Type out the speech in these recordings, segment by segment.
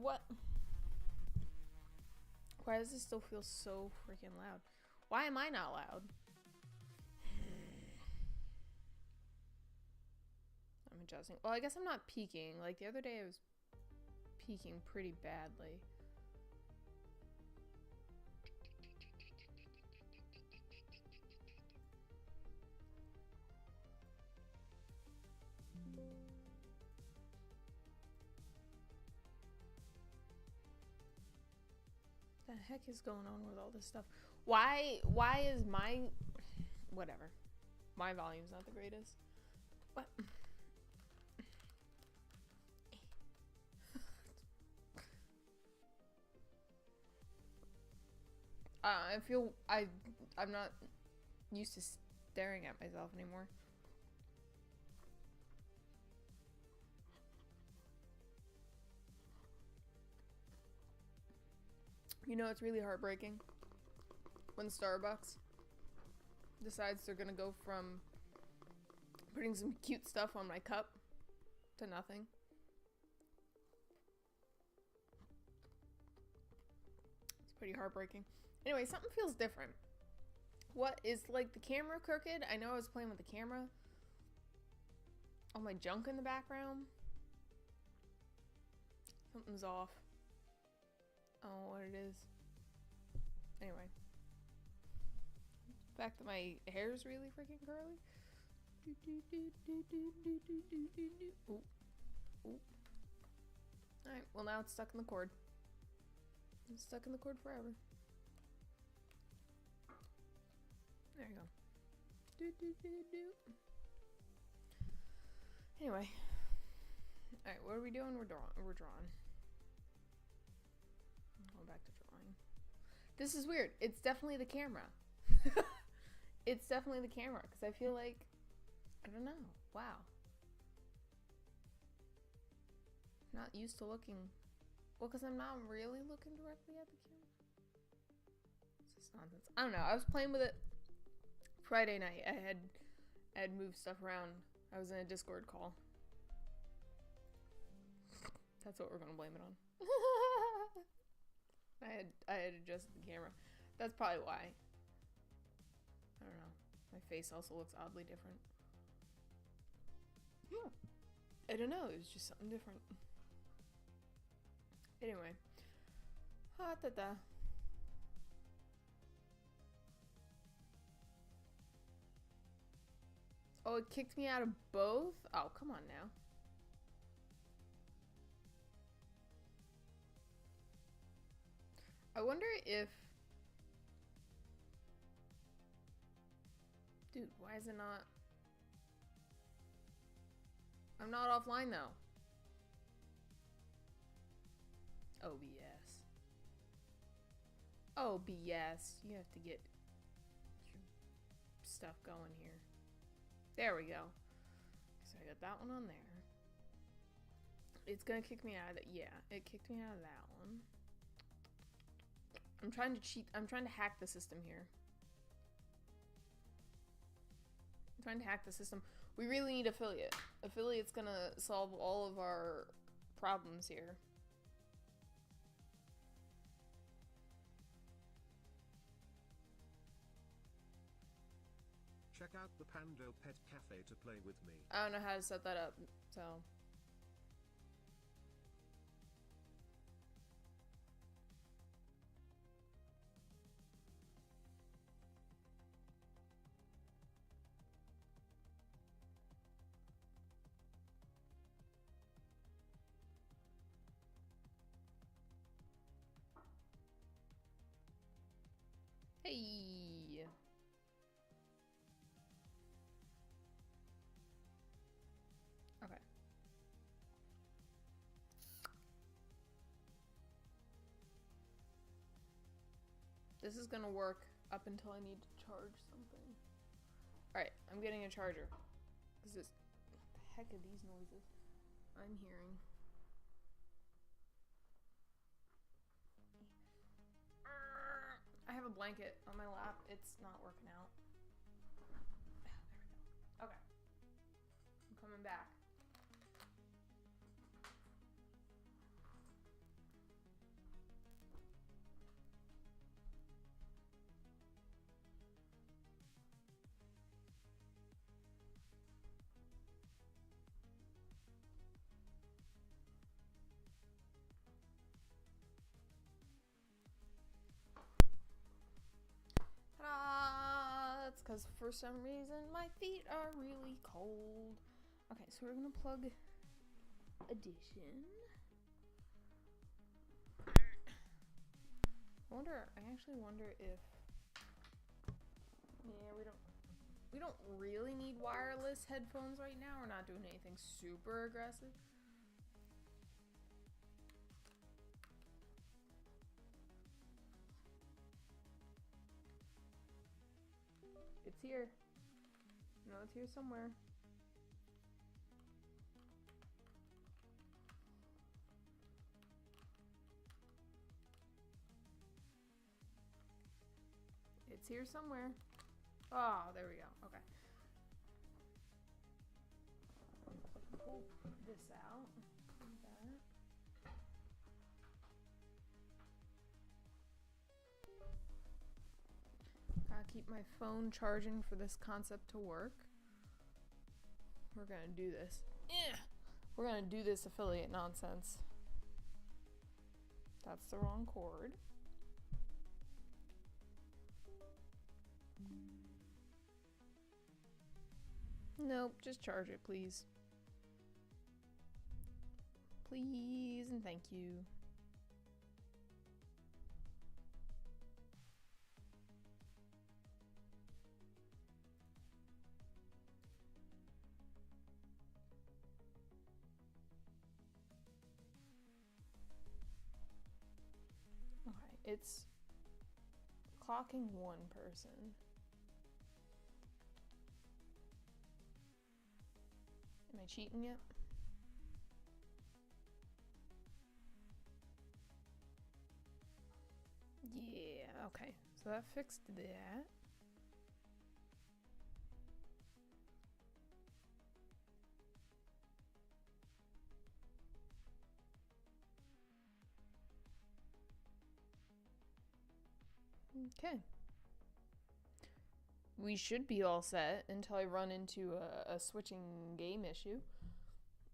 What? Why does this still feel so freaking loud? Why am I not loud? I'm adjusting. Well, I guess I'm not peaking. Like the other day I was peaking pretty badly. The heck is going on with all this stuff? Why is my whatever. My volume's not the greatest. What? I feel I'm not used to staring at myself anymore. You know, it's really heartbreaking when Starbucks decides they're gonna go from putting some cute stuff on my cup to nothing. It's pretty heartbreaking. Anyway, something feels different. What is like the camera crooked? I know I was playing with the camera. All my junk in the background. Something's off. I don't know what it is. Anyway. The fact that my hair is really freaking curly. Ooh. Ooh. Alright, well now it's stuck in the cord. It's stuck in the cord forever. There you go. Anyway. Alright, what are we doing? We're drawing. Going back to drawing. This is weird. It's definitely the camera. It's definitely the camera, because I feel like, I don't know. Wow. Not used to looking. Well, because I'm not really looking directly at the camera. It's just nonsense. I don't know. I was playing with it Friday night. I had moved stuff around. I was in a Discord call. That's what we're gonna blame it on. I had adjusted the camera. That's probably why. I don't know. My face also looks oddly different. I don't know. It was just something different. Anyway. Ha da da. Oh, it kicked me out of both? Oh, come on now. I wonder if... Dude, why is it not... I'm not offline though. OBS. OBS. You have to get your stuff going here. There we go. So I got that one on there. It's gonna kick me out of that. Yeah, it kicked me out of that one. I'm trying to cheat. I'm trying to hack the system here. I'm trying to hack the system. We really need affiliate. Affiliate's gonna solve all of our problems here. Check out the Pando Pet Cafe to play with me. I don't know how to set that up, so... Hey! Okay. This is gonna work up until I need to charge something. Alright, I'm getting a charger. What the heck are these noises I'm hearing? I have a blanket on my lap. It's not working out. There we go. Okay. I'm coming back. because for some reason my feet are really cold. Okay, so we're gonna plug addition. I actually wonder if, yeah, we don't really need wireless headphones right now. We're not doing anything super aggressive. It's here. No, it's here somewhere. It's here somewhere. Oh, there we go. Okay. Pull this out. Do that. Gotta keep my phone charging for this concept to work. We're gonna do this. We're gonna do this affiliate nonsense. That's the wrong cord. Nope, just charge it, please. Please and thank you. Okay, it's clocking one person. Am I cheating yet? Yeah, okay. So that fixed that. Okay. We should be all set until I run into a switching game issue,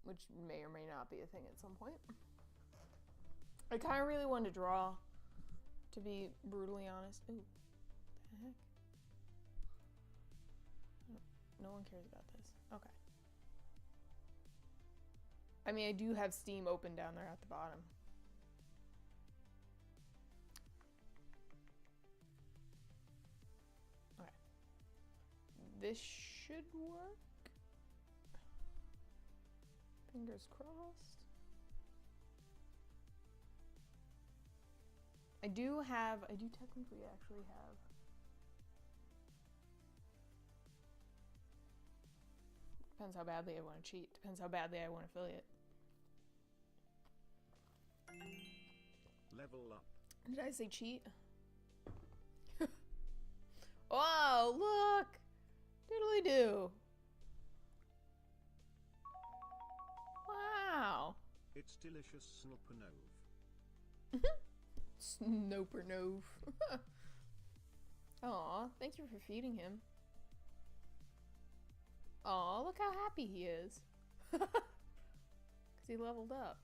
which may or may not be a thing at some point. I kind of really wanted to draw, to be brutally honest. Ooh, what the heck? No one cares about this. Okay. I mean, I do have Steam open down there at the bottom. Okay. This should work. Fingers crossed. I do technically actually have. Depends how badly I want to cheat. Depends how badly I want affiliate. Level up. Did I say cheat? Oh, look! Doodly-doo. Wow. It's delicious, Snopernove. Snopernove. Aw, thank you for feeding him. Aw, look how happy he is. Because he leveled up.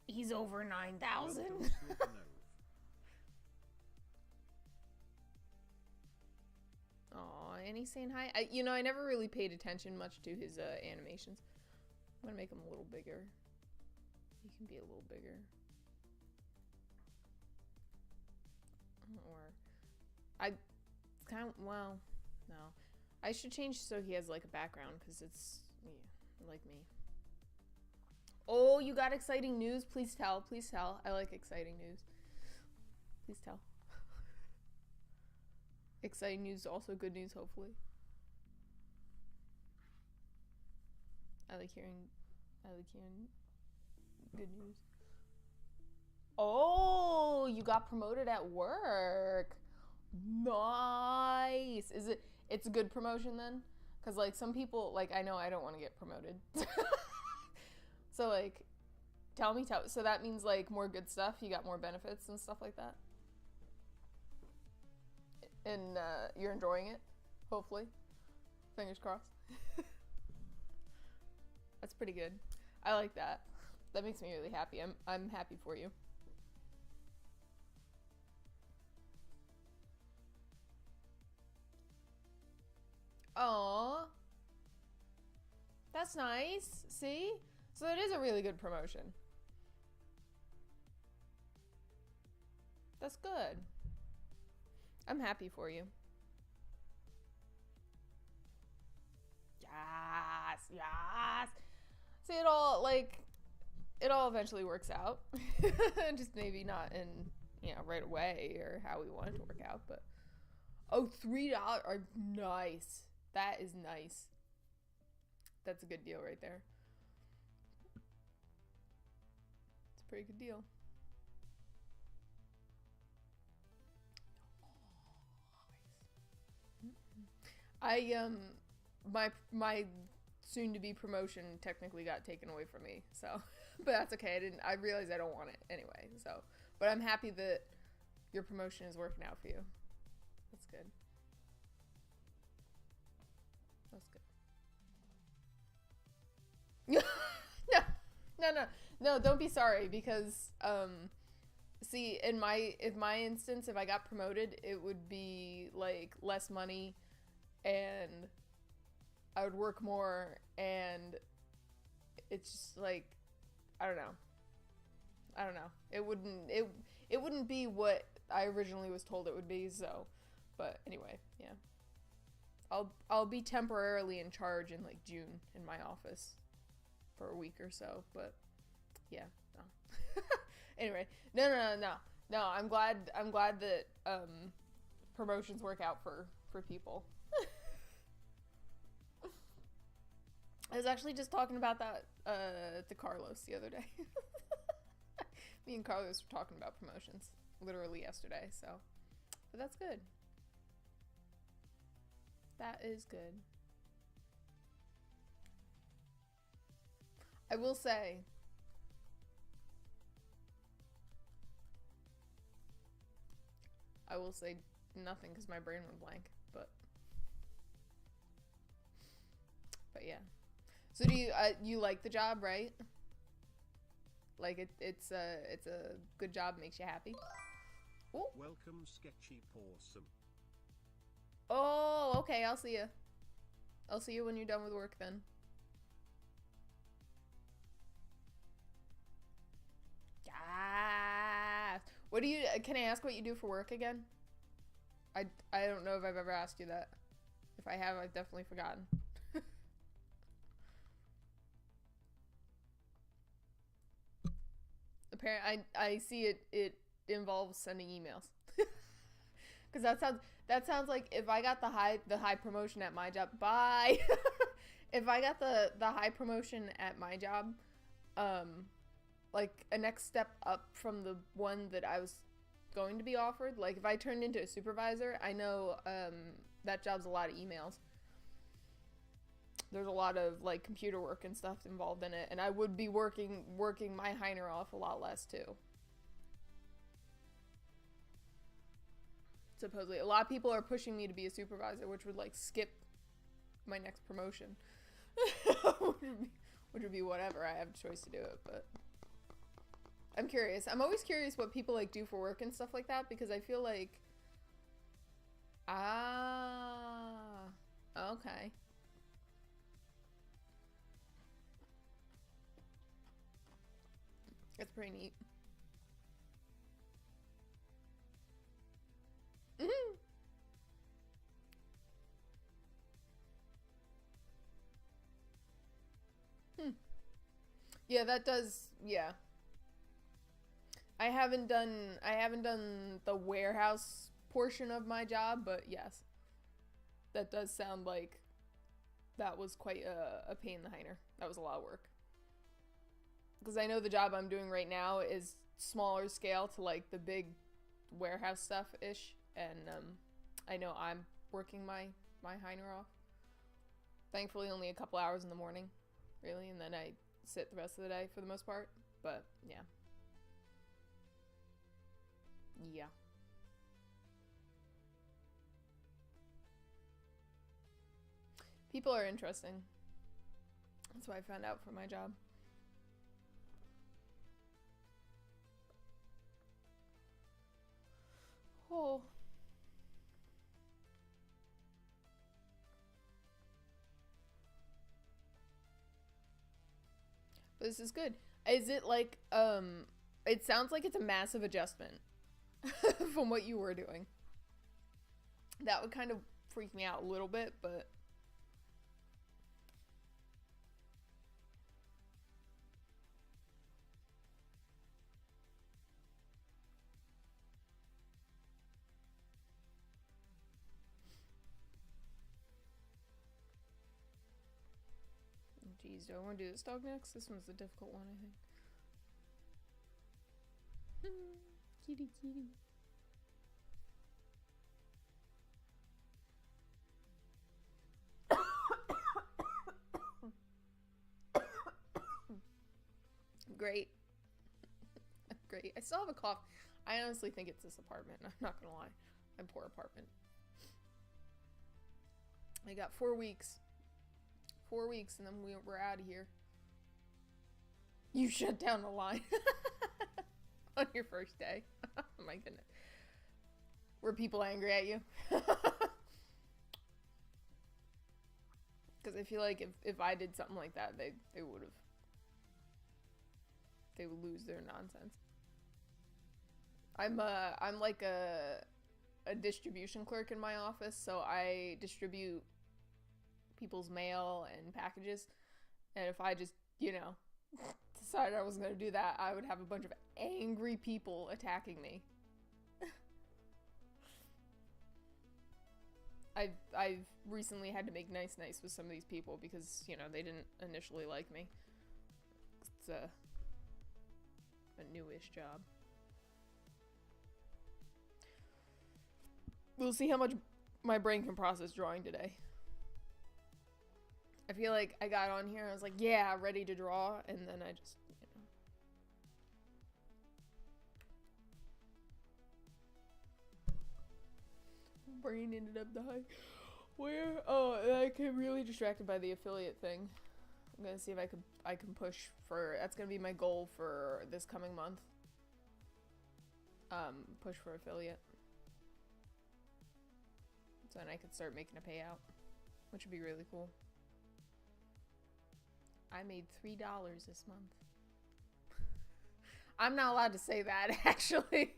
He's over 9,000. Aw, and he's saying hi. I never really paid attention much to his animations. I'm gonna make him a little bigger. He can be a little bigger. Or it's kind of, well, no. I should change so he has like a background because it's, yeah, like me. Oh, you got exciting news? Please tell. Please tell. I like exciting news. Please tell. Exciting news, also good news, hopefully. I like hearing good news. Oh, you got promoted at work. Nice. It's a good promotion then? Because like some people, like I know I don't want to get promoted. So like, so that means like more good stuff. You got more benefits and stuff like that. And you're enjoying it, hopefully. Fingers crossed. That's pretty good. I like that. That makes me really happy. I'm happy for you. that's nice. See? So it is a really good promotion. That's good. I'm happy for you. Yes, yes. See, it all, like, it all eventually works out. Just maybe not in, you know, right away or how we want it to work out, but. Oh, $3 are nice. That is nice. That's a good deal right there. It's a pretty good deal. My soon-to-be promotion technically got taken away from me, so, but that's okay. I realized I don't want it anyway, so, but I'm happy that your promotion is working out for you. That's good. That's good. No, don't be sorry, because, see, in my instance, if I got promoted, it would be, like, less money, and I would work more, and it's just, like, I don't know. It wouldn't be what I originally was told it would be, so, but anyway, yeah. I'll be temporarily in charge in, like, June in my office for a week or so, but yeah, no. Anyway, no, I'm glad that promotions work out for people. I was actually just talking about that to Carlos the other day. Me and Carlos were talking about promotions literally yesterday, so, but that's good. That is good. I will say, nothing because my brain went blank, but yeah. So do you like the job, right? Like it's a good job, makes you happy. Ooh. Welcome, Sketchy Pawsome. Oh, okay, I'll see you. I'll see you when you're done with work then. Yeah. What do you, can I ask what you do for work again? I don't know if I've ever asked you that. If I have, I've definitely forgotten. Apparently, I see it involves sending emails. Because that sounds like if I got the high promotion at my job, bye. If I got the high promotion at my job, like a next step up from the one that I was going to be offered, like if I turned into a supervisor, I know that job's a lot of emails. There's a lot of like computer work and stuff involved in it, and I would be working my Heiner off a lot less too. Supposedly, a lot of people are pushing me to be a supervisor, which would like skip my next promotion. which would be whatever. I have a choice to do it, but I'm curious. I'm always curious what people like do for work and stuff like that, because I feel like, okay. That's pretty neat. Yeah, that does, yeah. I haven't done the warehouse portion of my job, but yes. That does sound like that was quite a pain in the Heiner. That was a lot of work. Because I know the job I'm doing right now is smaller scale to like the big warehouse stuff-ish, and I know I'm working my Heiner off. Thankfully only a couple hours in the morning, really, and then I sit the rest of the day for the most part, but yeah. Yeah. People are interesting. That's what I found out from my job. Oh. This is good. Is it like, it sounds like it's a massive adjustment from what you were doing. That would kind of freak me out a little bit, but... Jeez, do I want to do this dog next? This one's the difficult one, I think. Kitty, kitty. Great. Great. I still have a cough. I honestly think it's this apartment. I'm not gonna lie. My poor apartment. I got 4 weeks. 4 weeks and then we're out of here. You shut down the line on your first day. Oh my goodness. Were people angry at you? Because I feel like if I did something like that, they would have. They would lose their nonsense. I'm like a distribution clerk in my office, so I distribute people's mail and packages, and if I just, you know, decided I was gonna do that, I would have a bunch of angry people attacking me. I've recently had to make nice with some of these people because, you know, they didn't initially like me. It's a newish job. We'll see how much my brain can process drawing today. I feel like I got on here, I was like, yeah, ready to draw, and then I just, you know. Brain ended up dying. Where? Oh, I get really distracted by the affiliate thing. I'm gonna see if I can push for, that's gonna be my goal for this coming month. Push for affiliate. So then I could start making a payout, which would be really cool. I made $3 this month. I'm not allowed to say that, actually.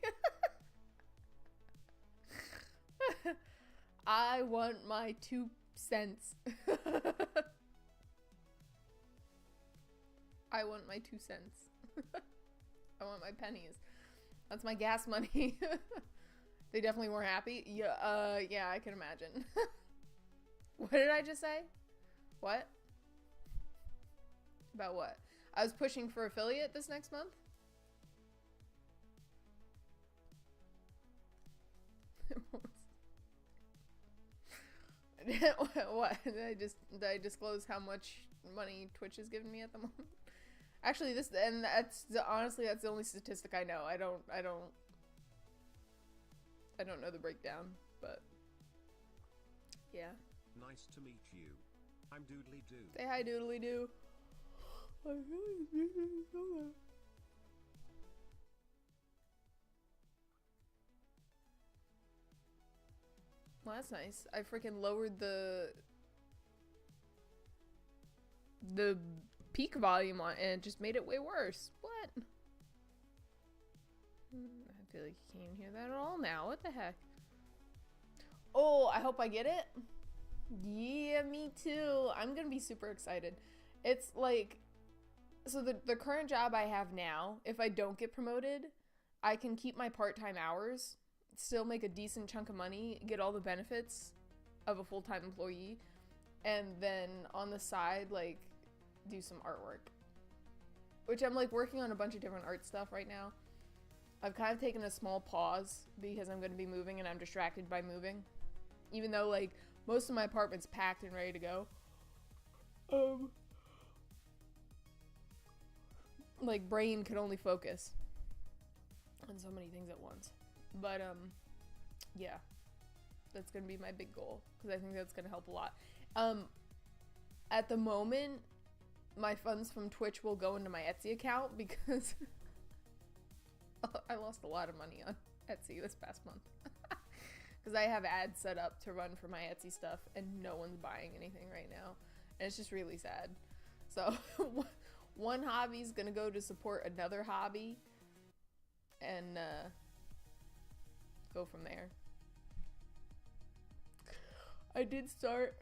I want my 2 cents. I want my 2 cents. I want my pennies. That's my gas money. They definitely weren't happy. Yeah, yeah, I can imagine. What did I just say? What? About what? I was pushing for affiliate this next month? What? Did I disclose how much money Twitch is giving me at the moment? Actually, honestly, that's the only statistic I know. I don't know the breakdown, but yeah. Nice to meet you. I'm Doodly Doo. Say hi, Doodly Doo. I really didn't know that. Well, that's nice. I freaking lowered the peak volume on it and it just made it way worse. What? I feel like you can't even hear that at all now. What the heck? Oh, I hope I get it. Yeah, me too. I'm gonna be super excited. It's like, so the current job I have now, if I don't get promoted, I can keep my part-time hours, still make a decent chunk of money, get all the benefits of a full-time employee, and then on the side, like, do some artwork. Which I'm, like, working on a bunch of different art stuff right now. I've kind of taken a small pause because I'm going to be moving and I'm distracted by moving. Even though, like, most of my apartment's packed and ready to go. Like, brain could only focus on so many things at once. But, yeah. That's going to be my big goal, because I think that's going to help a lot. At the moment, my funds from Twitch will go into my Etsy account, because I lost a lot of money on Etsy this past month. Because I have ads set up to run for my Etsy stuff, and no one's buying anything right now. And it's just really sad. So, one hobby's gonna go to support another hobby, and go from there. I did start.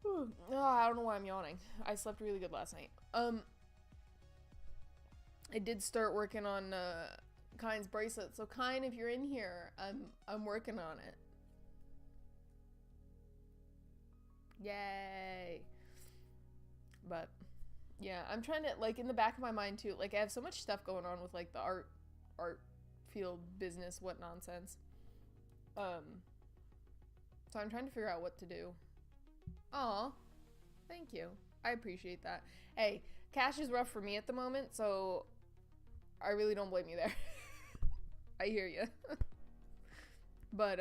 Oh, I don't know why I'm yawning. I slept really good last night. I did start working on Kind's bracelet. So Kind, if you're in here, I'm working on it. Yay. But yeah, I'm trying to, like, in the back of my mind too, like, I have so much stuff going on with, like, the art field business, what nonsense. So I'm trying to figure out what to do. Aw, thank you. I appreciate that. Hey, cash is rough for me at the moment, so I really don't blame you there. I hear you. But,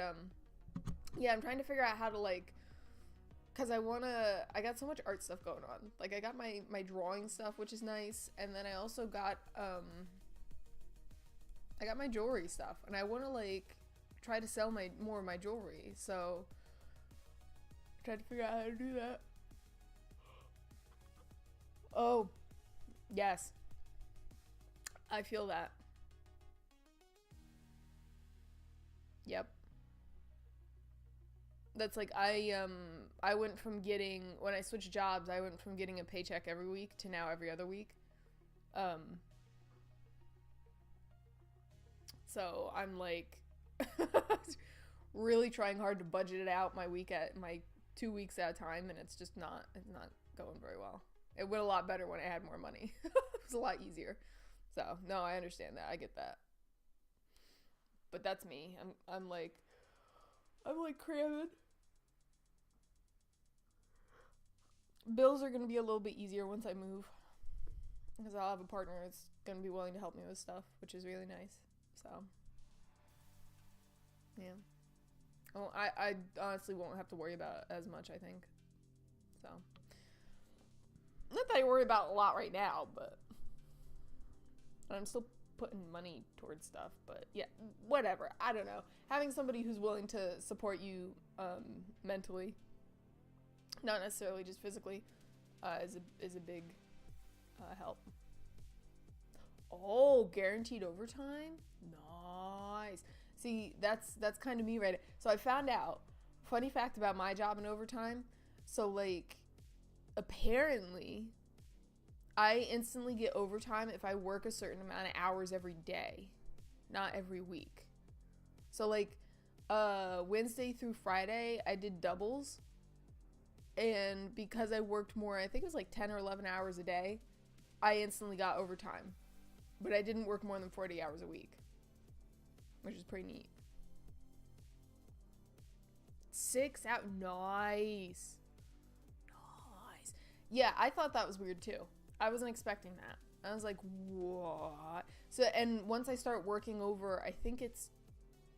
yeah, I'm trying to figure out how to, like, because I got so much art stuff going on. Like, I got my drawing stuff, which is nice, and then I also got, I got my jewelry stuff, and I want to, like, try to sell more of my jewelry, so try to figure out how to do that. Oh, yes. I feel that. Yep. That's like, I went from getting, when I switched jobs, I went from getting a paycheck every week to now every other week. So I'm like really trying hard to budget it out my 2 weeks at a time, and it's not going very well. It went a lot better when I had more money. It was a lot easier. So no, I understand that. I get that. But that's me. I'm like cramming. Bills are gonna be a little bit easier once I move, because I'll have a partner that's gonna be willing to help me with stuff, which is really nice. So yeah. Oh, I honestly won't have to worry about it as much, I think. So not that I worry about a lot right now, but I'm still putting money towards stuff. But yeah, whatever. I don't know. Having somebody who's willing to support you mentally, not necessarily just physically, is a big help. Oh, guaranteed overtime? Nice. See, that's kind of me, right? So I found out, funny fact about my job and overtime. So, like, apparently, I instantly get overtime if I work a certain amount of hours every day, not every week. So, like, Wednesday through Friday, I did doubles. And because I worked more, I think it was like 10 or 11 hours a day, I instantly got overtime. But I didn't work more than 40 hours a week, which is pretty neat. 6 out. Nice. Nice. Yeah, I thought that was weird too. I wasn't expecting that. I was like, what? So, and once I start working over, I think it's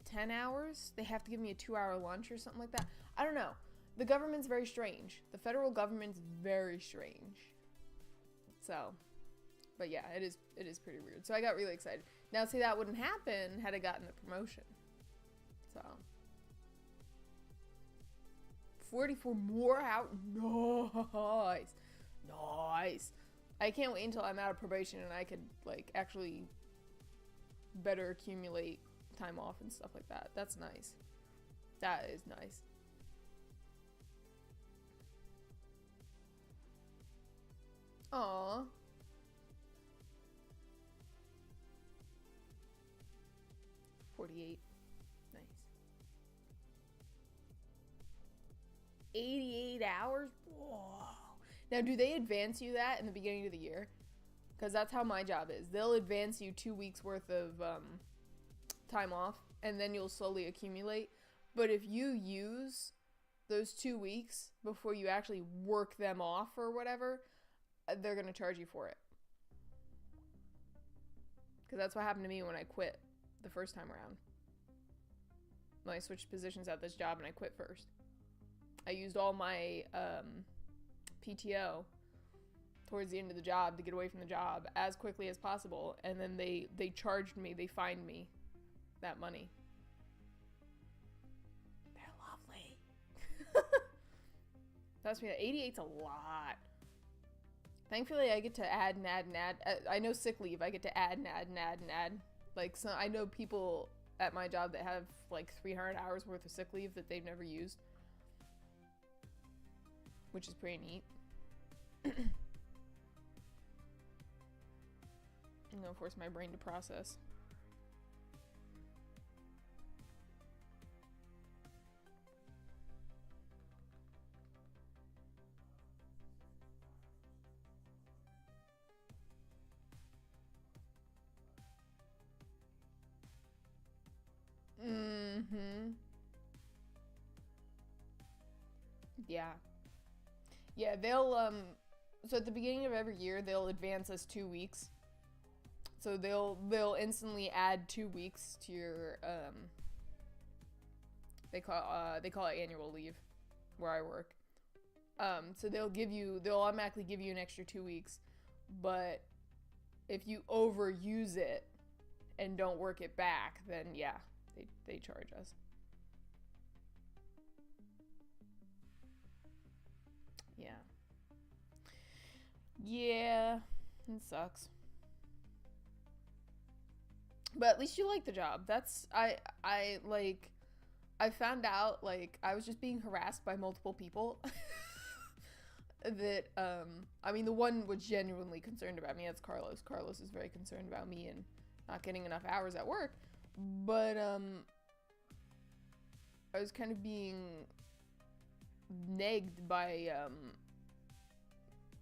10 hours, they have to give me a 2-hour lunch or something like that. I don't know. The government's very strange. The federal government's very strange. So, but yeah, it is pretty weird. So I got really excited. Now, see, that wouldn't happen had I gotten the promotion. So 44 more out. Nice. Nice. I can't wait until I'm out of probation and I could, like, actually better accumulate time off and stuff like that. That's nice. That is nice. Aww. $48. Nice. 88 hours? Whoa. Now, do they advance you that in the beginning of the year? Because that's how my job is. They'll advance you 2 weeks worth of time off, and then you'll slowly accumulate. But if you use those 2 weeks before you actually work them off or whatever, they're going to charge you for it. Because that's what happened to me when I quit the first time around. When I switched positions at this job and I quit first. I used all my PTO towards the end of the job to get away from the job as quickly as possible, and then they charged me, they fined me that money. They're lovely. That's me. 88's a lot. Thankfully, I get to add and add and add. I know sick leave. I get to add and add and add and add. Like, so I know people at my job that have like 300 hours worth of sick leave that they've never used, which is pretty neat. I'm gonna force my brain to process. Mm-hmm. Yeah. Yeah, they'll so at the beginning of every year they'll advance us 2 weeks. So they'll instantly add 2 weeks to your they call it annual leave where I work. So they'll automatically give you an extra 2 weeks, but if you overuse it and don't work it back, then yeah, they charge us. Yeah. Yeah, it sucks. But at least you like the job. I like I found out like I was just being harassed by multiple people that I mean the one was genuinely concerned about me. That's Carlos. Carlos is very concerned about me and not getting enough hours at work. But I was kind of being negged by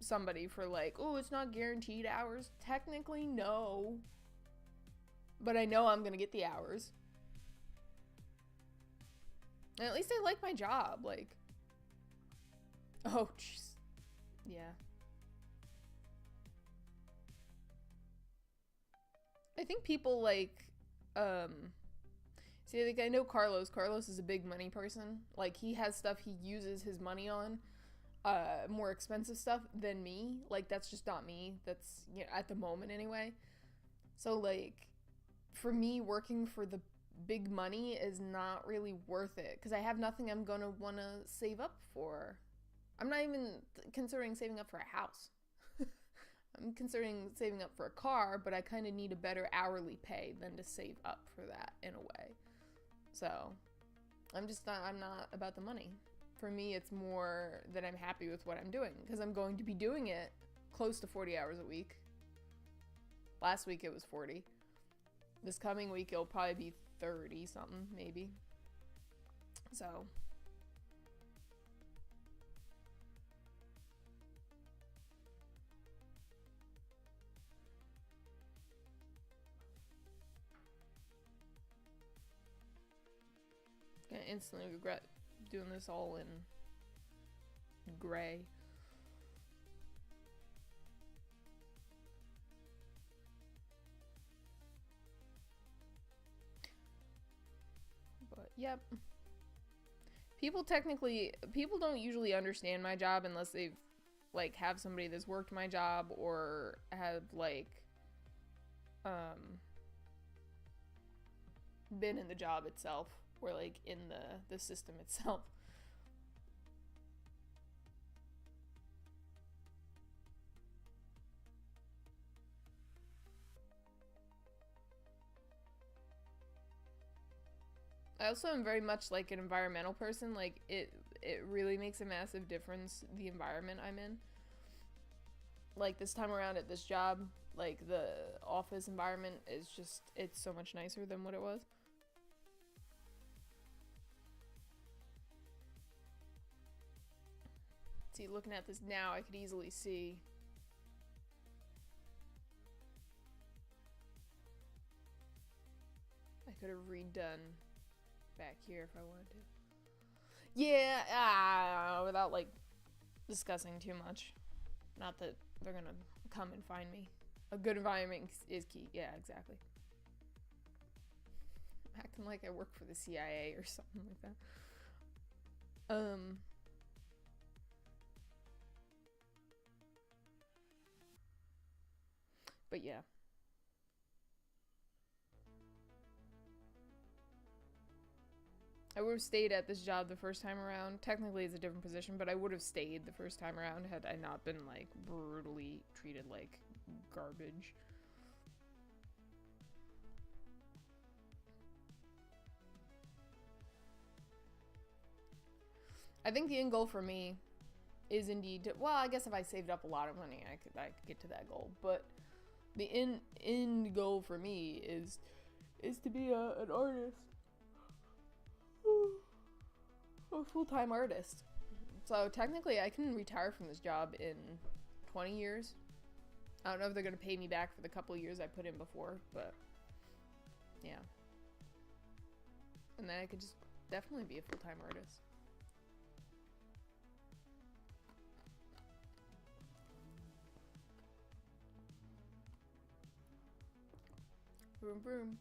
somebody for like, oh, it's not guaranteed hours. Technically, no. But I know I'm gonna get the hours. And at least I like my job. Like, oh, jeez. Yeah. I think people like, see, like, I know Carlos. Carlos is a big money person. Like, he has stuff he uses his money on, more expensive stuff than me. Like, that's just not me. That's, you know, at the moment anyway. So, like, for me, working for the big money is not really worth it because I have nothing I'm gonna want to save up for. I'm not even considering saving up for a house. I'm considering saving up for a car, but I kind of need a better hourly pay than to save up for that in a way. So I'm not about the money. For me, it's more that I'm happy with what I'm doing because I'm going to be doing it close to 40 hours a week. Last week it was 40. This coming week it'll probably be 30 something, maybe. So gonna instantly regret doing this all in gray. But yep. People don't usually understand my job unless they've like have somebody that's worked my job or have like been in the job itself or like in the system itself. I also am very much like an environmental person. Like it really makes a massive difference the environment I'm in. Like this time around at this job, like the office environment is just, it's so much nicer than what it was. See, looking at this now, I could easily see I could have redone back here if I wanted to. Yeah, without like discussing too much. Not that they're gonna come and find me. A good environment is key. Yeah, exactly. I'm acting like I work for the CIA or something like that. But yeah. I would have stayed at this job the first time around. Technically, it's a different position, but I would have stayed the first time around had I not been, like, brutally treated like garbage. I think the end goal for me is indeed to, well, I guess if I saved up a lot of money, I could get to that goal. But the end goal for me is to be an artist. A full-time artist. So technically I can retire from this job in 20 years. I don't know if they're going to pay me back for the couple of years I put in before, but yeah. And then I could just definitely be a full-time artist. Broom, broom.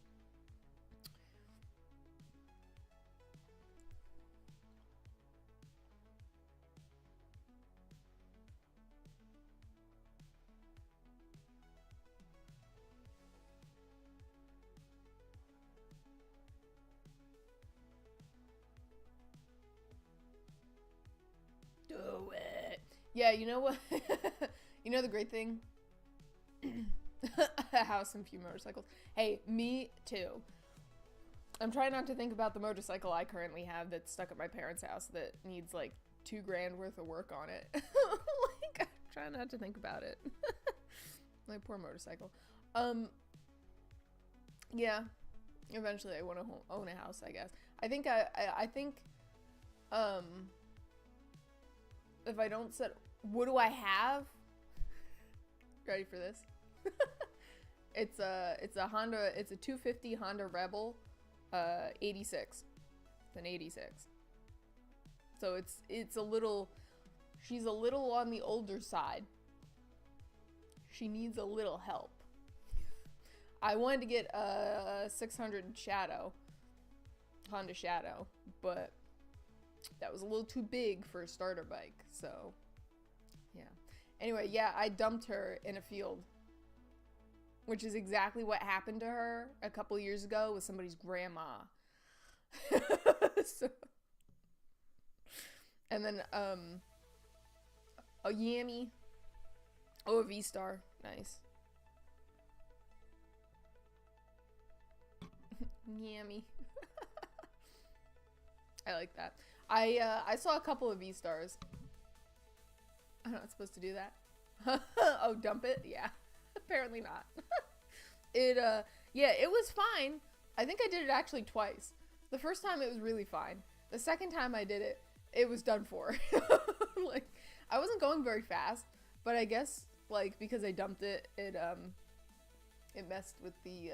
Do it. Yeah, you know what? You know the great thing? A house and few motorcycles. Hey, me too. I'm trying not to think about the motorcycle I currently have that's stuck at my parents' house that needs like $2,000 worth of work on it. Like, I'm trying not to think about it. My poor motorcycle. Yeah. Eventually I want to own a house, I guess. I think if I don't set, what do I have? Ready for this? It's a Honda, it's a 250 Honda Rebel, 86. It's an 86. So it's a little, she's a little on the older side. She needs a little help. I wanted to get a 600 Shadow, Honda Shadow, but that was a little too big for a starter bike, so yeah. Anyway, yeah, I dumped her in a field, which is exactly what happened to her a couple years ago with somebody's grandma. So, and then, a Yami. Oh, a V-Star. Nice. Yami. I like that. I saw a couple of V-Stars. I'm not supposed to do that. Oh, dump it? Yeah. Apparently not. Yeah, it was fine. I think I did it actually twice. The first time it was really fine. The second time I did it, it was done for. Like, I wasn't going very fast, but I guess, like, because I dumped it, it messed with the,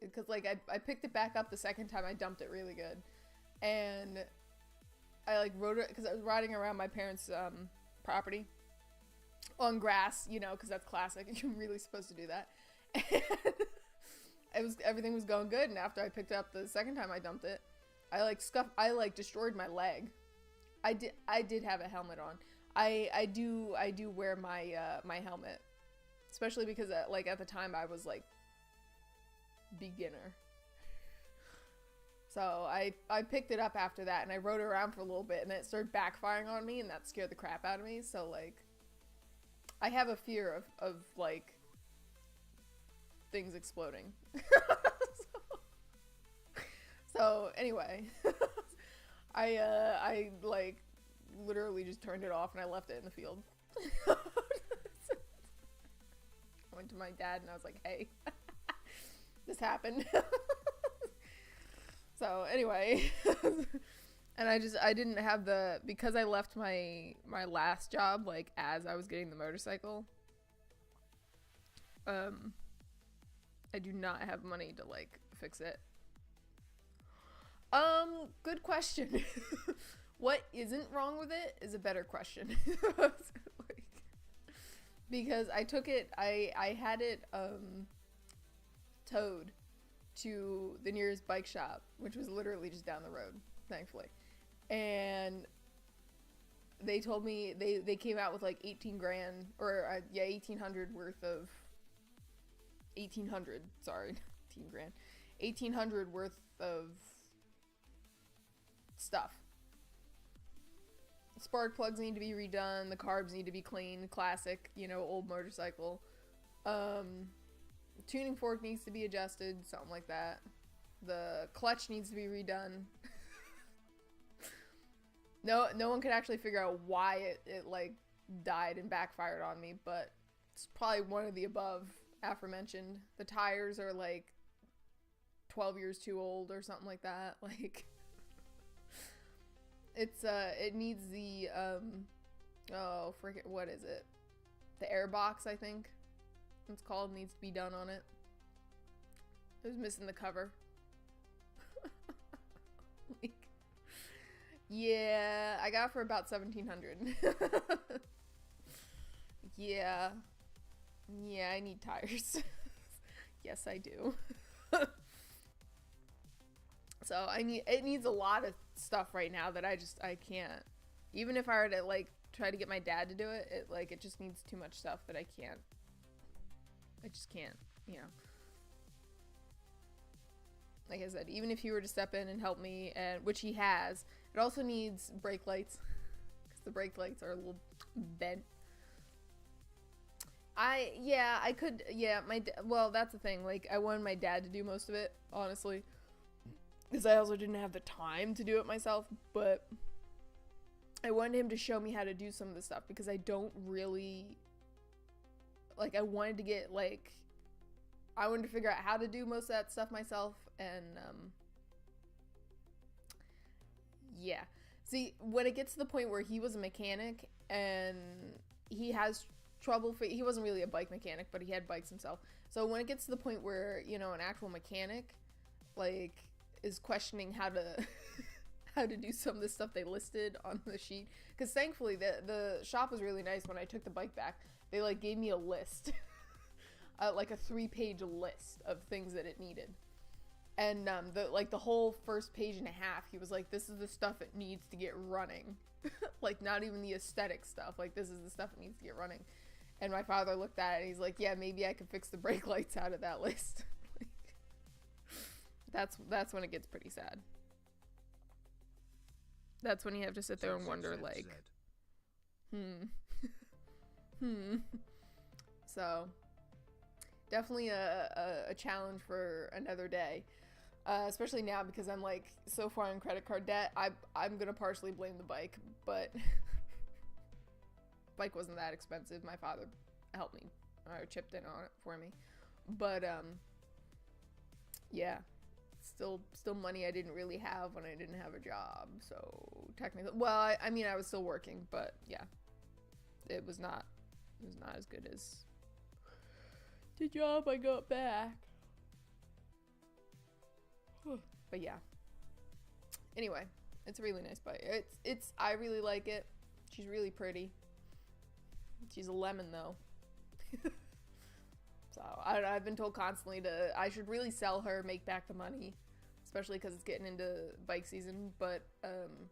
because, like, I picked it back up the second time I dumped it really good. And I, like, rode it, because I was riding around my parents' property on grass, you know, because that's classic. You're really supposed to do that. And everything was going good, and after I picked it up the second time I dumped it, I destroyed my leg. I did have a helmet on. I do wear my my helmet, especially because like at the time I was like beginner. So I picked it up after that, and I rode it around for a little bit, and then it started backfiring on me, and that scared the crap out of me. So like, I have a fear of like things exploding. So anyway, I like literally just turned it off and I left it in the field. I went to my dad and I was like, hey, this happened. So anyway, and I didn't have because I left my last job like as I was getting the motorcycle. I do not have money to like fix it. Good question. What isn't wrong with it is a better question. Like, because I took it, I had it towed to the nearest bike shop, which was literally just down the road, thankfully. And they told me they came out with like 18 grand or 1800 worth of 1800, sorry, 18 grand. 1800 worth of stuff. Spark plugs need to be redone. The carbs need to be cleaned. Classic, you know, old motorcycle. Tuning fork needs to be adjusted. Something like that. The clutch needs to be redone. No one could actually figure out why it like died and backfired on me, but it's probably one of the above aforementioned. The tires are like 12 years too old or something like that. Like it's it needs the oh frick, what is it? The air box, I think it's called, needs to be done on it. It was missing the cover. Like, yeah, I got it for about $1,700. Yeah, I need tires. Yes, I do. So it needs a lot of stuff right now that I can't. Even if I were to like try to get my dad to do it, it just needs too much stuff that I just can't, you know. Like I said, even if he were to step in and help me, and which he has, it also needs brake lights, because the brake lights are a little bent. Well, that's the thing, like, I wanted my dad to do most of it, honestly, because I also didn't have the time to do it myself, but I wanted him to show me how to do some of the stuff, because I don't really, like, I wanted to get, like, I wanted to figure out how to do most of that stuff myself, and, yeah. See, when it gets to the point where he was a mechanic, and he has trouble, he wasn't really a bike mechanic, but he had bikes himself, so when it gets to the point where, you know, an actual mechanic, like, is questioning how to, how to do some of the stuff they listed on the sheet, because thankfully, the shop was really nice. When I took the bike back, they, like, gave me a list. Like a 3-page list of things that it needed, and the whole first page and a half, he was like, this is the stuff it needs to get running. Like, not even the aesthetic stuff, like, this is the stuff it needs to get running. And my father looked at it and he's like, yeah, maybe I could fix the brake lights out of that list. Like, that's when it gets pretty sad. That's when you have to sit there and wonder, like, so definitely a challenge for another day, especially now because I'm like so far in credit card debt. I'm gonna partially blame the bike, but bike wasn't that expensive. My father helped me or chipped in on it for me, but yeah, still money I didn't really have when I didn't have a job. So technically, well, I mean I was still working, but yeah, it was not as good as the job I got back. But yeah. Anyway, it's a really nice bike. I really like it. She's really pretty. She's a lemon though. So I've been told constantly I should really sell her, make back the money, especially because it's getting into bike season. But I'm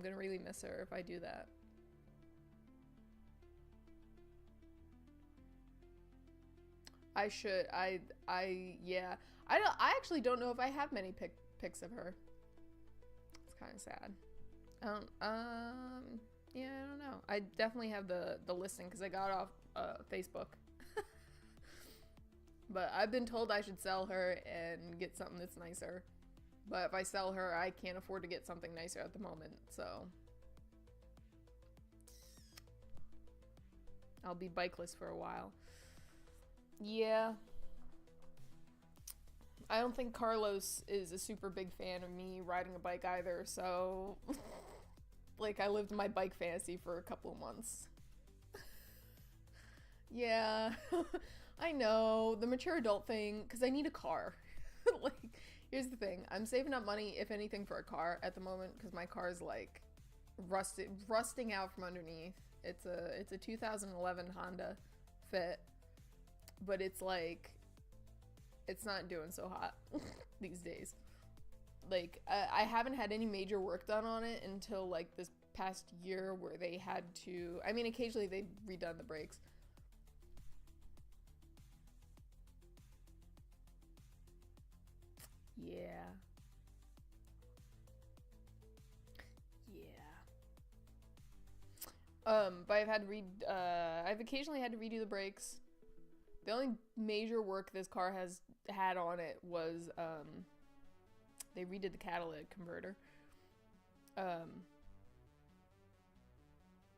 gonna really miss her if I do that. I should. Yeah. I actually don't know if I have many pics of her. It's kind of sad. Yeah, I don't know. I definitely have the listing because I got it off Facebook. But I've been told I should sell her and get something that's nicer. But if I sell her, I can't afford to get something nicer at the moment, so I'll be bikeless for a while. Yeah. I don't think Carlos is a super big fan of me riding a bike either, so like I lived my bike fantasy for a couple of months. Yeah. I know, the mature adult thing, because I need a car. Like, here's the thing, I'm saving up money, if anything, for a car at the moment, because my car is like rusting out from underneath. It's a 2011 Honda Fit. But it's like, it's not doing so hot these days. Like, I haven't had any major work done on it until like this past year where they had to, I mean, occasionally they've redone the brakes. Yeah. I've had to I've occasionally had to redo the brakes. The only major work this car has had on it was, they redid the catalytic converter,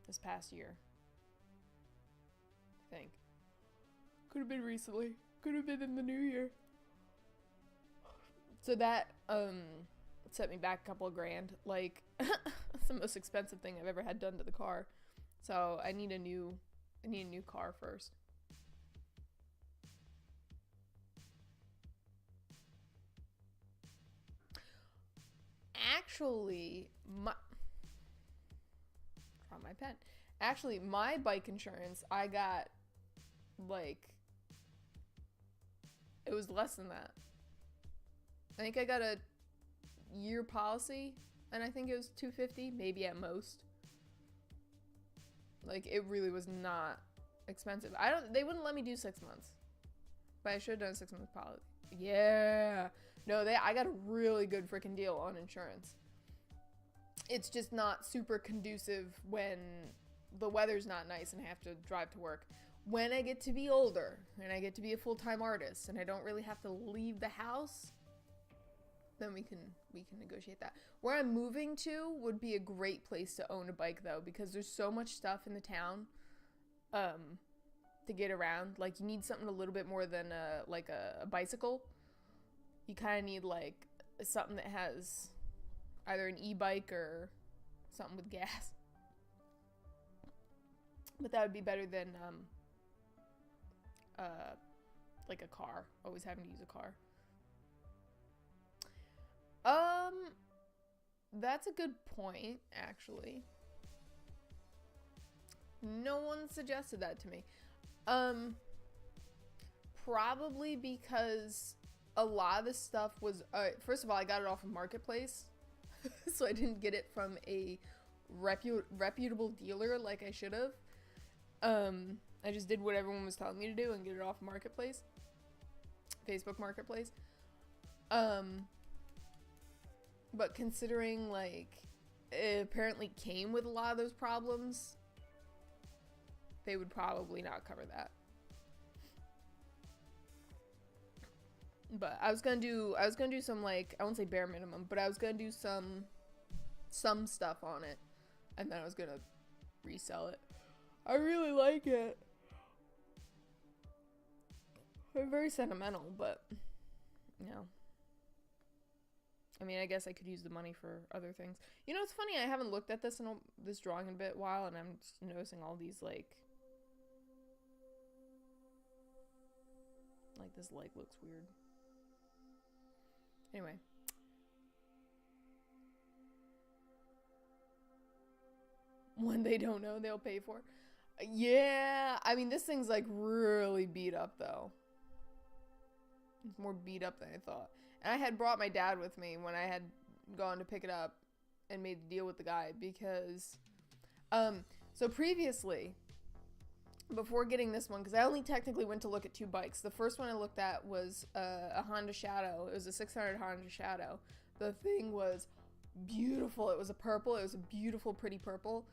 this past year. I think. Could have been recently. Could have been in the new year. So that, set me back a couple of grand. Like, that's the most expensive thing I've ever had done to the car. So I need a new car first. Actually, my pen. Actually, my bike insurance, I got, like, it was less than that. I think I got a year policy, and I think it was $250, maybe at most. Like, it really was not expensive. They wouldn't let me do 6 months, but I should have done a 6-month policy. Yeah. No, I got a really good freaking deal on insurance. It's just not super conducive when the weather's not nice and I have to drive to work. When I get to be older and I get to be a full-time artist and I don't really have to leave the house, then we can negotiate that. Where I'm moving to would be a great place to own a bike, though, because there's so much stuff in the town to get around. Like, you need something a little bit more than a bicycle. You kind of need, like, something that has either an e-bike or something with gas. But that would be better than like a car, always having to use a car. That's a good point, actually. No one suggested that to me. Probably because a lot of this stuff was, first of all, I got it off of Marketplace, so I didn't get it from a reputable dealer like I should have. I just did what everyone was telling me to do and get it off Marketplace. Facebook Marketplace. But considering, like, it apparently came with a lot of those problems, they would probably not cover that. But I was gonna do some, like, I won't say bare minimum, but I was gonna do some stuff on it, and then I was gonna resell it. I really like it. I'm very sentimental, but, you know. I mean, I guess I could use the money for other things. You know, it's funny, I haven't looked at this this drawing in a bit while, and I'm just noticing all these, like, this light looks weird. Anyway. When they don't know, they'll pay for. Yeah, I mean, this thing's, like, really beat up, though. It's more beat up than I thought. And I had brought my dad with me when I had gone to pick it up and made the deal with the guy because, so previously, before getting this one, because I only technically went to look at 2 bikes. The first one I looked at was a Honda Shadow. It was a 600 Honda Shadow. The thing was beautiful. It was a purple. It was a beautiful, pretty purple.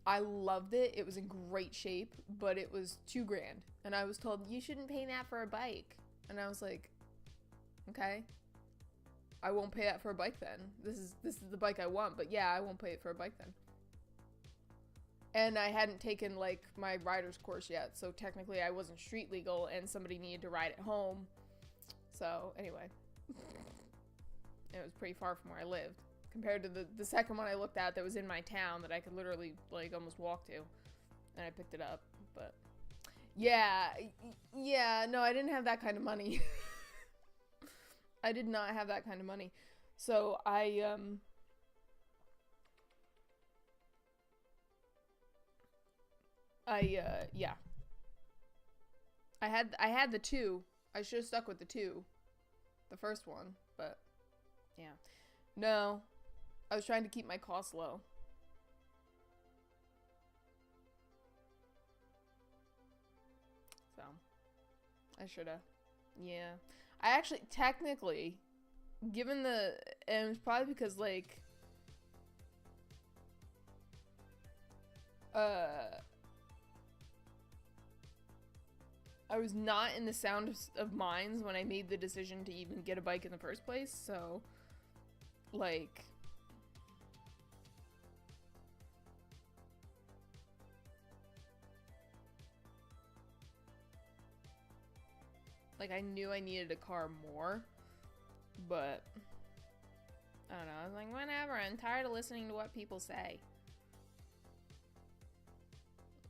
I loved it. It was in great shape, but it was $2 grand. And I was told, you shouldn't pay that for a bike. And I was like, okay. I won't pay that for a bike then. This is the bike I want, but yeah, I won't pay it for a bike then. And I hadn't taken, like, my rider's course yet, so technically I wasn't street legal and somebody needed to ride it home. So, anyway. It was pretty far from where I lived. Compared to the second one I looked at that was in my town that I could literally, like, almost walk to. And I picked it up, but... Yeah, no, I didn't have that kind of money. I did not have that kind of money. So yeah. I had the 2. I should have stuck with the 2. The first one, but yeah. No. I was trying to keep my costs low. So I should have. Yeah. I actually, technically, given and it's probably because, like, I was not in the sound of minds when I made the decision to even get a bike in the first place, so, like, I knew I needed a car more, but I don't know, I was like, whatever, I'm tired of listening to what people say.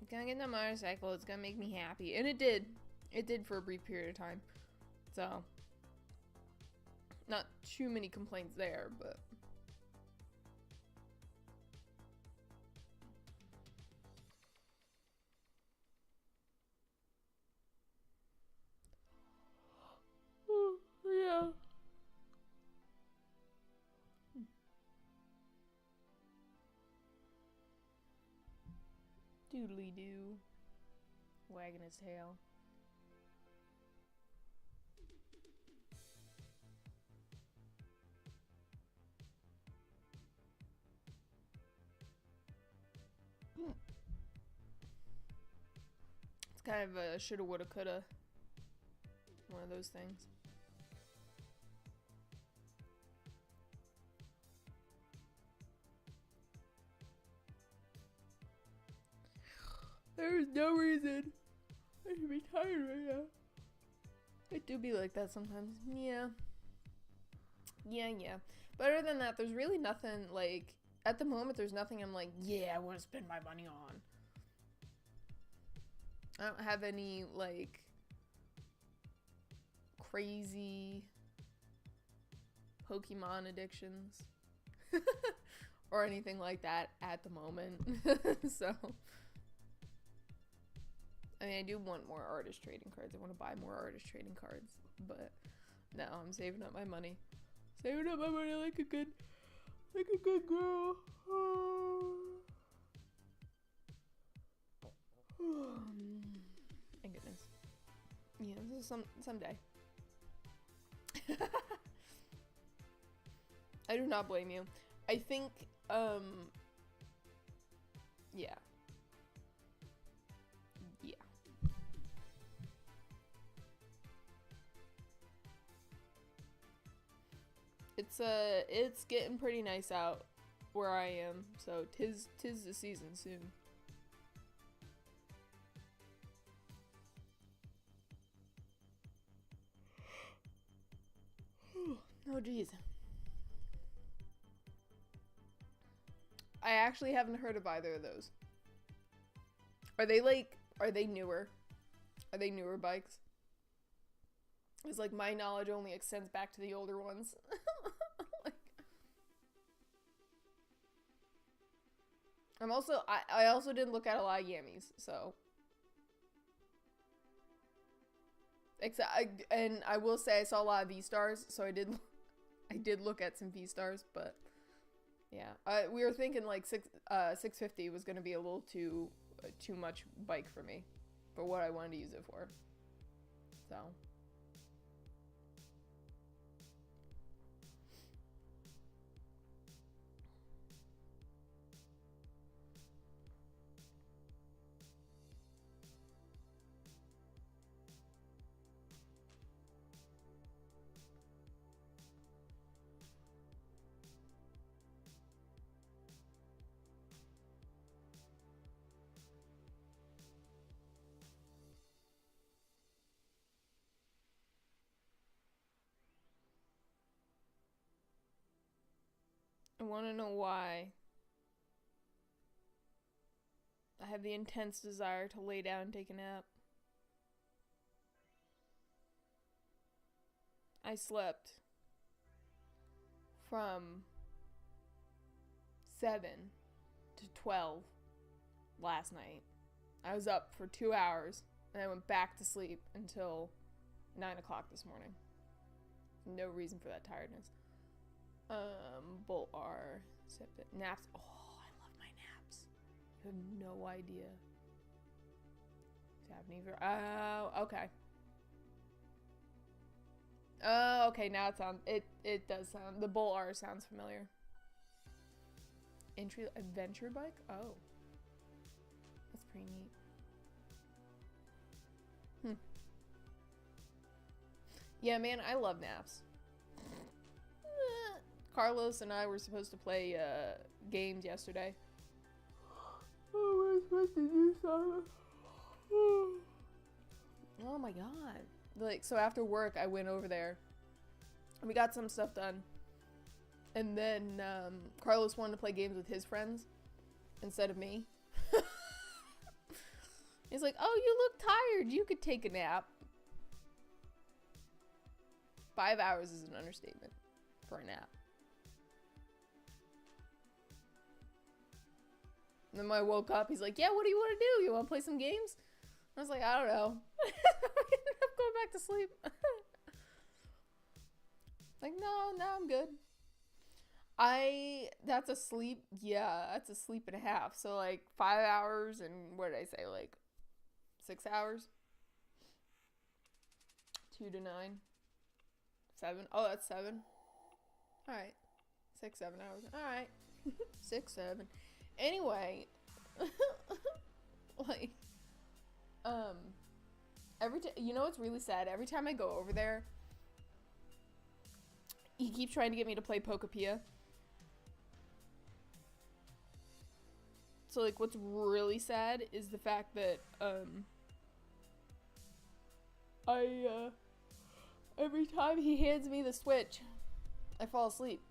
I'm gonna get a motorcycle, it's gonna make me happy, and it did. It did for a brief period of time, so not too many complaints there, but yeah. Doodly doo. Wagging his tail. It's kind of a shoulda, woulda, coulda. One of those things. There's no reason I should be tired right now. I do be like that sometimes. Yeah. But other than that, there's really nothing, like, at the moment, there's nothing I'm like, yeah, I want to spend my money on. I don't have any, like, crazy Pokemon addictions. Or anything like that at the moment. So, I mean, I do want more artist trading cards. I want to buy more artist trading cards. But, no, I'm saving up my money. Saving up my money like a good girl. My goodness. Yeah, this is someday. I do not blame you. I think, yeah. It's getting pretty nice out where I am, so tis the season soon. Oh geez. I actually haven't heard of either of those. Are they newer? Are they newer bikes? It's like my knowledge only extends back to the older ones. I also didn't look at a lot of Yammies, so. And I will say I saw a lot of V-Stars, so I did look at some V-Stars, but yeah. We were thinking like 650 was going to be a little too much bike for me for what I wanted to use it for. So. I want to know why. I have the intense desire to lay down and take a nap. I slept from 7 to 12 last night. I was up for 2 hours, and I went back to sleep until 9 o'clock this morning. No reason for that tiredness. Bull R, naps. Oh, I love my naps. You have no idea. Japanese. Oh, okay. Oh, okay. Now it does sound. The Bull R sounds familiar. Entry adventure bike. Oh, that's pretty neat. Yeah, man, I love naps. Carlos and I were supposed to play games yesterday. Oh, we're supposed to do something. Oh my god. Like, so after work, I went over there. And we got some stuff done. And then Carlos wanted to play games with his friends instead of me. He's like, oh, you look tired. You could take a nap. 5 hours is an understatement for a nap. And then when I woke up, he's like, yeah, what do you want to do? You want to play some games? I was like, I don't know. I ended up going back to sleep. Like, no, I'm good. That's a sleep, yeah, that's a sleep and a half. So, like, 5 hours and, what did I say, like, 6 hours? 2 to 9. 7. Oh, that's 7. Alright. 6, 7 hours. Alright. 6, 7. Anyway, like, you know what's really sad? Every time I go over there, he keeps trying to get me to play Pokepia. So, like, what's really sad is the fact that, every time he hands me the Switch, I fall asleep.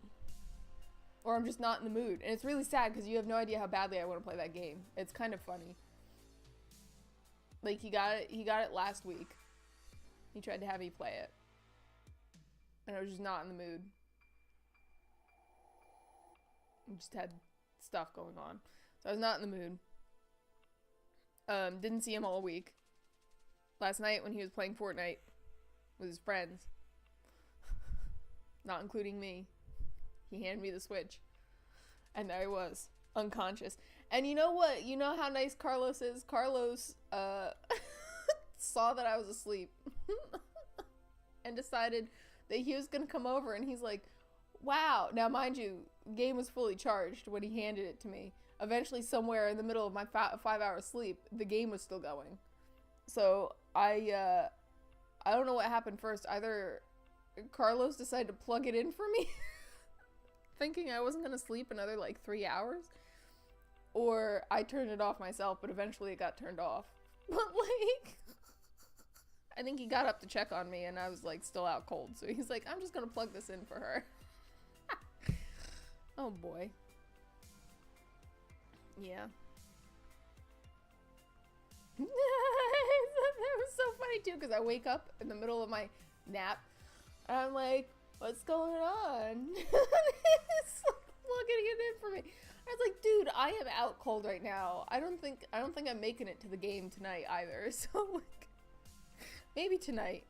Or I'm just not in the mood. And it's really sad because you have no idea how badly I want to play that game. It's kind of funny. Like, he got it last week. He tried to have me play it. And I was just not in the mood. I just had stuff going on. So I was not in the mood. Didn't see him all week. Last night when he was playing Fortnite with his friends, not including me, he handed me the Switch. And there I was, unconscious. And you know what? You know how nice Carlos is? Carlos, saw that I was asleep and decided that he was gonna come over, and he's like, wow. Now, mind you, game was fully charged when he handed it to me. Eventually, somewhere in the middle of my 5 hour sleep, the game was still going. So, I don't know what happened first. Either Carlos decided to plug it in for me, thinking I wasn't gonna sleep another, like, 3 hours, or I turned it off myself, but eventually it got turned off. But, like, I think he got up to check on me, and I was, like, still out cold. So he's like, I'm just gonna plug this in for her. Oh, boy. Yeah. That was so funny, too, because I wake up in the middle of my nap, and I'm like, what's going on? It's like plugging it in for me. I was like, dude, I am out cold right now. I don't think I'm making it to the game tonight either. So, like, maybe tonight.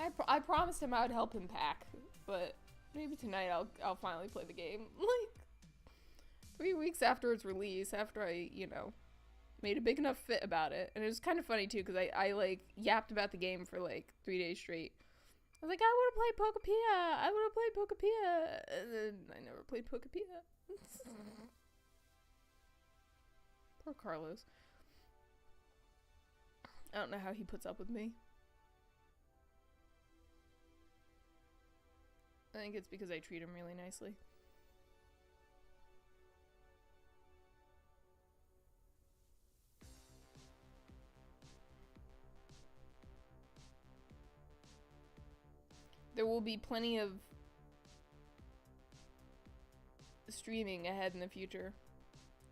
I promised him I would help him pack, but maybe tonight I'll finally play the game. Like, 3 weeks after its release, after I, you know, made a big enough fit about it. And it was kind of funny too, because I like yapped about the game for like 3 days straight. I was like, I want to play Pokepia. I want to play Pokepia. And then I never played Pokepia. Poor Carlos. I don't know how he puts up with me. I think it's because I treat him really nicely. There will be plenty of streaming ahead in the future.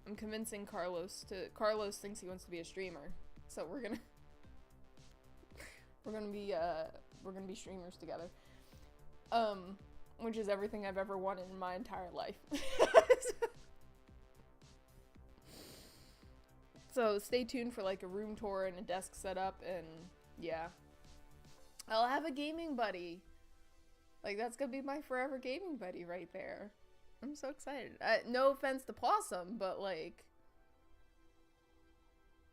I'm convincing Carlos thinks he wants to be a streamer. So we're gonna be streamers together. Which is everything I've ever wanted in my entire life. So stay tuned for like a room tour and a desk setup, and yeah. I'll have a gaming buddy. Like, that's gonna be my forever gaming buddy right there. I'm so excited. No offense to Possum, but like,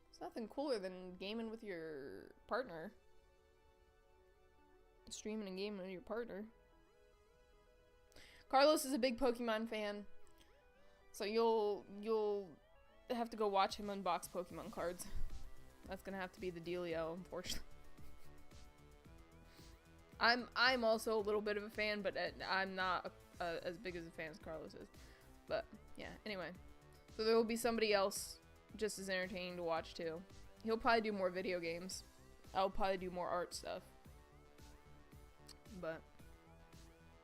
there's nothing cooler than gaming with your partner. Streaming and gaming with your partner. Carlos is a big Pokemon fan, so you'll have to go watch him unbox Pokemon cards. That's gonna have to be the dealio, unfortunately. I'm also a little bit of a fan, but I'm not as big as a fan as Carlos is. But yeah, anyway. So there will be somebody else just as entertaining to watch too. He'll probably do more video games. I'll probably do more art stuff. But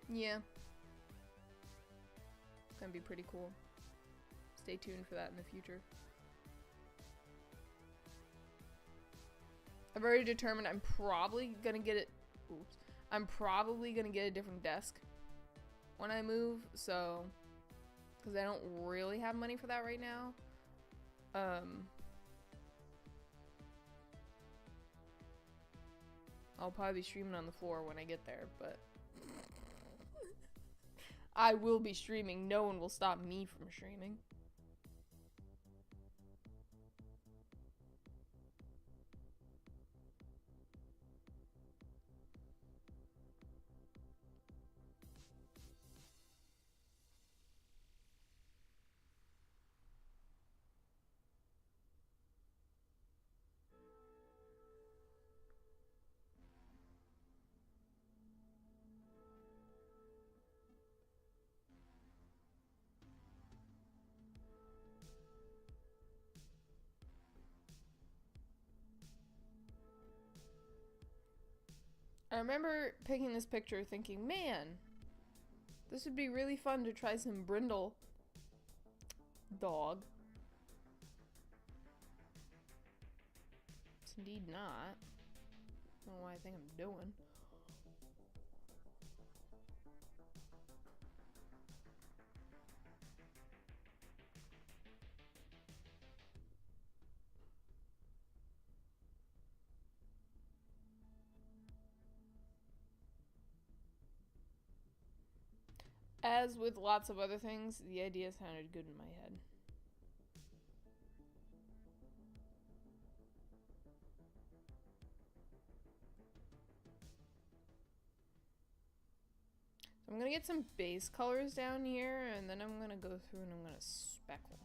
yeah. It's gonna be pretty cool. Stay tuned for that in the future. I've already determined I'm probably gonna get it. Oops. I'm probably gonna get a different desk when I move, so because I don't really have money for that right now. I'll probably be streaming on the floor when I get there, but I will be streaming. No one will stop me from streaming. I remember picking this picture thinking, man, this would be really fun to try some brindle dog. It's indeed not. I don't know what I think I'm doing. As with lots of other things, the idea sounded good in my head. So I'm gonna get some base colors down here, and then I'm gonna go through and I'm gonna speckle.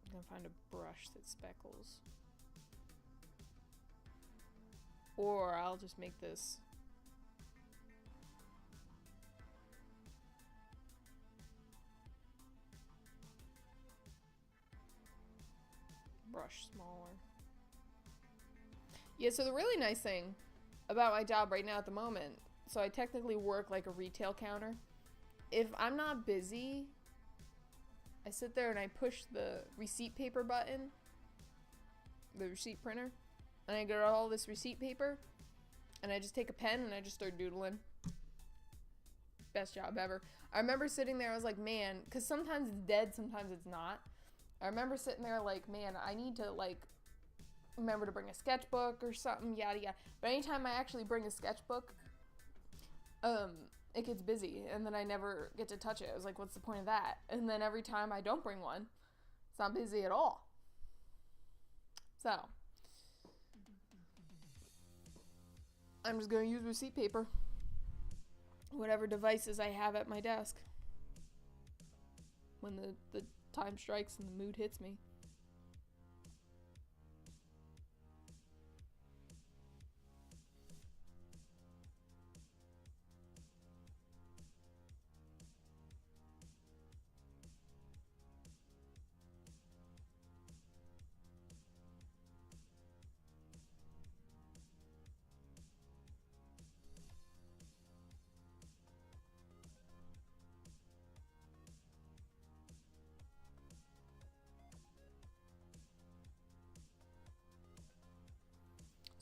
I'm gonna find a brush that speckles. Or I'll just make this brush smaller. Yeah, so the really nice thing about my job right now at the moment, so I technically work like a retail counter. If I'm not busy, I sit there and I push the receipt paper button, the receipt printer, and I get all this receipt paper, and I just take a pen and I just start doodling. Best job ever. I remember sitting there, I was like, man, because sometimes it's dead, sometimes it's not. I remember sitting there like, man, I need to like remember to bring a sketchbook or something, yada yada. But anytime I actually bring a sketchbook, it gets busy and then I never get to touch it. I was like, what's the point of that? And then every time I don't bring one, it's not busy at all. So I'm just gonna use receipt paper, whatever devices I have at my desk when the time strikes and the mood hits me.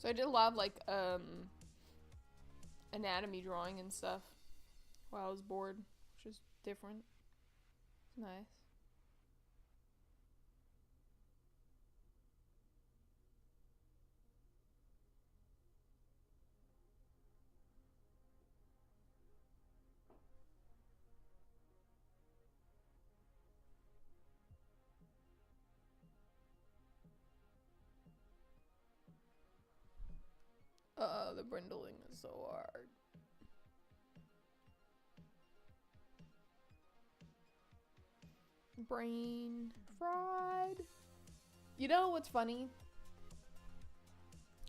So I did a lot of like anatomy drawing and stuff while I was bored, which is different. It's nice. The brindling is so hard. Brain fried. You know what's funny?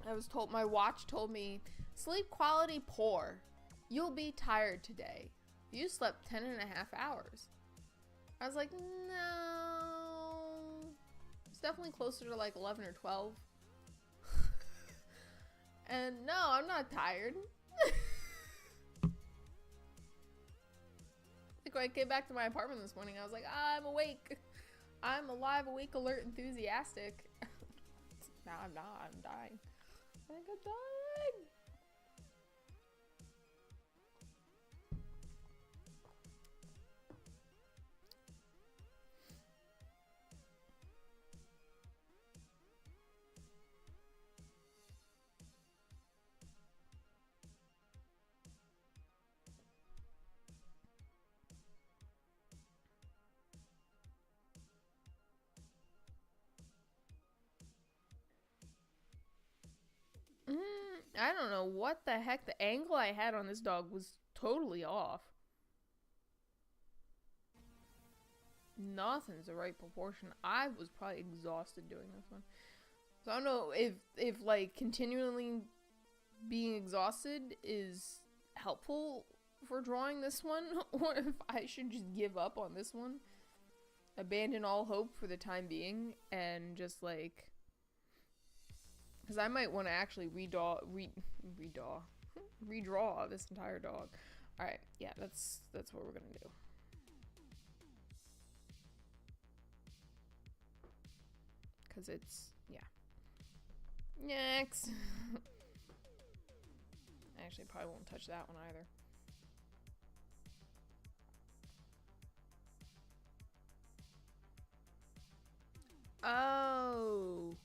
I was told, my watch told me, sleep quality poor. You'll be tired today. You slept 10 and a half hours. I was like, no. It's definitely closer to like 11 or 12. And no, I'm not tired. Like when I came back to my apartment this morning, I was like, I'm awake. I'm alive, awake, alert, enthusiastic. No, I'm not. I'm dying. I think I'm dying. I don't know what the heck. The angle I had on this dog was totally off. Nothing's the right proportion. I was probably exhausted doing this one. So I don't know if like continually being exhausted is helpful for drawing this one, or if I should just give up on this one. Abandon all hope for the time being and just like, because I might want to actually redraw this entire dog. All right, yeah, that's what we're gonna do. Because it's, yeah. Next. Actually, probably won't touch that one either. Oh.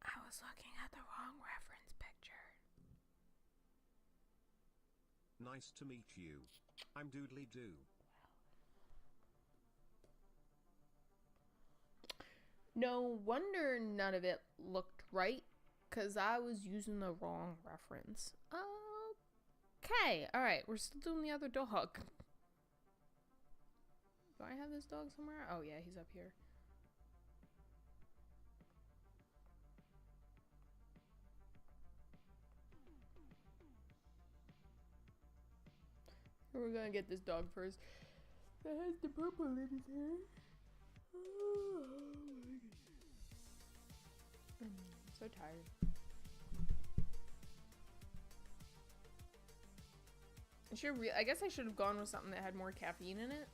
I was looking at the wrong reference picture. Nice to meet you. I'm Doodly Doo. No wonder none of it looked right, because I was using the wrong reference. Okay, alright, we're still doing the other dog. Do I have this dog somewhere? Oh yeah, he's up here. We're gonna get this dog first. That has the purple in his hair. Oh my goodness. I'm so tired. I guess I should have gone with something that had more caffeine in it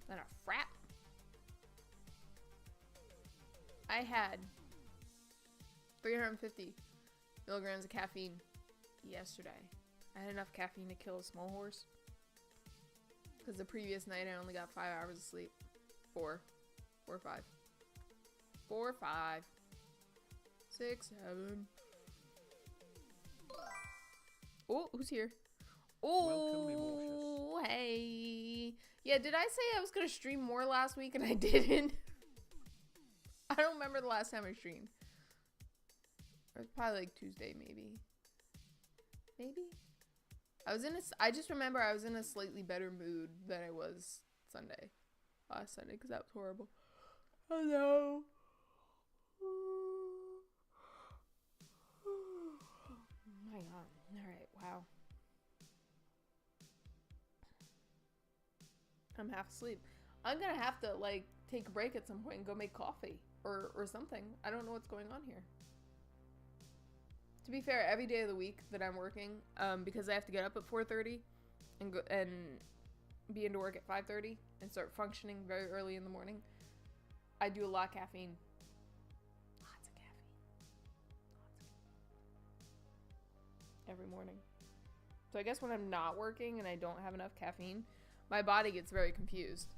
than a frap. I had 350 milligrams of caffeine yesterday. I had enough caffeine to kill a small horse. Because the previous night I only got 5 hours of sleep. 4 or 5. 4, 5. 6, 7. Oh, who's here? Oh, hey. Yeah, did I say I was gonna stream more last week and I didn't? I don't remember the last time I streamed. It was probably like Tuesday, maybe. Maybe? I just remember I was in a slightly better mood than I was Sunday. Last Sunday, because that was horrible. Hello. Oh my god. Alright, wow. I'm half asleep. I'm gonna have to, like, take a break at some point and go make coffee. Or something. I don't know what's going on here. To be fair, every day of the week that I'm working, because I have to get up at 4:30 and go and be into work at 5:30 and start functioning very early in the morning, I do a lot of caffeine. Lots of caffeine. Every morning. So I guess when I'm not working and I don't have enough caffeine, my body gets very confused.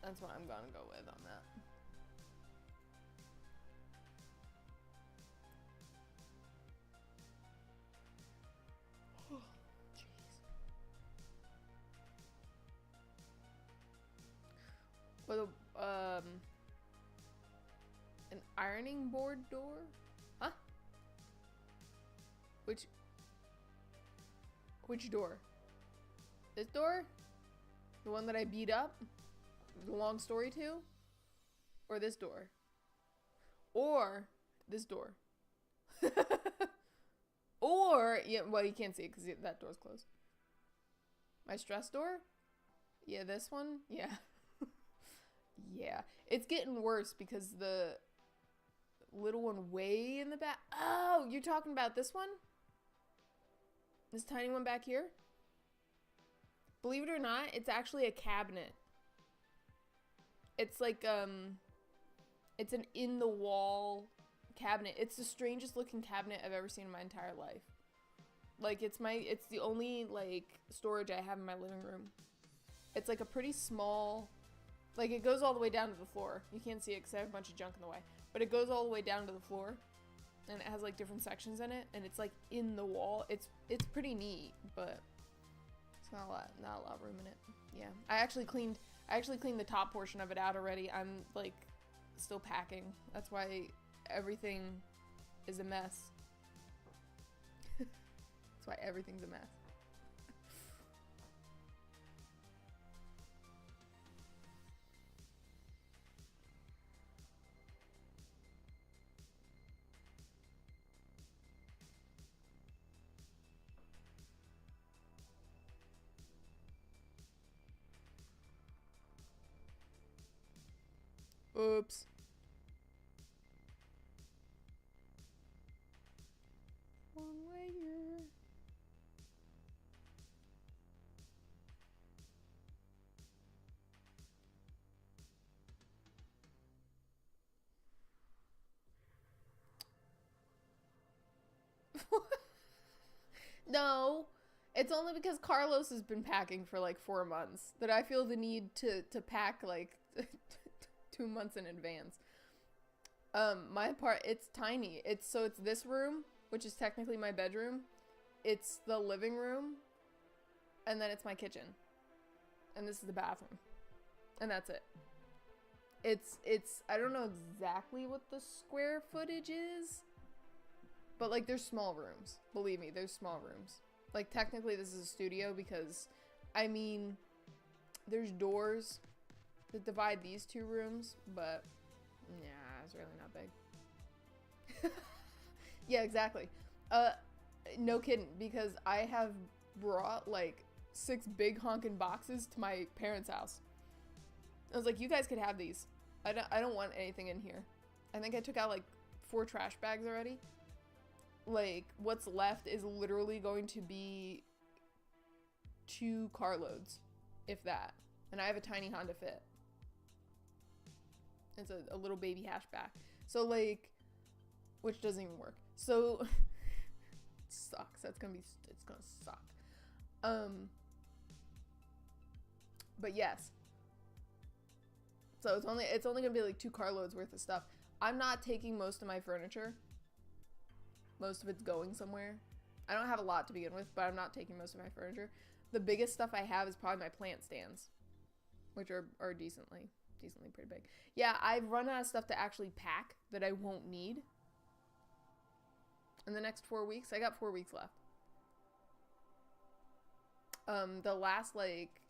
That's what I'm gonna go with on that. With a, an ironing board door? Huh? Which door? This door? The one that I beat up? The long story to? Or this door? Or this door? Or, yeah, well, you can't see it because that door's closed. My stress door? Yeah, this one? Yeah. Yeah. It's getting worse because the little one way in the back. Oh, you're talking about this one? This tiny one back here? Believe it or not, it's actually a cabinet. It's like, it's an in-the-wall cabinet. It's the strangest looking cabinet I've ever seen in my entire life. Like, it's the only, like, storage I have in my living room. It's like a pretty small, like, it goes all the way down to the floor. You can't see it because I have a bunch of junk in the way. But it goes all the way down to the floor. And it has, like, different sections in it. And it's, like, in the wall. It's pretty neat, but it's not a lot of room in it. Yeah. I actually cleaned the top portion of it out already. I'm, like, still packing. That's why everything is a mess. That's why everything's a mess. Oops. One way here. No. It's only because Carlos has been packing for like 4 months that I feel the need to pack like 2 months in advance. My part, it's tiny. It's this room, which is technically my bedroom. It's the living room, and then it's my kitchen. And this is the bathroom. And that's it. It's I don't know exactly what the square footage is, but like there's small rooms. Believe me, there's small rooms. Like technically this is a studio because, I mean, there's doors that divide these 2 rooms, but yeah, it's really not big. Yeah, exactly. No kidding, because I have brought like 6 big honkin' boxes to my parents' house. I was like, you guys could have these. I don't want anything in here. I think I took out like 4 trash bags already. Like, what's left is literally going to be 2 carloads, if that. And I have a tiny Honda Fit. It's a little baby hatchback. So, like, which doesn't even work. So, it sucks. It's gonna suck. But yes. So it's only gonna be like 2 carloads worth of stuff. I'm not taking most of my furniture. Most of it's going somewhere. I don't have a lot to begin with, but I'm not taking most of my furniture. The biggest stuff I have is probably my plant stands, which are decently pretty big. Yeah, I've run out of stuff to actually pack that I won't need in the next 4 weeks. I got 4 weeks left. The last like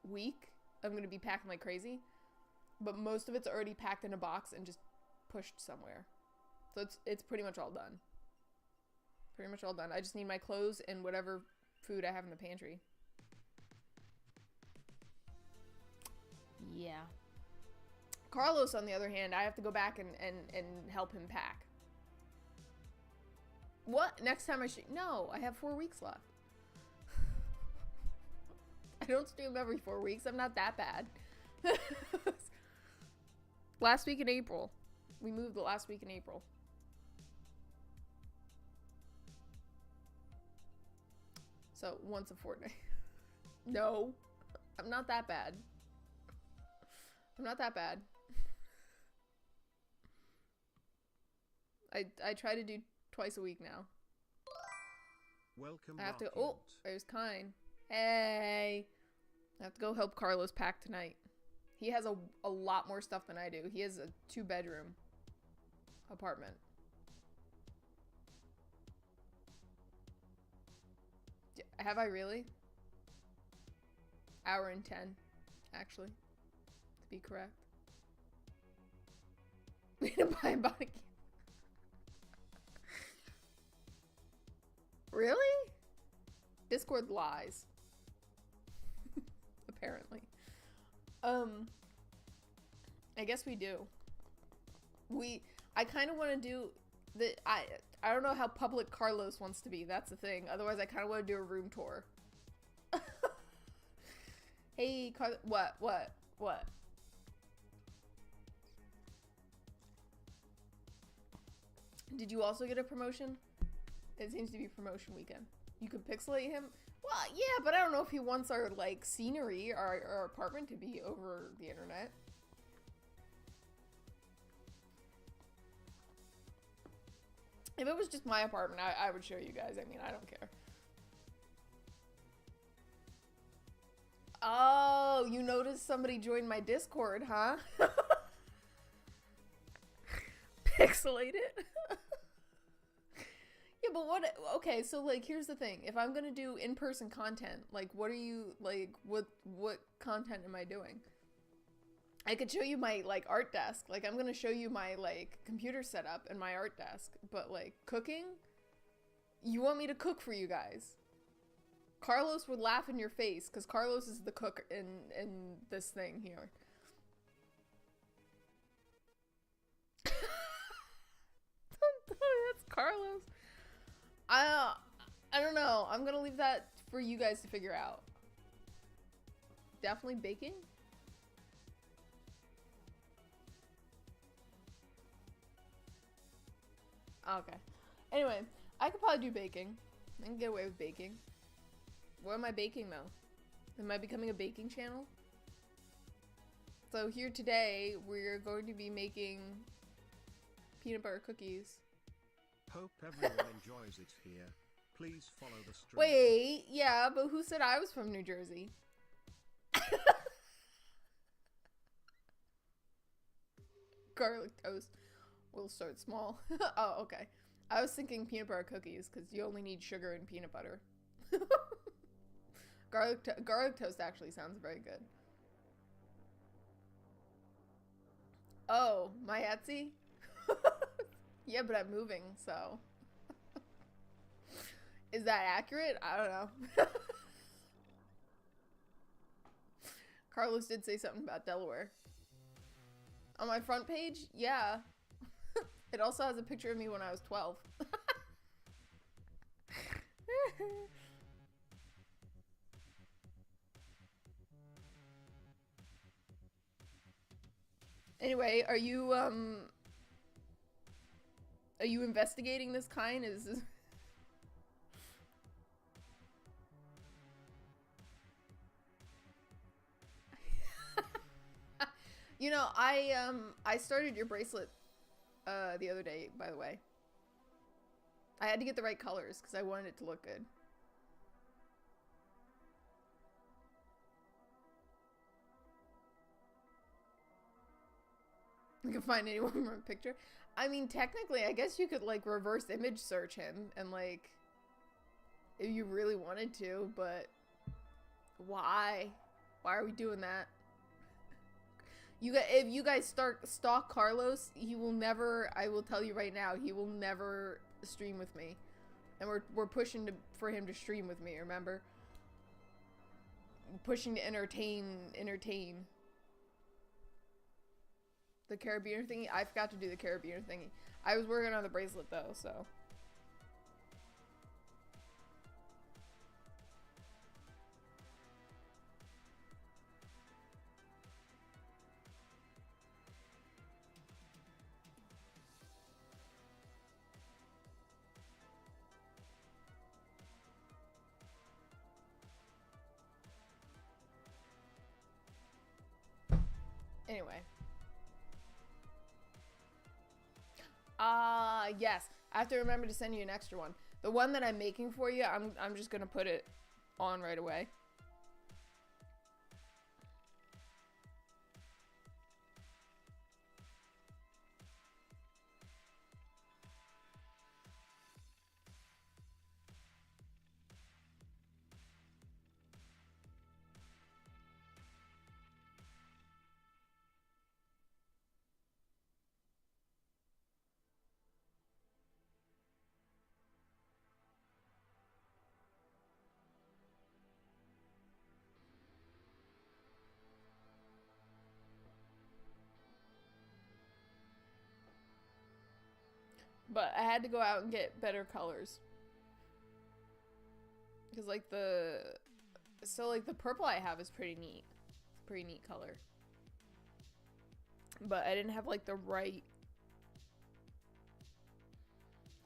week, I'm gonna be packing like crazy, but most of it's already packed in a box and just pushed somewhere. So it's pretty much all done. Pretty much all done. I just need my clothes and whatever food I have in the pantry. Yeah. Carlos, on the other hand, I have to go back and help him pack. What? Next time I should... No, I have 4 weeks left. I don't stream every 4 weeks. I'm not that bad. Last week in April. We moved the last week in April. So, once a fortnight. No. I'm not that bad. I'm not that bad. I try to do twice a week now. Welcome. I have to... Oh, there's Kine. Hey. I have to go help Carlos pack tonight. He has a lot more stuff than I do. He has a 2-bedroom apartment. Have I really? Hour and 10, actually, to be correct. We didn't buy a body. Really? Discord lies. Apparently. I guess we do. I kind of want to do the I don't know how public Carlos wants to be. That's the thing. Otherwise, I kind of want to do a room tour. Hey, what? Did you also get a promotion? It seems to be promotion weekend. You could pixelate him? Well, yeah, but I don't know if he wants our, like, scenery, our apartment to be over the internet. If it was just my apartment, I would show you guys. I mean, I don't care. Oh, you noticed somebody joined my Discord, huh? Pixelate it. Yeah, but what? Okay, so like, here's the thing. If I'm gonna do in-person content, like, what are you like? What content am I doing? I could show you my like art desk. Like, I'm gonna show you my like computer setup and my art desk. But like cooking, you want me to cook for you guys? Carlos would laugh in your face because Carlos is the cook in this thing here. That's Carlos. I don't know. I'm gonna leave that for you guys to figure out. Definitely baking. Okay. Anyway, I could probably do baking. I can get away with baking. What am I baking though? Am I becoming a baking channel? So here today, we're going to be making peanut butter cookies. Hope everyone enjoys it here. Please follow the stream. Wait, yeah, but who said I was from New Jersey? Garlic toast. We'll start small. Oh, okay. I was thinking peanut butter cookies because you only need sugar and peanut butter. Garlic toast actually sounds very good. Oh, my Etsy? Yeah, but I'm moving, so. Is that accurate? I don't know. Carlos did say something about Delaware. On my front page? Yeah. It also has a picture of me when I was 12. Anyway, are you investigating this kind? Is this... You know, I started your bracelet the other day, by the way. I had to get the right colors because I wanted it to look good. You can find anyone from a picture. I mean, technically, I guess you could, like, reverse image search him and, like, if you really wanted to, but why? Why are we doing that? If you guys stalk Carlos, he will never, I will tell you right now, he will never stream with me. And we're pushing for him to stream with me, remember? Pushing to entertain. The carabiner thingy? I forgot to do the carabiner thingy. I was working on the bracelet though, so. Anyway. Yes. I have to remember to send you an extra one. The one that I'm making for you, I'm just gonna put it on right away. But I had to go out and get better colors. Because, like, the purple I have is pretty neat. It's a pretty neat color. But I didn't have, like, the right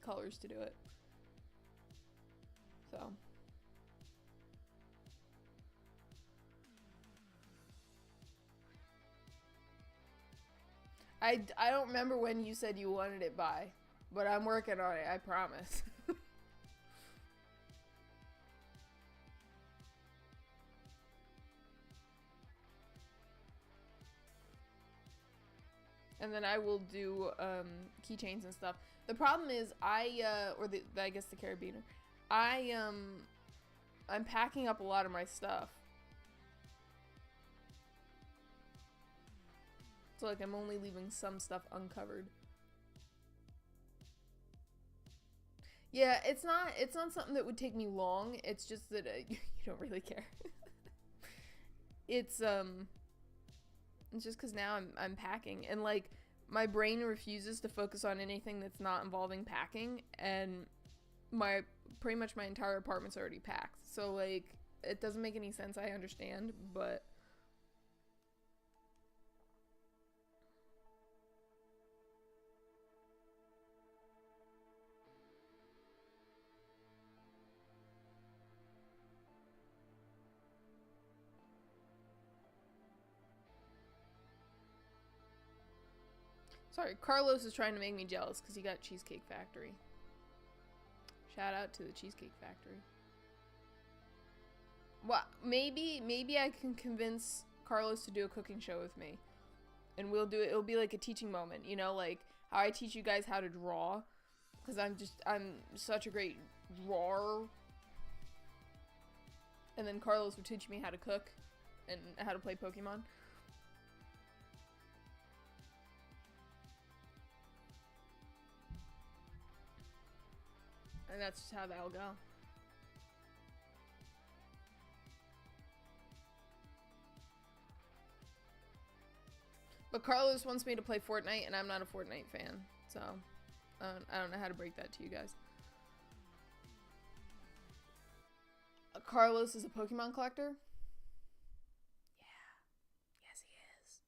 colors to do it. So. I don't remember when you said you wanted it by, but I'm working on it, I promise. And then I will do keychains and stuff. The problem is I guess the carabiner. I'm packing up a lot of my stuff. So like I'm only leaving some stuff uncovered. Yeah, it's not something that would take me long. It's just that you don't really care. It's just because now I'm packing, and like my brain refuses to focus on anything that's not involving packing, and pretty much my entire apartment's already packed. So like it doesn't make any sense. I understand, but sorry, Carlos is trying to make me jealous because he got Cheesecake Factory. Shout out to the Cheesecake Factory. Well, maybe I can convince Carlos to do a cooking show with me. And we'll do it. It'll be like a teaching moment, you know, like how I teach you guys how to draw. Because I'm such a great drawer. And then Carlos would teach me how to cook and how to play Pokemon. And that's just how that'll go. But Carlos wants me to play Fortnite, and I'm not a Fortnite fan. So, I don't know how to break that to you guys. Carlos is a Pokemon collector? Yeah. Yes, he is.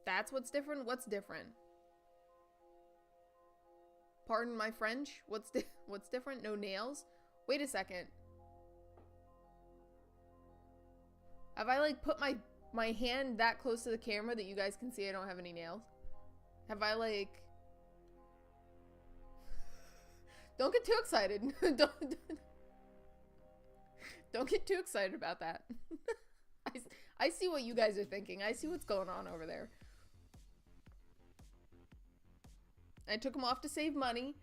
That's what's different? What's different? Pardon my French? What's different? No nails? Wait a second. Have I like put my hand that close to the camera that you guys can see I don't have any nails? Have I like... Don't get too excited. Don't get too excited about that. I see what you guys are thinking. I see what's going on over there. I took them off to save money.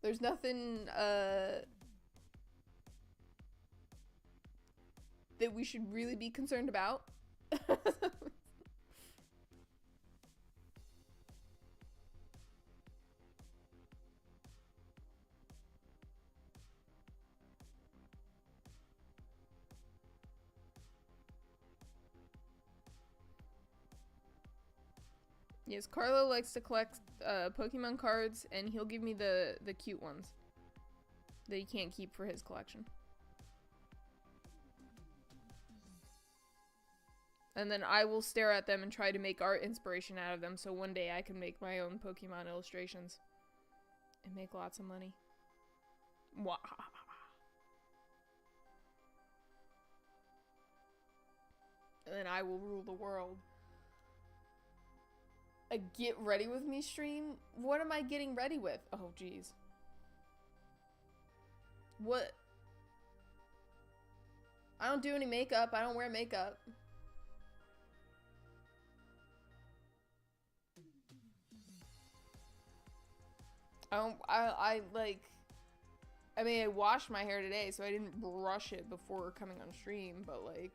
There's nothing that we should really be concerned about. Yes, Carlo likes to collect Pokemon cards, and he'll give me the cute ones that he can't keep for his collection. And then I will stare at them and try to make art inspiration out of them, so one day I can make my own Pokemon illustrations and make lots of money. Wah. And then I will rule the world. A get ready with me stream? What am I getting ready with? Oh, jeez. What? I don't do any makeup. I don't wear makeup. I mean, I washed my hair today, so I didn't brush it before coming on stream, but like...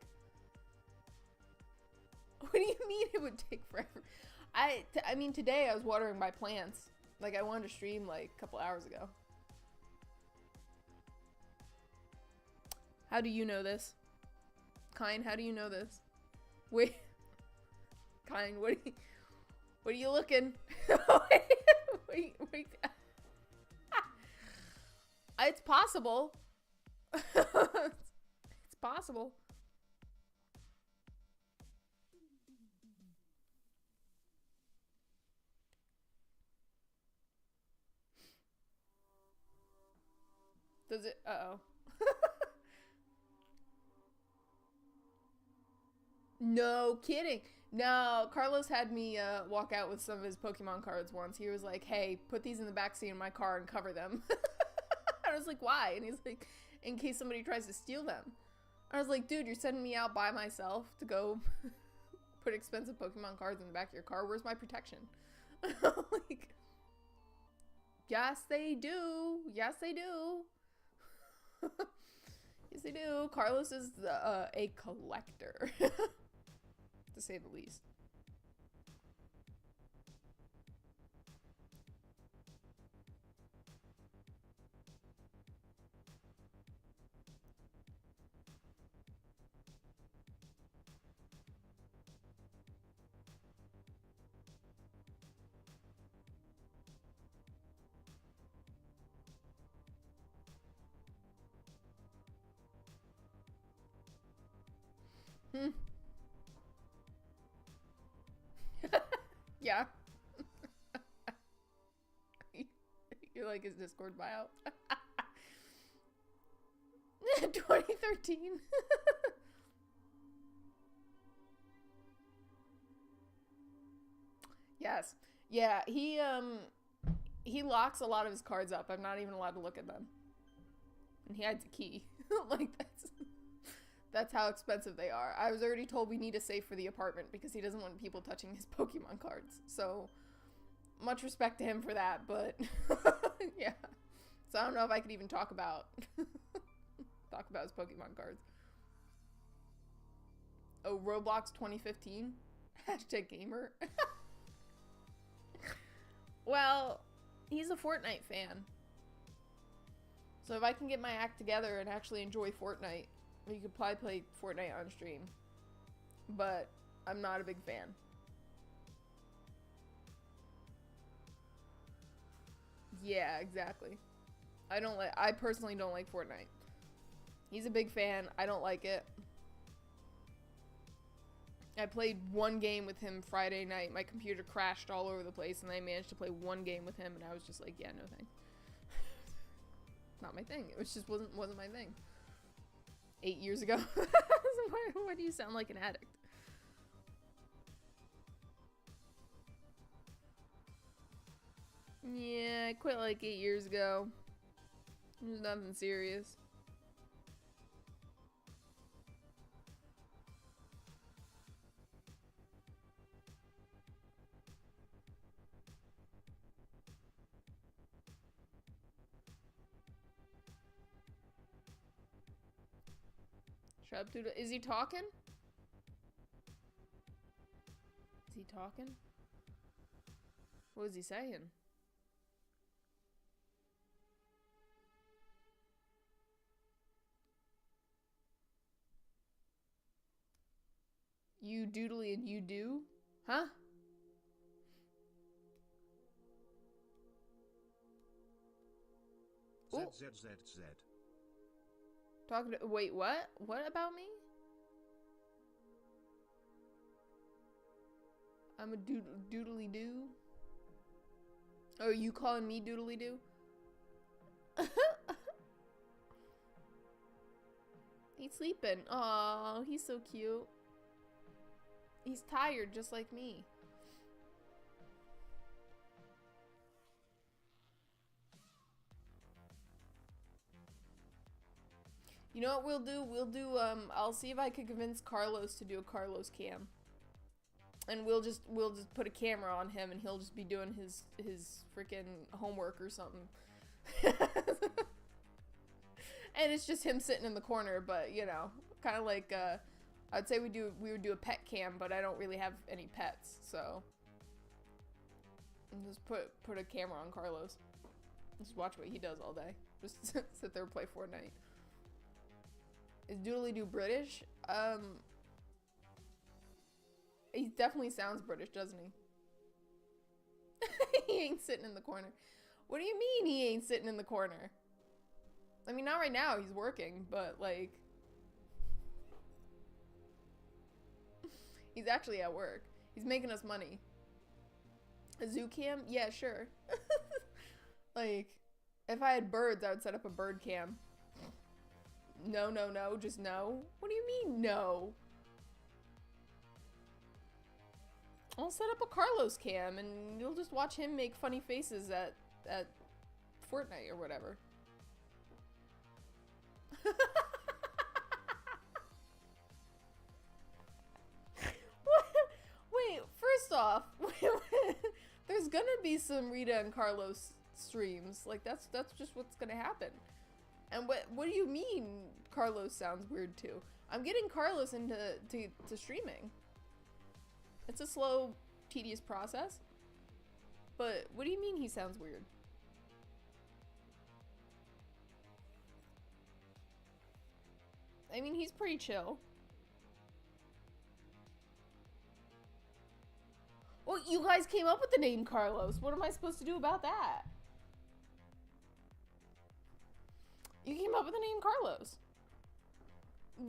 What do you mean it would take forever? I mean, today I was watering my plants. Like, I wanted to stream, like, a couple hours ago. How do you know this? Kine, how do you know this? Wait. Kine, what are you looking? wait. It's possible. It's possible. Does it? Uh-oh. No kidding. No, Carlos had me walk out with some of his Pokemon cards once. He was like, hey, put these in the backseat of my car and cover them. I was like, why? And he's like, in case somebody tries to steal them. I was like, dude, you're sending me out by myself to go put expensive Pokemon cards in the back of your car. Where's my protection? Like, yes, they do. Yes, they do. Yes, they do. Carlos is a collector, to say the least. Hmm. Yeah. You're like his Discord bio. 2013. Yes. Yeah, he locks a lot of his cards up. I'm not even allowed to look at them. And he hides a key. Like that's how expensive they are. I was already told we need a safe for the apartment because he doesn't want people touching his Pokemon cards. So much respect to him for that, but yeah. So I don't know if I could even talk about his Pokemon cards. Oh, Roblox 2015? Hashtag gamer. Well, he's a Fortnite fan. So if I can get my act together and actually enjoy Fortnite, we could probably play Fortnite on stream. But I'm not a big fan. Yeah, exactly. I personally don't like Fortnite. He's a big fan. I don't like it. I played one game with him Friday night. My computer crashed all over the place, and I managed to play one game with him, and I was just like, yeah, no thanks. Not my thing. It was just wasn't my thing. 8 years ago. Why do you sound like an addict? Yeah, I quit like 8 years ago. It was nothing serious. Shut up, dude. Is he talking? Is he talking? What is he saying? You doodly and you do? Huh? ZZZZ. Talking to- wait, what? What about me? I'm a doodly doo? Oh, are you calling me doodly doo? He's sleeping. Oh, he's so cute. He's tired just like me. You know what we'll do? I'll see if I can convince Carlos to do a Carlos cam. And we'll just put a camera on him and he'll just be doing his freaking homework or something. And it's just him sitting in the corner, but you know, kind of like I'd say we would do a pet cam, but I don't really have any pets, so just put a camera on Carlos. Just watch what he does all day. Just sit there and play Fortnite. Is Doodly Doo British? He definitely sounds British, doesn't he? He ain't sitting in the corner. What do you mean he ain't sitting in the corner? I mean, not right now, he's working, but like... He's actually at work. He's making us money. A zoo cam? Yeah, sure. Like, if I had birds, I would set up a bird cam. No, no, no, just no. What do you mean, no? I'll set up a Carlos cam, and you'll just watch him make funny faces at Fortnite or whatever. Wait, first off, there's gonna be some Rita and Carlos streams. Like, that's just what's gonna happen. And what do you mean Carlos sounds weird too? I'm getting Carlos into streaming. It's a slow, tedious process. But what do you mean he sounds weird? I mean, he's pretty chill. Well, you guys came up with the name Carlos. What am I supposed to do about that? You came up with the name Carlos.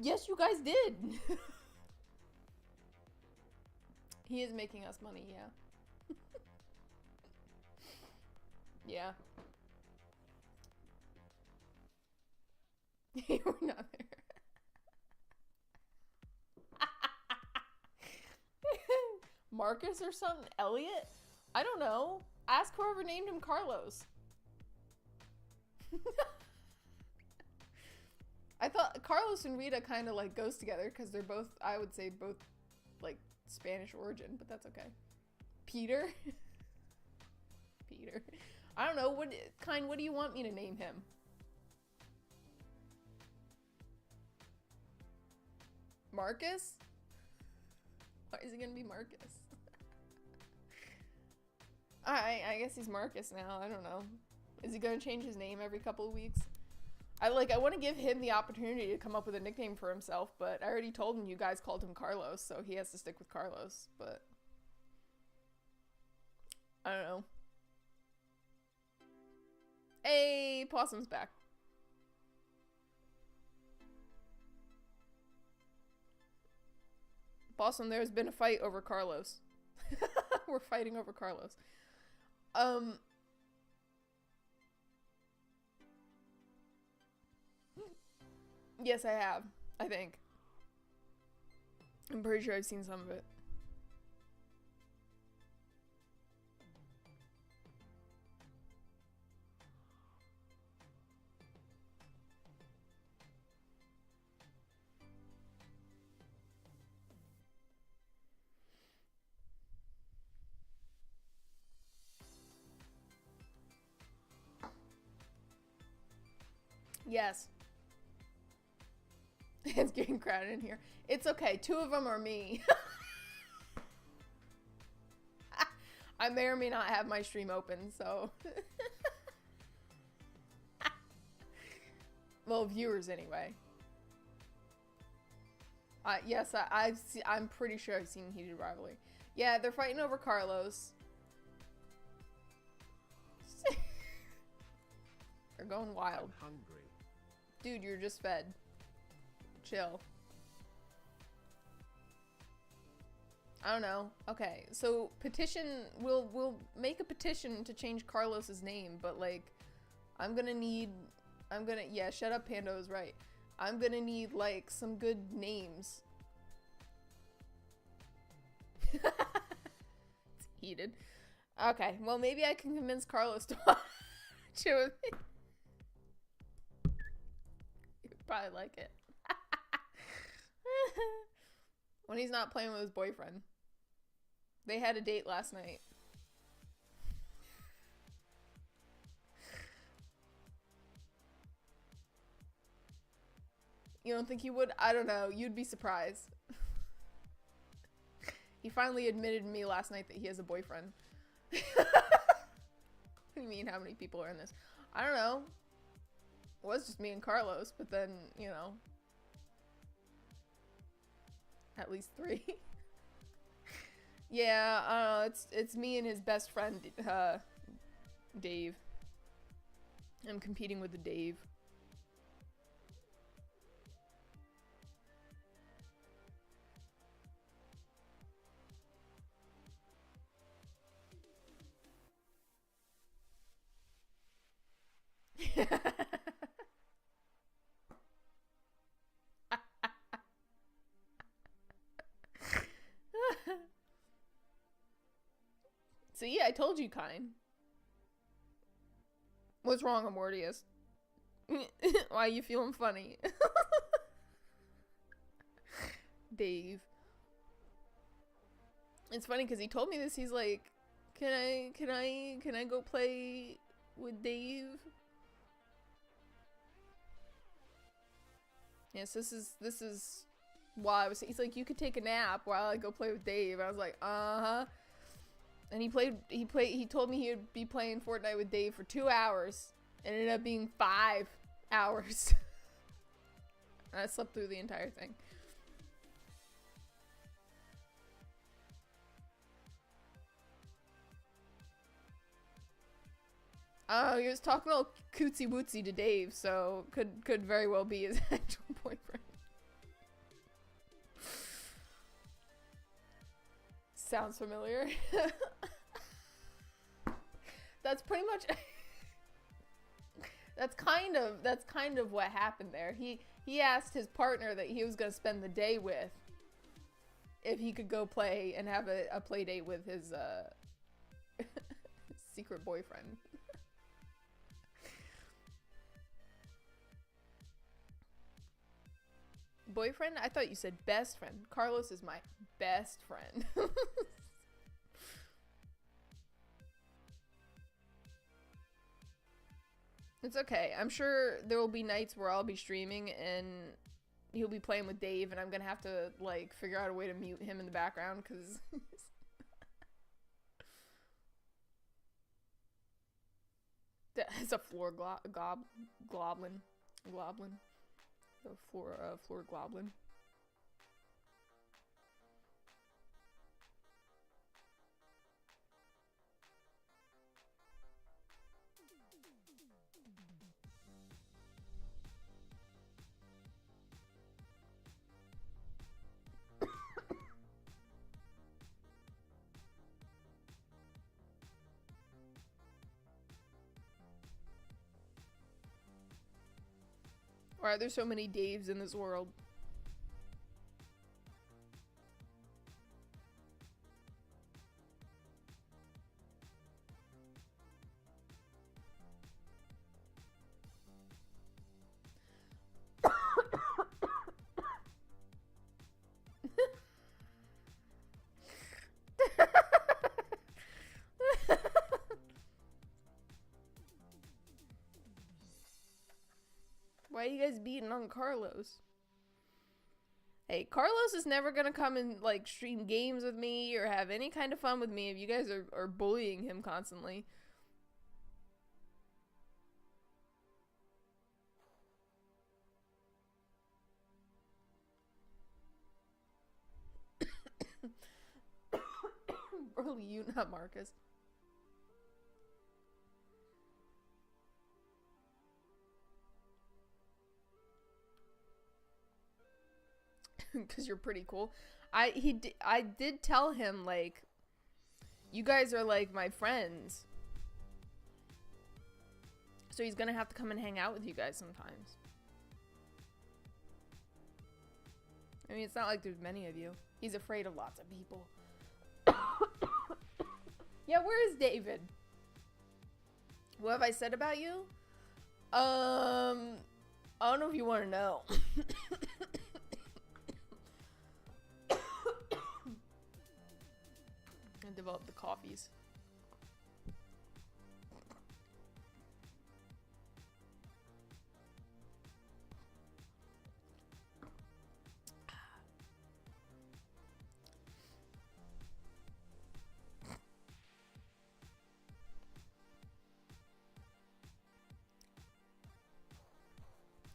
Yes, you guys did. He is making us money, yeah. Yeah. You were not there. Marcus or something? Elliot? I don't know. Ask whoever named him Carlos. I thought Carlos and Rita kind of like goes together because they're both, I would say both like Spanish origin, but that's okay. Peter? Peter. I don't know, what do you want me to name him? Marcus? Why is he gonna be Marcus? I guess he's Marcus now, I don't know. Is he gonna change his name every couple of weeks? I want to give him the opportunity to come up with a nickname for himself, but I already told him you guys called him Carlos, so he has to stick with Carlos, but... I don't know. Hey, Possum's back. Possum, there's been a fight over Carlos. We're fighting over Carlos. Yes, I have. I think. I'm pretty sure I've seen some of it. Yes. It's getting crowded in here. It's okay. 2 of them are me. I may or may not have my stream open, so. Well, viewers anyway. Yes, I'm pretty sure I've seen Heated Rivalry. Yeah, they're fighting over Carlos. They're going wild. I'm hungry. Dude, you're just fed. Chill. I don't know. Okay, so petition, we'll make a petition to change Carlos's name, but like, yeah, shut up, Pando is right. I'm gonna need like some good names. It's heated. Okay, well maybe I can convince Carlos to watch it with me. You'd probably like it. When he's not playing with his boyfriend. They had a date last night. You don't think he would? I don't know. You'd be surprised. He finally admitted to me last night that he has a boyfriend. What do you mean, how many people are in this? I don't know. It was just me and Carlos, but then, you know. At least 3. Yeah, it's me and his best friend, Dave. I'm competing with the Dave. So yeah, I told you, kind. What's wrong, Amortius? Why are you feeling funny? Dave. It's funny because he told me this. He's like, can I go play with Dave? Yes, this is why I was. He's like, you could take a nap while I go play with Dave. I was like, uh-huh. And he told me he would be playing Fortnite with Dave for 2 hours. It ended up being 5 hours. And I slept through the entire thing. Oh, he was talking all cootsy wootsy to Dave, so could very well be his actual boyfriend. Sounds familiar. That's pretty much that's kind of what happened there. He asked his partner that he was going to spend the day with if he could go play and have a play date with his secret boyfriend. Boyfriend? I thought you said best friend. Carlos is my best friend. It's okay. I'm sure there will be nights where I'll be streaming and he'll be playing with Dave and I'm gonna have to like figure out a way to mute him in the background because it's a floor globlin. The floor globlin. Why are there so many Daves in this world? Why are you guys beating on Carlos? Hey, Carlos is never gonna come and like stream games with me or have any kind of fun with me if you guys are bullying him constantly. Burly, you, not Marcus. Because you're pretty cool. I did tell him, like, you guys are like my friends, so he's gonna have to come and hang out with you guys sometimes. I mean, it's not like there's many of you. He's afraid of lots of people. Yeah, where is David? What have I said about you? I don't know if you want to know. I developed the coffees.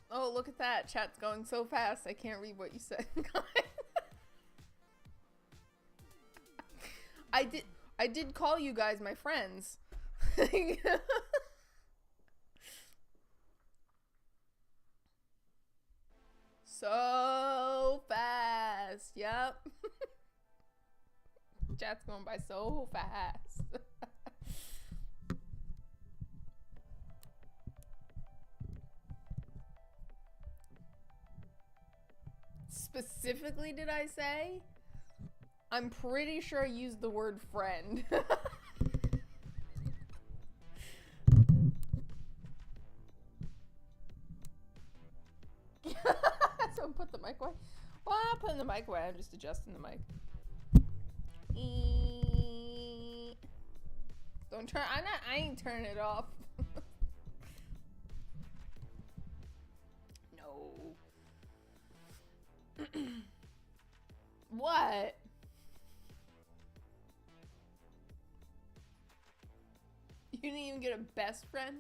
Oh, look at that. Chat's going so fast. I can't read what you said. I did call you guys my friends. So fast. Yep. Chat's going by so fast. specifically did I say? I'm pretty sure I used the word friend. Someone put the mic away. Well, I'm putting the mic away. I'm just adjusting the mic. Don't turn. I ain't turning it off. No. What? You didn't even get a best friend?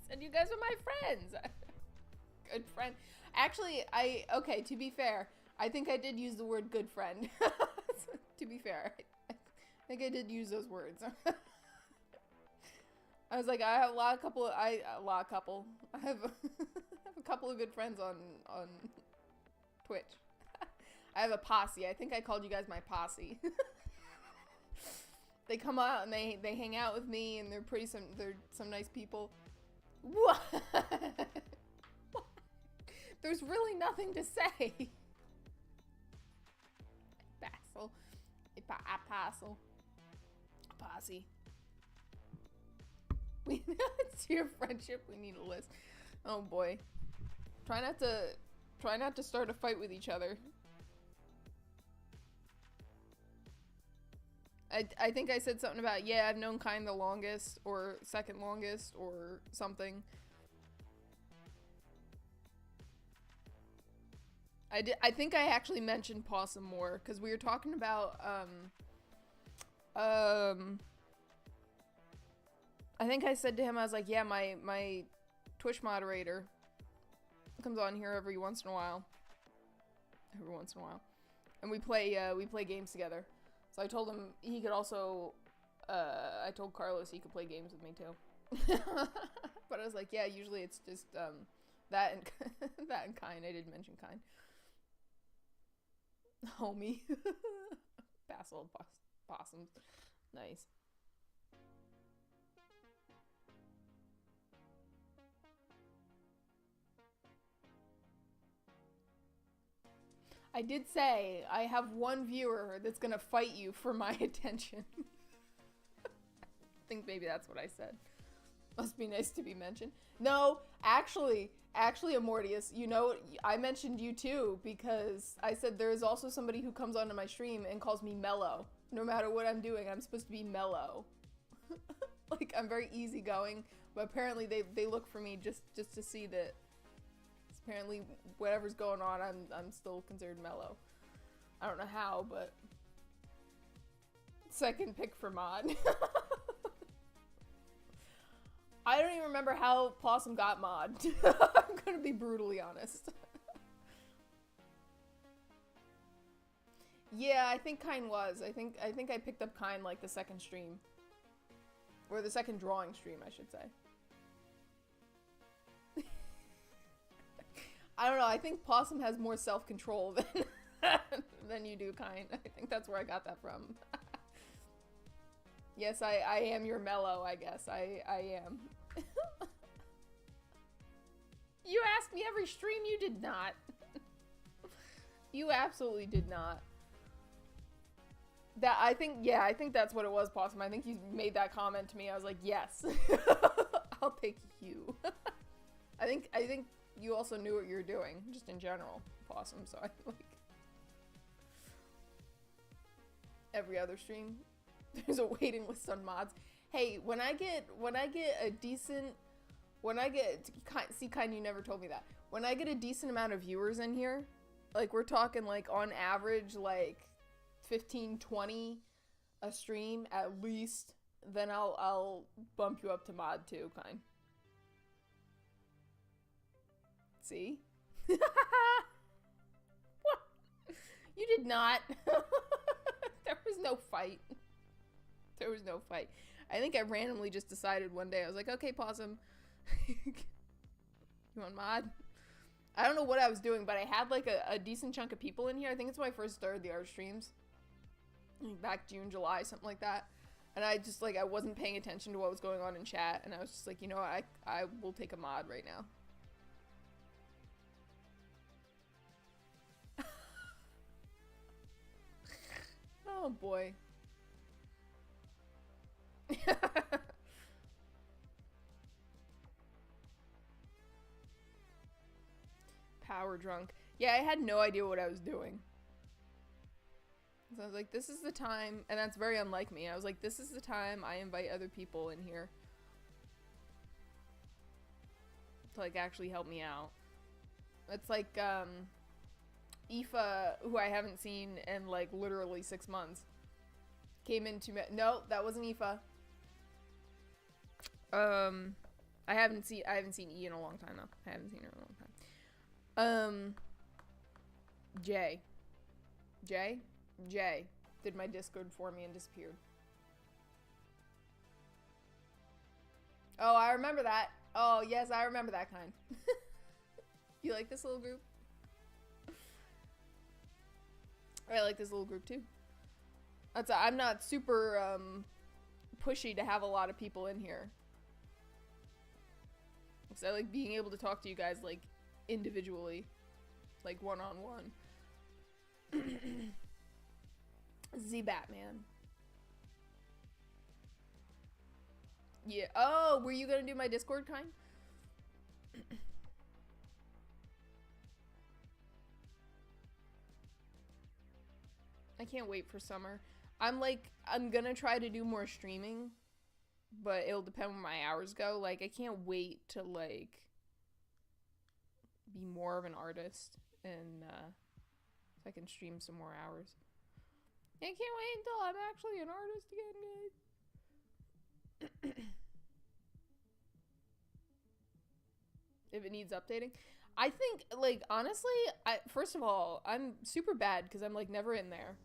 Said you guys are my friends. Good friend. Actually, okay, to be fair, I think I did use the word good friend. To be fair, I think I did use those words. I was like, I have I have a couple of good friends on Twitch. I have a posse. I think I called you guys my posse. They come out and they hang out with me, and they're some nice people. What? There's really nothing to say. Basil. Posse. It's your friendship. We need a list. Oh boy. Try not to start a fight with each other. I think I said something about, yeah, I've known Kind the longest, or second longest, or something. I think I actually mentioned Possum more, because we were talking about, I think I said to him, I was like, yeah, my Twitch moderator comes on here every once in a while. And we play games together. So I told him he could also, I told Carlos he could play games with me too. But I was like, yeah, usually it's just, that and Kind. I did mention Kind. Homie. Basil possums. Nice. I did say I have one viewer that's gonna fight you for my attention. I think maybe that's what I said. Must be nice to be mentioned. No, actually, Amortius, you know, I mentioned you too, because I said there is also somebody who comes onto my stream and calls me mellow. No matter what I'm doing, I'm supposed to be mellow. Like, I'm very easygoing, but apparently they look for me just to see that apparently whatever's going on, I'm still considered mellow. I don't know how, but second pick for mod. I don't even remember how Possum got mod. I'm gonna be brutally honest. Yeah, I think Kind was. I think I picked up Kind like the second stream. Or the second drawing stream, I should say. I don't know, I think Possum has more self-control than you do, Kind. I think that's where I got that from. Yes, I am your mellow, I guess. I am. You asked me every stream, you did not. You absolutely did not. I think that's what it was, Possum. I think you made that comment to me. I was like, yes. I'll take you. I think you also knew what you were doing, just in general, Possum, so I like every other stream. There's a waiting list on mods. Hey, when I get a decent, see, Kind, you never told me that. When I get a decent amount of viewers in here, like we're talking like on average like 15, 20 a stream at least, then I'll bump you up to mod too, Kind. See? What? You did not. There was no fight. There was no fight. I think I randomly just decided one day, I was like, okay, Possum. You want mod? I don't know what I was doing, but I had like a decent chunk of people in here. I think it's when I first started the art streams. Back June, July, something like that. And I just like, I wasn't paying attention to what was going on in chat. And I was just like, you know what, I will take a mod right now. Oh boy. Power drunk. Yeah, I had no idea what I was doing. So I was like, this is the time, and that's very unlike me. I was like, this is the time I invite other people in here to like actually help me out. It's like Aoife, who I haven't seen in like literally 6 months, came into me. No, that wasn't Aoife. I haven't seen E in a long time though. I haven't seen her in a long time. Jay did my Discord for me and disappeared. Oh, I remember that. Oh, yes, I remember that kind. You like this little group? I like this little group too. I'm not super pushy to have a lot of people in here. So I like being able to talk to you guys like individually, like one-on-one. Z Batman. Yeah. Oh, were you gonna do my Discord kind? I can't wait for summer. I'm gonna try to do more streaming, but it'll depend where my hours go. Like, I can't wait to like be more of an artist and so I can stream some more hours. I can't wait until I'm actually an artist again, guys. If it needs updating. I think, like, honestly, first of all, I'm super bad because I'm, like, never in there.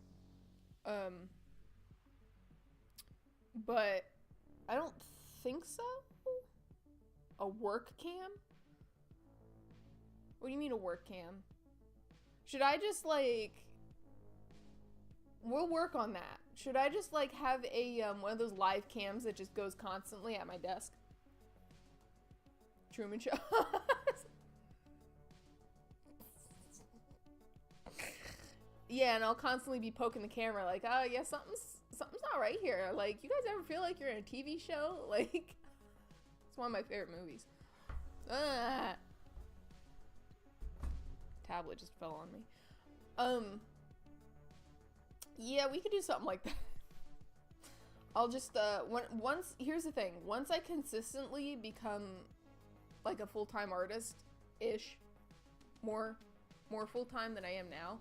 But I don't think so. A work cam? What do you mean a work cam? Should I just, like... We'll work on that. Should I just, like, have a, one of those live cams that just goes constantly at my desk? Truman Show. Yeah, and I'll constantly be poking the camera like, oh, yeah, something's not right here. Like, you guys ever feel like you're in a TV show? Like, it's one of my favorite movies. Tablet just fell on me. Yeah, we could do something like that. I'll just, here's the thing. Once I consistently become, like, a full-time artist-ish, more full-time than I am now,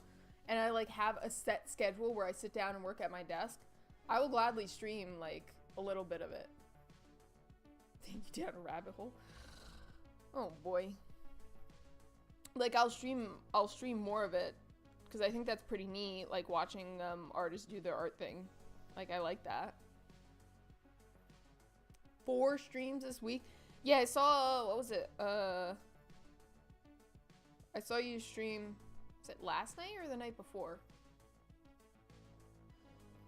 and I, like, have a set schedule where I sit down and work at my desk, I will gladly stream, like, a little bit of it. Take you down a rabbit hole. Oh, boy. Like, I'll stream more of it, because I think that's pretty neat, like, watching, artists do their art thing. Like, I like that. 4 streams this week? Yeah, I saw, what was it? I saw you stream, was it last night or the night before?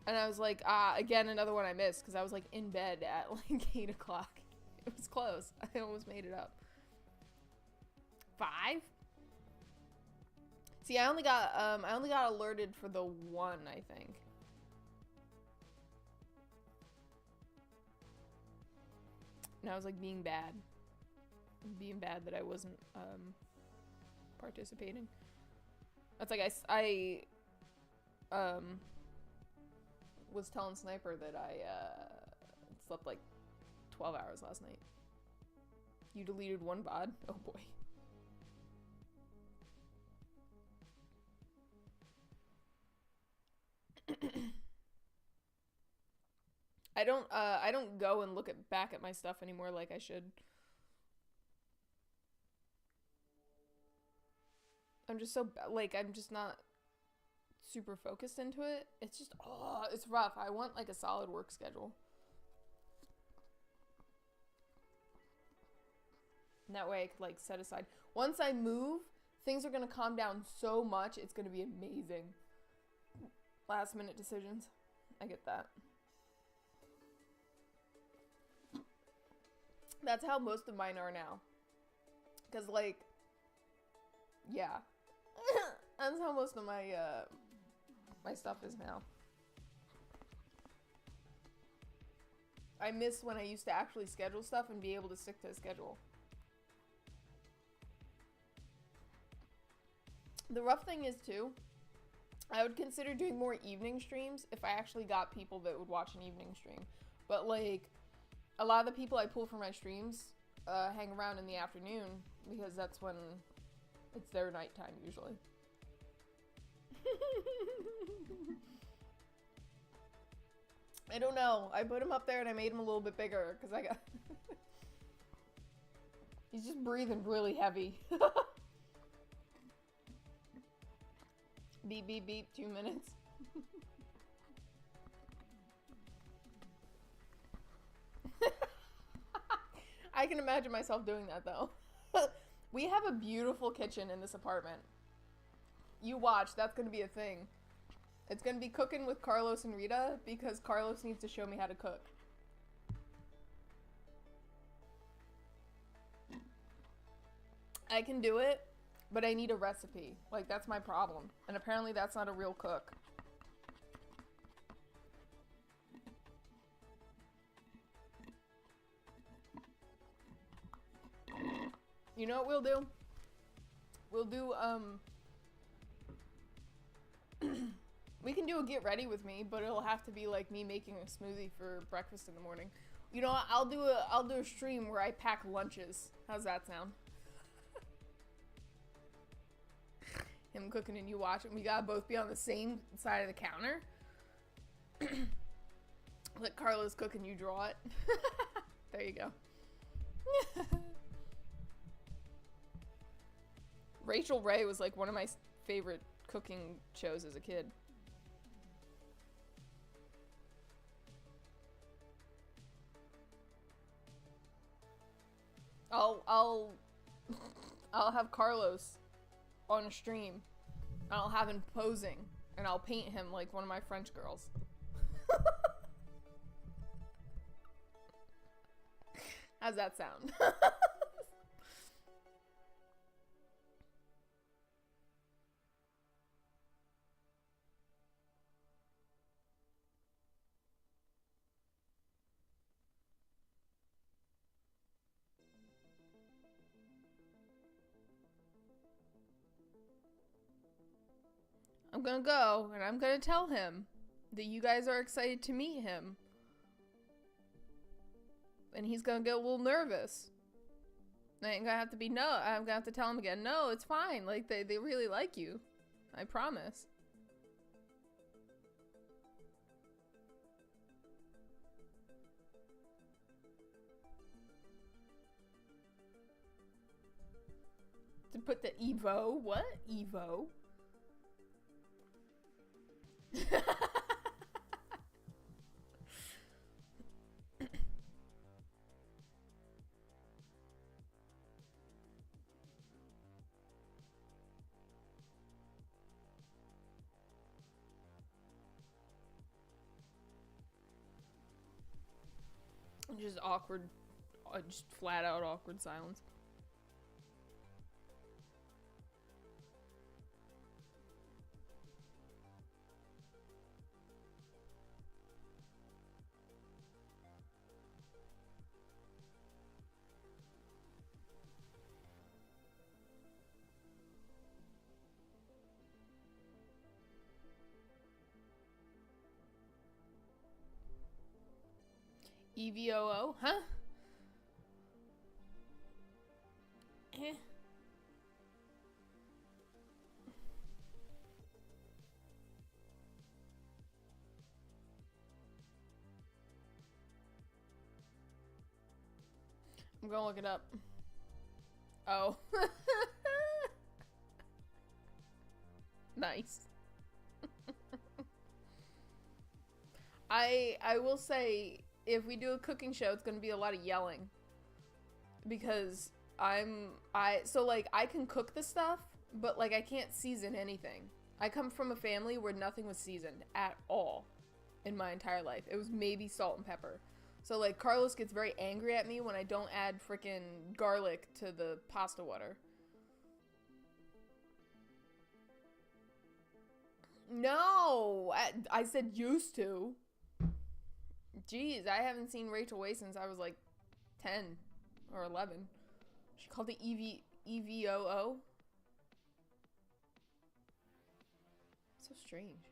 And I was like, again, another one I missed, because I was, like, in bed at, like, 8 o'clock. It was close. I almost made it up. 5? See, I only got alerted for the 1, I think. And I was, like, being bad that I wasn't, participating. That's like, I was telling Sniper that I, slept, like, 12 hours last night. You deleted 1 VOD? Oh, boy. I don't go and look back at my stuff anymore like I should. I'm just so, like, I'm just not super focused into it. It's just, it's rough. I want, like, a solid work schedule. And that way I could, like, set aside. Once I move, things are gonna calm down so much, it's gonna be amazing. Last minute decisions. I get that. That's how most of mine are now. Because, like, yeah. That's how most of my, my stuff is now. I miss when I used to actually schedule stuff and be able to stick to a schedule. The rough thing is, too, I would consider doing more evening streams if I actually got people that would watch an evening stream. But, like, a lot of the people I pull for my streams hang around in the afternoon because that's when it's their nighttime, usually. I don't know. I put him up there and I made him a little bit bigger because I got... He's just breathing really heavy. Beep, beep, beep, 2 minutes. I can imagine myself doing that, though. We have a beautiful kitchen in this apartment. You watch, that's gonna be a thing. It's gonna be cooking with Carlos and Rita because Carlos needs to show me how to cook. I can do it, but I need a recipe. Like, that's my problem. And apparently that's not a real cook. You know what we'll do? We'll do, we can do a get ready with me, but it'll have to be like me making a smoothie for breakfast in the morning. You know what? I'll do a stream where I pack lunches. How's that sound? Him cooking and you watching. We gotta both be on the same side of the counter. Let Carlos cook and you draw it. There you go. Rachel Ray was like one of my favorite cooking shows as a kid. I'll have Carlos on a stream. I'll have him posing and I'll paint him like one of my French girls. How's that sound? I'm gonna go and I'm gonna tell him that you guys are excited to meet him. And he's gonna get a little nervous. I ain't gonna have to be, no, I'm gonna have to tell him again, no, it's fine. Like, they really like you. I promise. To put the Evo? What? Evo? Just awkward, just flat out awkward silence. EVOO? Huh? Eh. I'm gonna look it up. Oh. Nice. I will say, if we do a cooking show, it's gonna be a lot of yelling. Because so like, I can cook the stuff, but like, I can't season anything. I come from a family where nothing was seasoned at all in my entire life. It was maybe salt and pepper. So like, Carlos gets very angry at me when I don't add frickin' garlic to the pasta water. No! I said used to. Jeez, I haven't seen Rachel Way since I was like 10 or 11. She called it EVOO. So strange.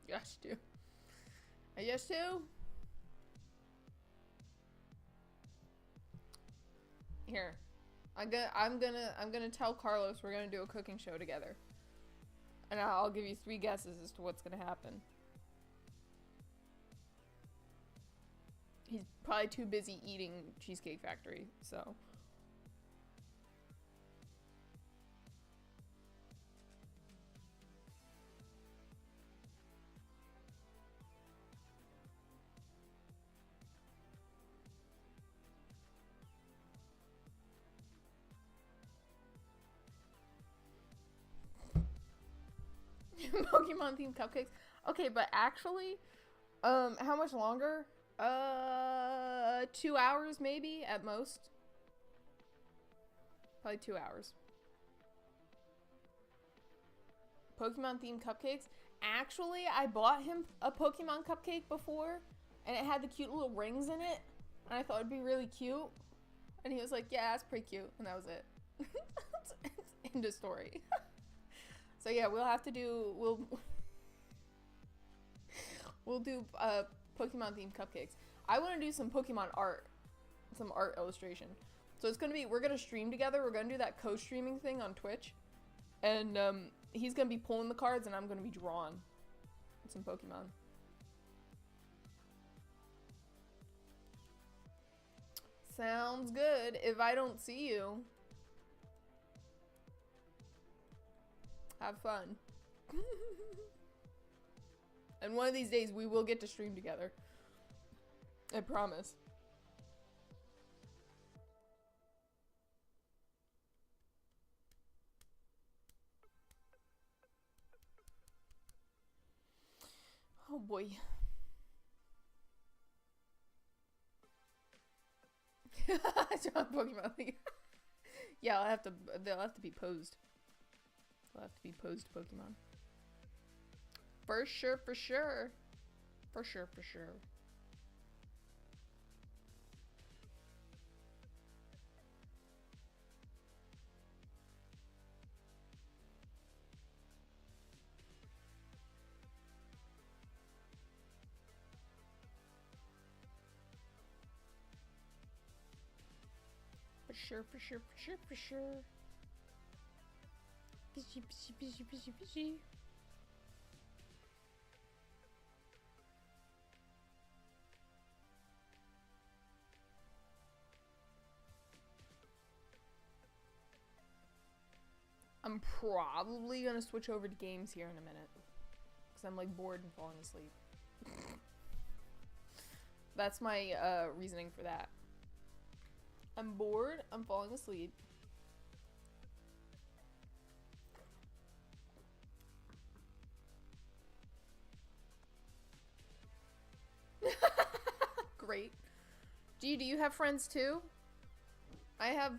Yes, do. Yes, do. Here, I'm gonna tell Carlos we're gonna do a cooking show together, and I'll give you 3 guesses as to what's gonna happen. He's probably too busy eating Cheesecake Factory, so. Pokemon themed cupcakes. Okay, but actually, how much longer? 2 hours maybe at most. Probably 2 hours. Pokemon themed cupcakes. Actually, I bought him a Pokemon cupcake before, and it had the cute little rings in it, and I thought it'd be really cute. And he was like, "Yeah, that's pretty cute," and that was it. End of story. So yeah, we'll have to do we'll do Pokemon themed cupcakes. I want to do some Pokemon art, some art illustration. So it's gonna be, we're gonna stream together. We're gonna do that co-streaming thing on Twitch, and he's gonna be pulling the cards, and I'm gonna be drawing some Pokemon. Sounds good. If I don't see you, have fun. And one of these days we will get to stream together. I promise. Oh boy. Pokemon. Yeah, they'll have to be posed. They'll have to be posed Pokemon. For sure, for sure. For sure, for sure. For sure, for sure, for sure, for sure. Fishy, fishy, fishy, fishy, fishy. I'm probably gonna switch over to games here in a minute, because I'm like bored and falling asleep. That's my reasoning for that. I'm bored, I'm falling asleep. Great. Do you have friends too? I have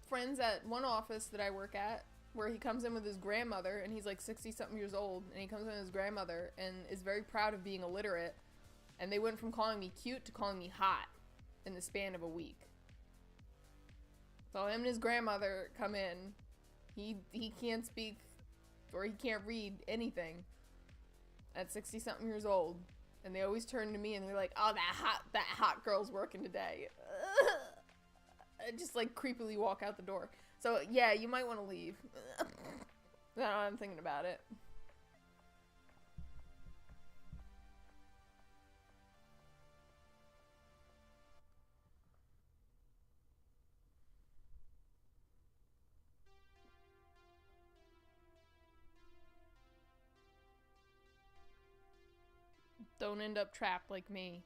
friends at one office that I work at where he comes in with his grandmother, and he's like 60-something years old, and he comes in with his grandmother and is very proud of being illiterate, and they went from calling me cute to calling me hot in the span of a week. So him and his grandmother come in. He can't speak or he can't read anything at 60-something years old, and they always turn to me and they're like, "Oh, that hot girl's working today." I just like creepily walk out the door. So yeah, you might want to leave. No, I'm thinking about it. Don't end up trapped like me.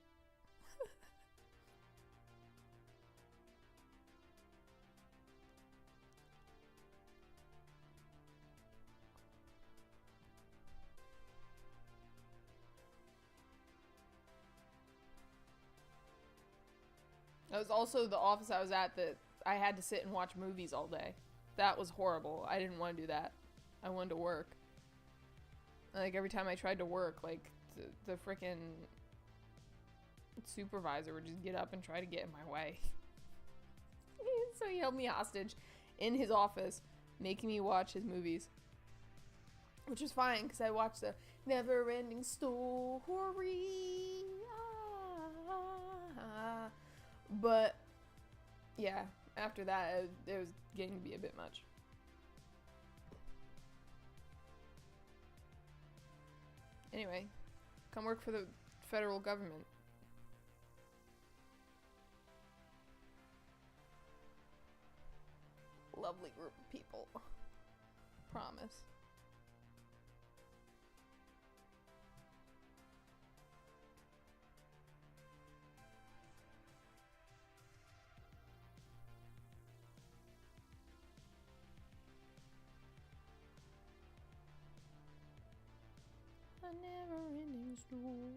That was also the office I was at that I had to sit and watch movies all day. That was horrible. I didn't want to do that. I wanted to work. Like, every time I tried to work, like, the frickin' supervisor would just get up and try to get in my way. So he held me hostage in his office, making me watch his movies. Which was fine, because I watched the Never-Ending Story. But, yeah, after that, it was getting to be a bit much. Anyway, come work for the federal government. Lovely group of people. Promise. A never-ending story.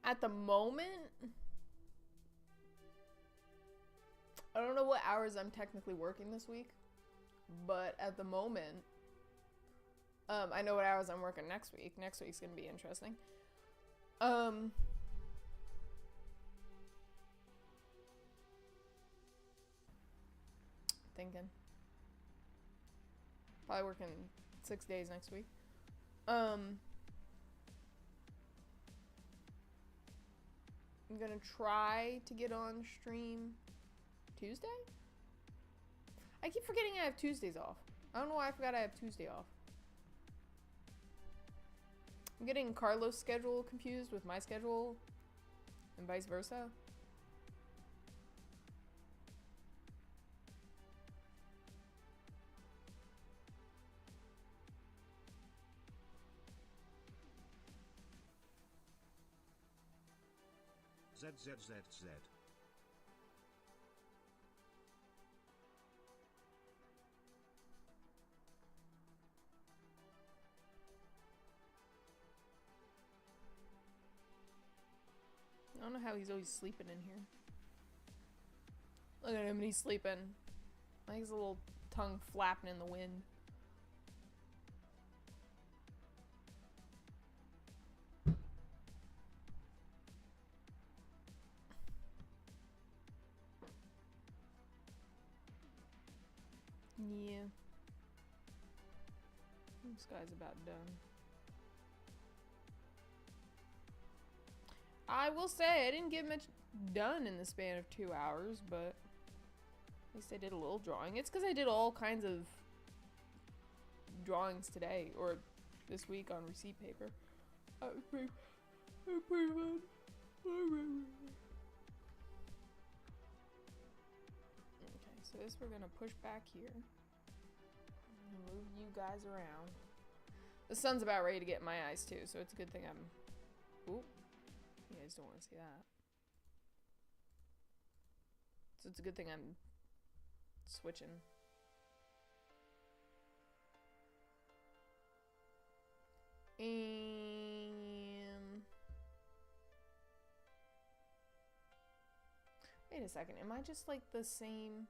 At the moment, I don't know what hours I'm technically working this week, but at the moment, I know what hours I'm working next week. Next week's gonna be interesting. Thinking. Probably working 6 days next week. I'm gonna try to get on stream Tuesday? I keep forgetting I have Tuesdays off. I don't know why I forgot I have Tuesday off. I'm getting Carlos' schedule confused with my schedule and vice versa. ZZZZ. I don't know how he's always sleeping in here. Look at him, he's sleeping. Like his little tongue flapping in the wind. Yeah. This guy's about done. I will say, I didn't get much done in the span of 2 hours, but at least I did a little drawing. It's because I did all kinds of drawings today, or this week on receipt paper. That was pretty fun. Okay, so this we're gonna push back here. Move you guys around. The sun's about ready to get in my eyes too, so it's a good thing I'm... Oop. You guys don't want to see that. So it's a good thing I'm switching. Wait a second, am I just like the same?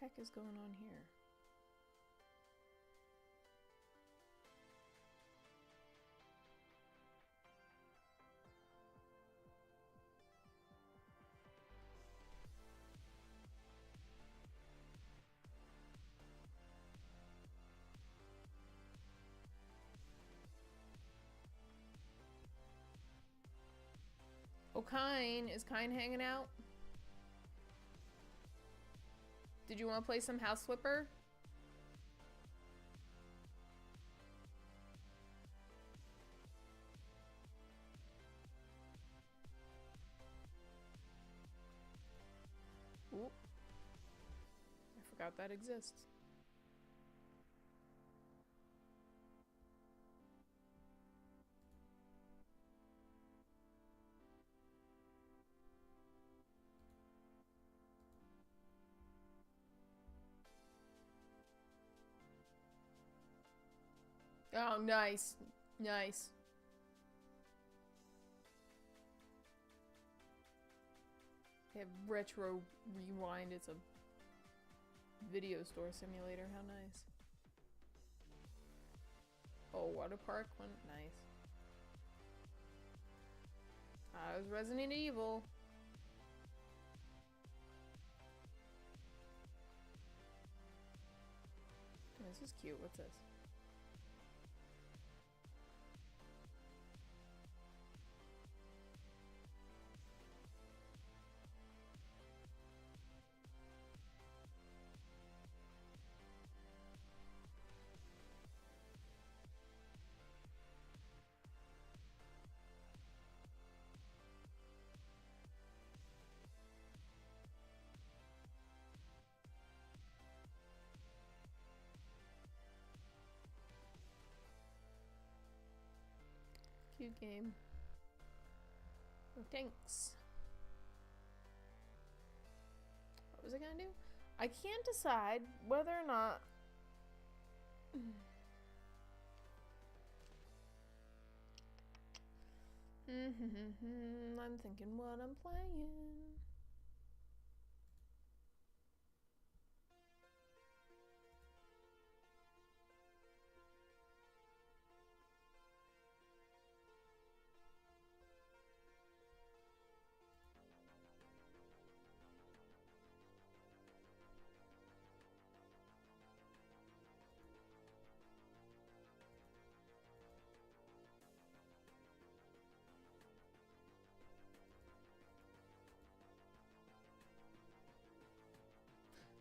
Heck is going on here? Kine. Is Kine hanging out? Did you want to play some House Flipper? Ooh. I forgot that exists. Oh, nice. Nice. They have retro rewind. It's a video store simulator. How nice. Oh, water park one. Nice. I was Resident Evil. This is cute. What's this? Cute game. Oh, thanks. What was I gonna do? I can't decide whether or not... I'm thinking what I'm playing.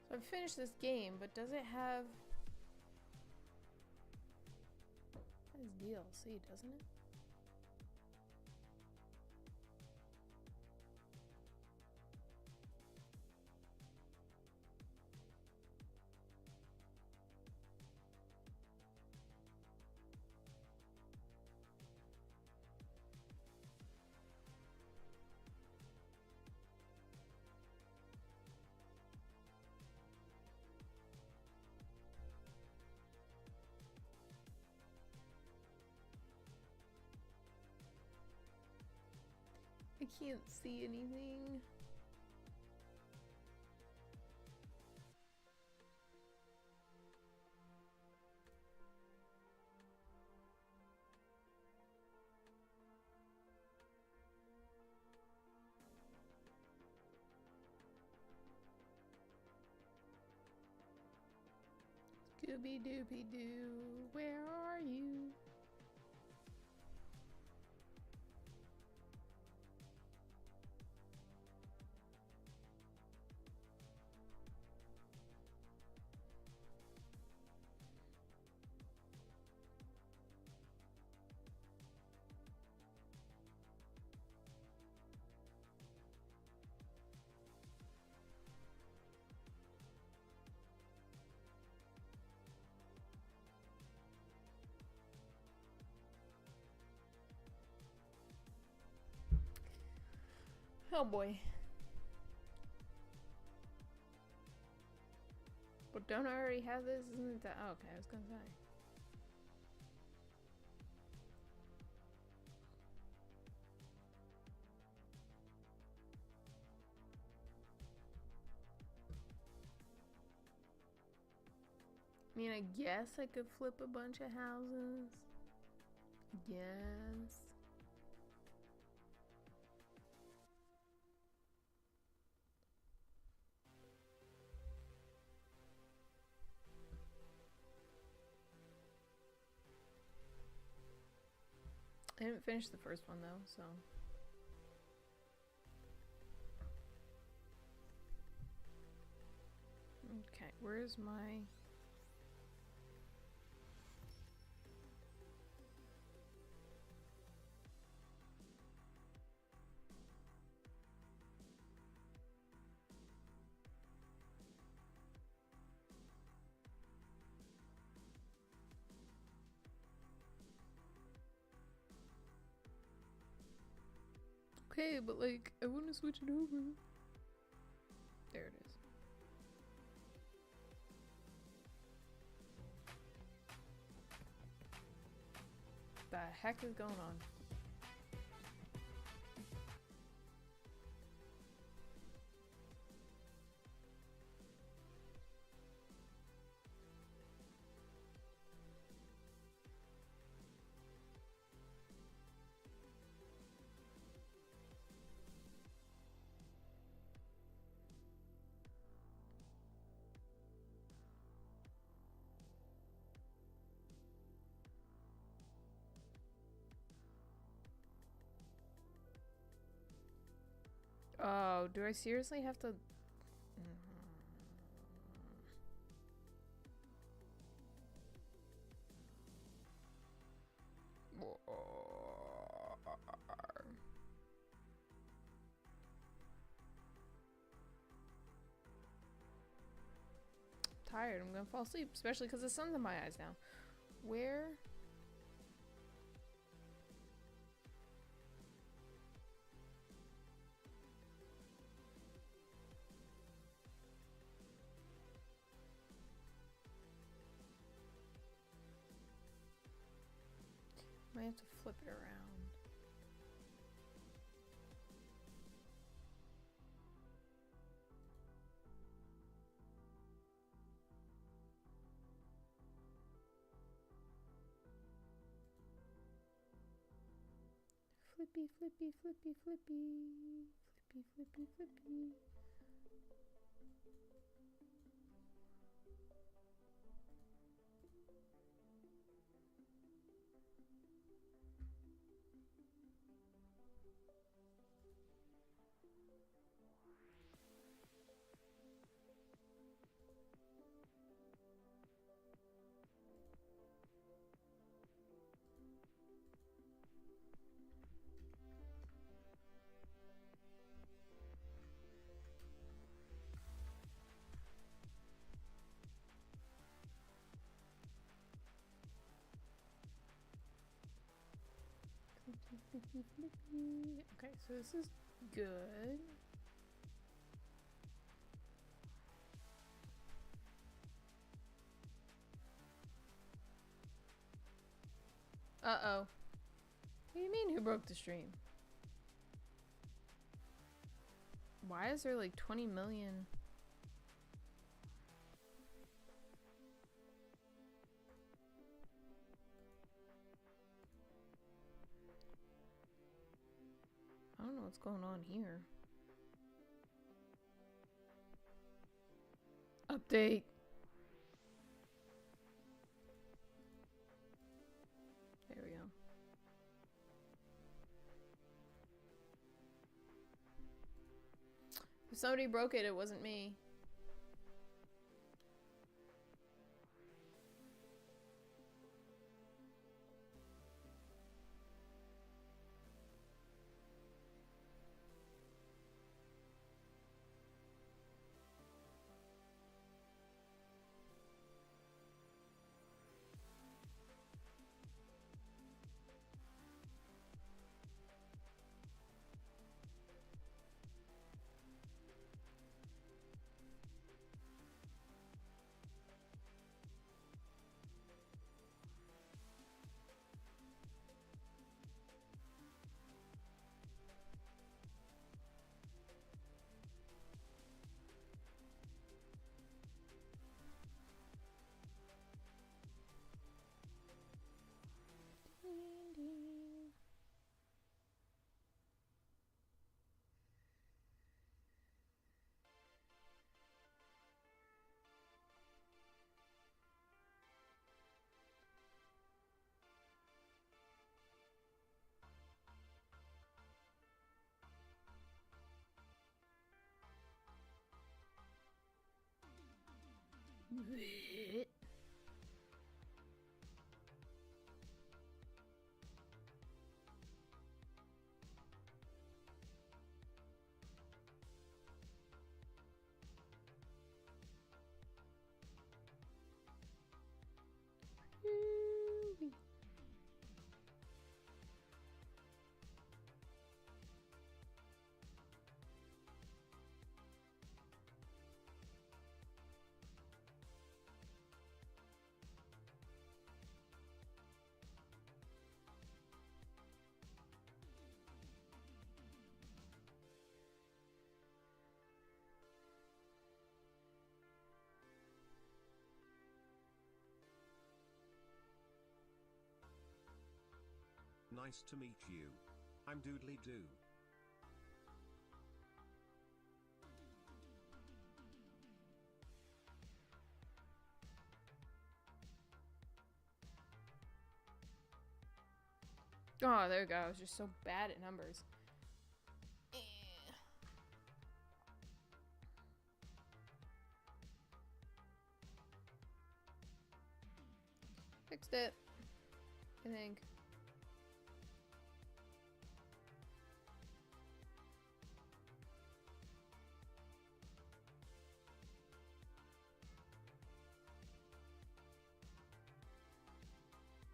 So I've finished this game, but does it have... That is DLC, doesn't it? I can't see anything. Scooby-Dooby-Doo, where are you? Oh boy. But don't I already have this? Isn't it that? Oh, okay, I was gonna say. I mean, I guess I could flip a bunch of houses. Yes. I didn't finish the first one though, so. Okay, where's my... Okay, but like, I want to switch it over. There it is. The heck is going on? Oh, do I seriously have to... Tired, I'm gonna fall asleep, especially because the sun's in my eyes now. Where? I have to flip it around. Flippy, flippy, flippy, flippy. Flippy, flippy, flippy. Flippy, flippy. Okay, so this is good. Uh-oh. What do you mean, who broke the stream? Why is there like 20 million? I don't know what's going on here. Update. There we go. If somebody broke it, it wasn't me. Nice to meet you. I'm Doodly Doo. Oh, there we go. I was just so bad at numbers. Fixed it, I think.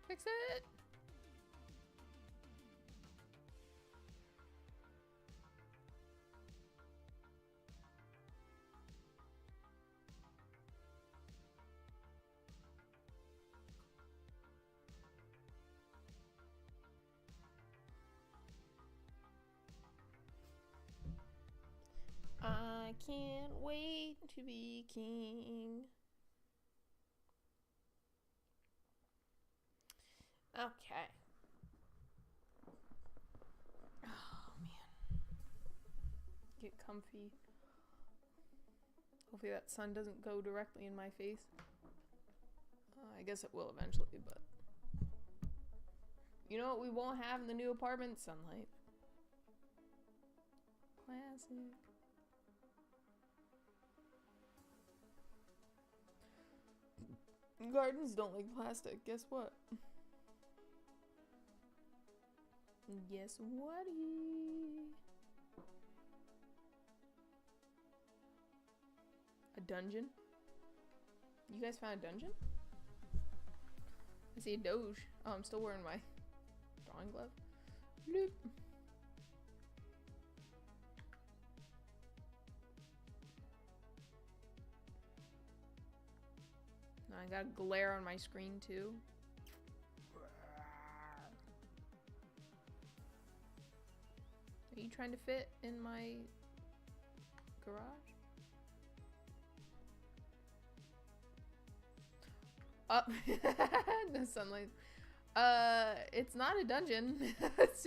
Fix it! I can't wait to be king. Okay. Oh, man. Get comfy. Hopefully that sun doesn't go directly in my face. I guess it will eventually, but... You know what we won't have in the new apartment? Sunlight. Classic. Gardens don't like plastic. Guess what? Guess what? A dungeon? You guys found a dungeon? I see a doge. Oh, I'm still wearing my drawing glove. Bloop. Now I got glare on my screen too. Are you trying to fit in my garage? Up. No sunlight. It's not a dungeon. It's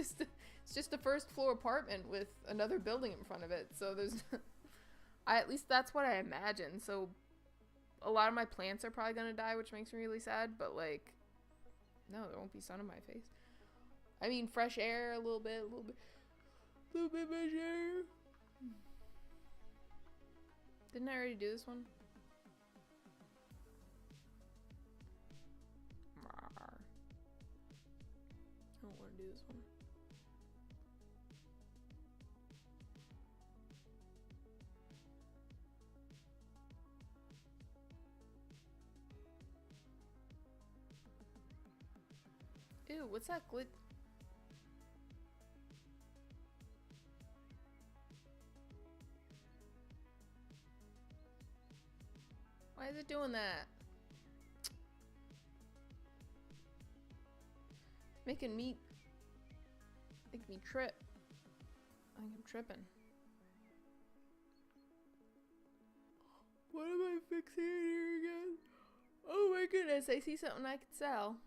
just a first floor apartment with another building in front of it. So there's at least that's what I imagine. So a lot of my plants are probably gonna die, which makes me really sad, but like no, there won't be sun in my face. I mean fresh air a little bit fresh air. Didn't I already do this one? I don't want to do this one. Ew, what's that glit? Why is it doing that? Making me trip. I think I'm tripping. What am I fixing here again? Oh my goodness, I see something I could sell.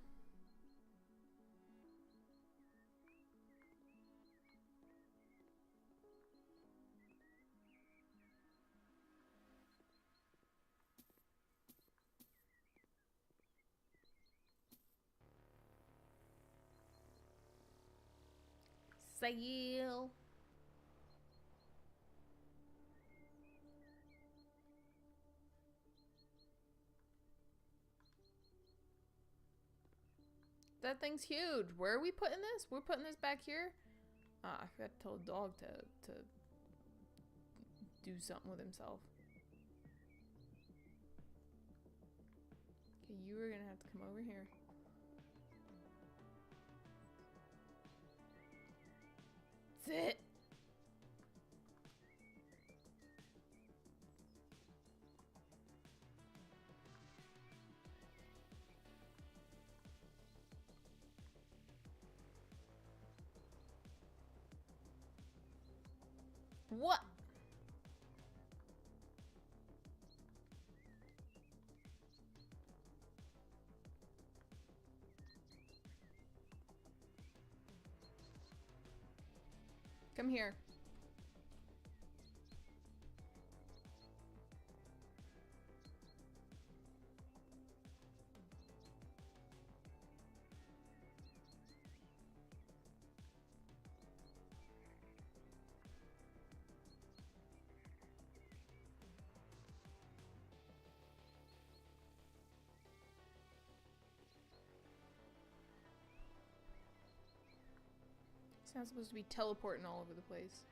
Sale. That thing's huge. Where are we putting this? We're putting this back here? I forgot to tell the dog to do something with himself. Okay, you are gonna have to come over here. Sit! What? Come here. It's not supposed to be teleporting all over the place.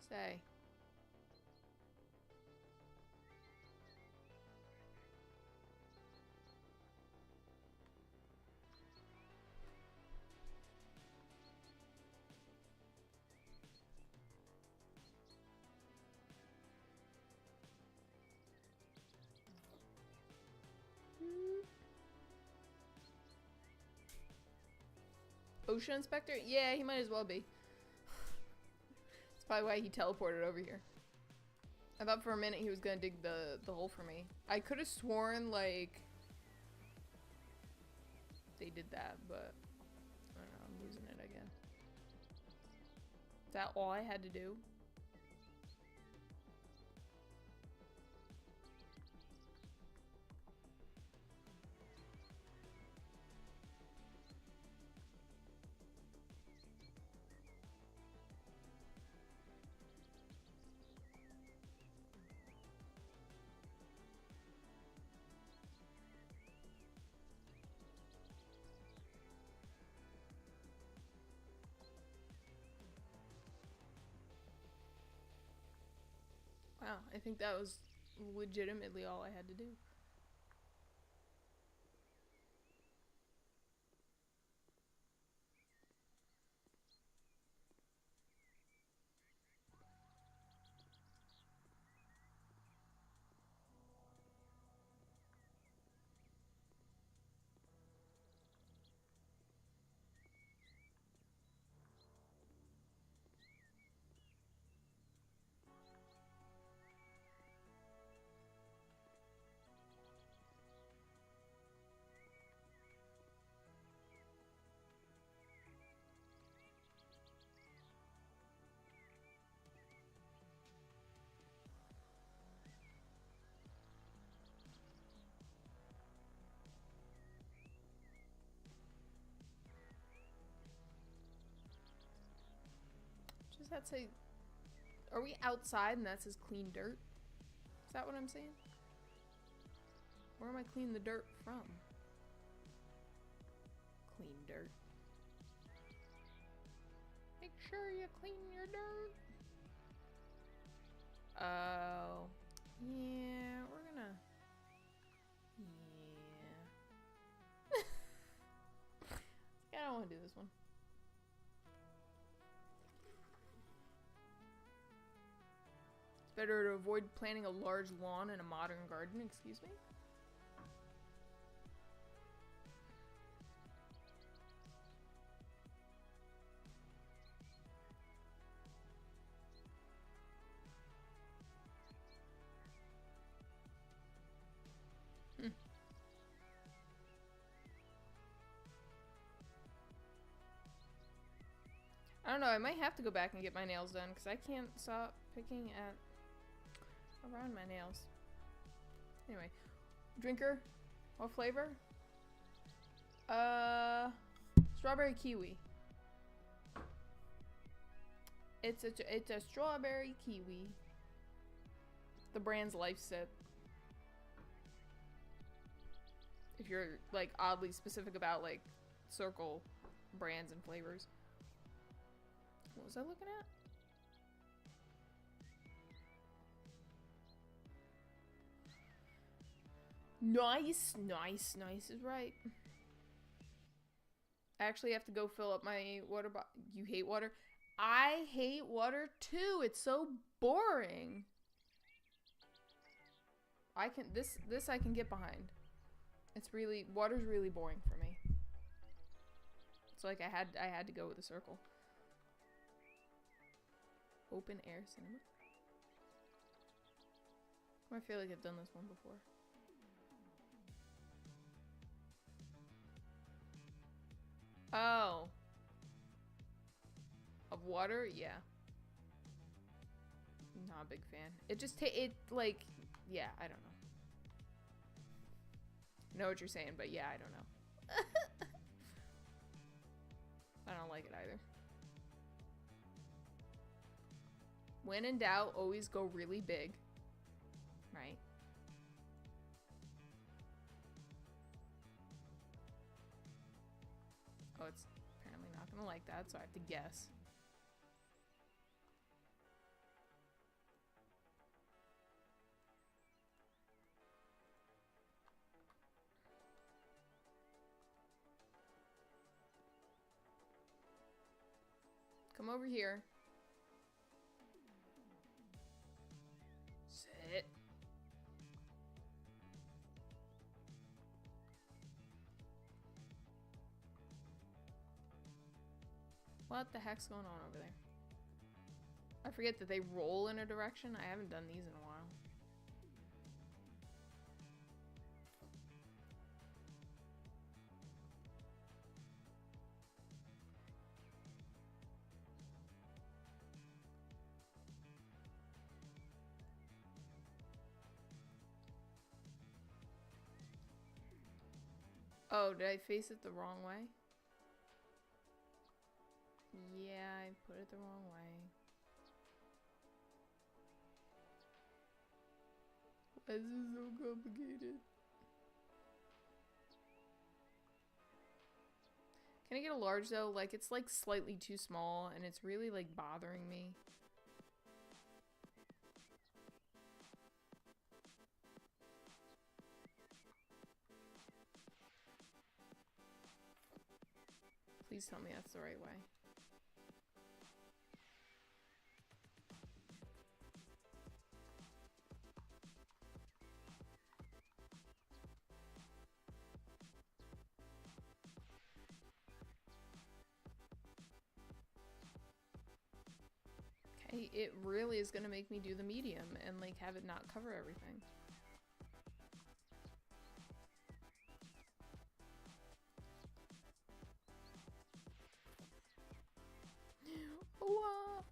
Stay. Ocean Inspector? Yeah, he might as well be. That's probably why he teleported over here. I thought for a minute he was gonna dig the hole for me. I could have sworn, like, they did that, but I don't know, I'm losing it, I guess. Is that all I had to do? Wow, I think that was legitimately all I had to do. Does that say... Are we outside and that says clean dirt? Is that what I'm saying? Where am I cleaning the dirt from? Clean dirt. Make sure you clean your dirt. Oh. Yeah, we're gonna... Yeah. I don't want to do this one. Better to avoid planting a large lawn in a modern garden, excuse me? I don't know, I might have to go back and get my nails done because I can't stop picking at around my nails. Anyway, drinker, what flavor? Strawberry kiwi. It's a strawberry kiwi. The brand's Life Sip. If you're like oddly specific about like circle brands and flavors. What was I looking at? Nice, nice, nice is right. I actually have to go fill up my water bottle. You hate water? I hate water too. It's so boring. This I can get behind. It's really, water's really boring for me. So like I had to go with a circle. Open air cinema. I feel like I've done this one before. Oh. Of water? Yeah. Not a big fan. It just like, yeah, I don't know. I know what you're saying, but yeah, I don't know. I don't like it either. When in doubt, always go really big. Right? Oh, it's apparently not gonna like that, so I have to guess. Come over here. Sit. What the heck's going on over there? I forget that they roll in a direction. I haven't done these in a while. Oh, did I face it the wrong way? Yeah, I put it the wrong way. Why is this so complicated? Can I get a large though? Like, it's like slightly too small and it's really like bothering me. Please tell me that's the right way. Okay, it really is gonna make me do the medium and like have it not cover everything. What?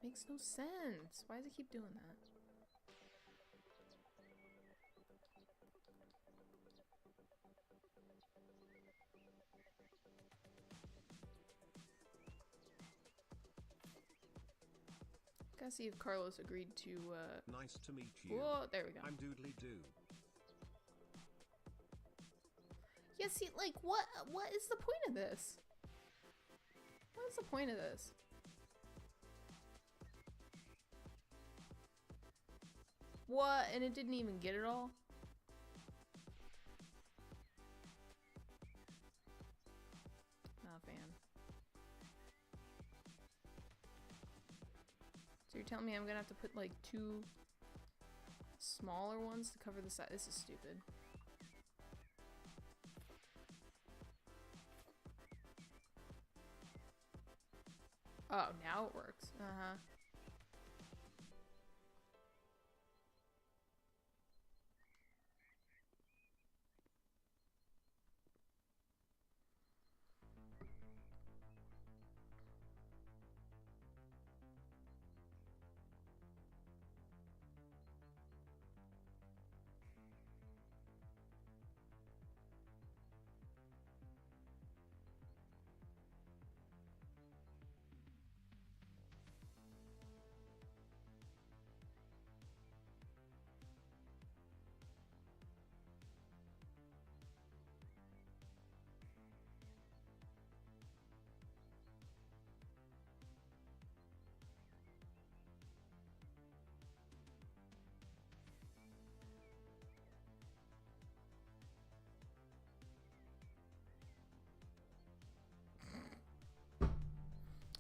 Makes no sense. Why does it keep doing that? Gotta see if Carlos agreed to, Nice to meet you. Whoa, there we go. I'm Doodly Doo. Yeah, see, like, what is the point of this? What is the point of this? What? And it didn't even get it all? Not a fan. So you're telling me I'm gonna have to put, like, 2 smaller ones to cover the side? This is stupid. Oh, now it works. Uh-huh.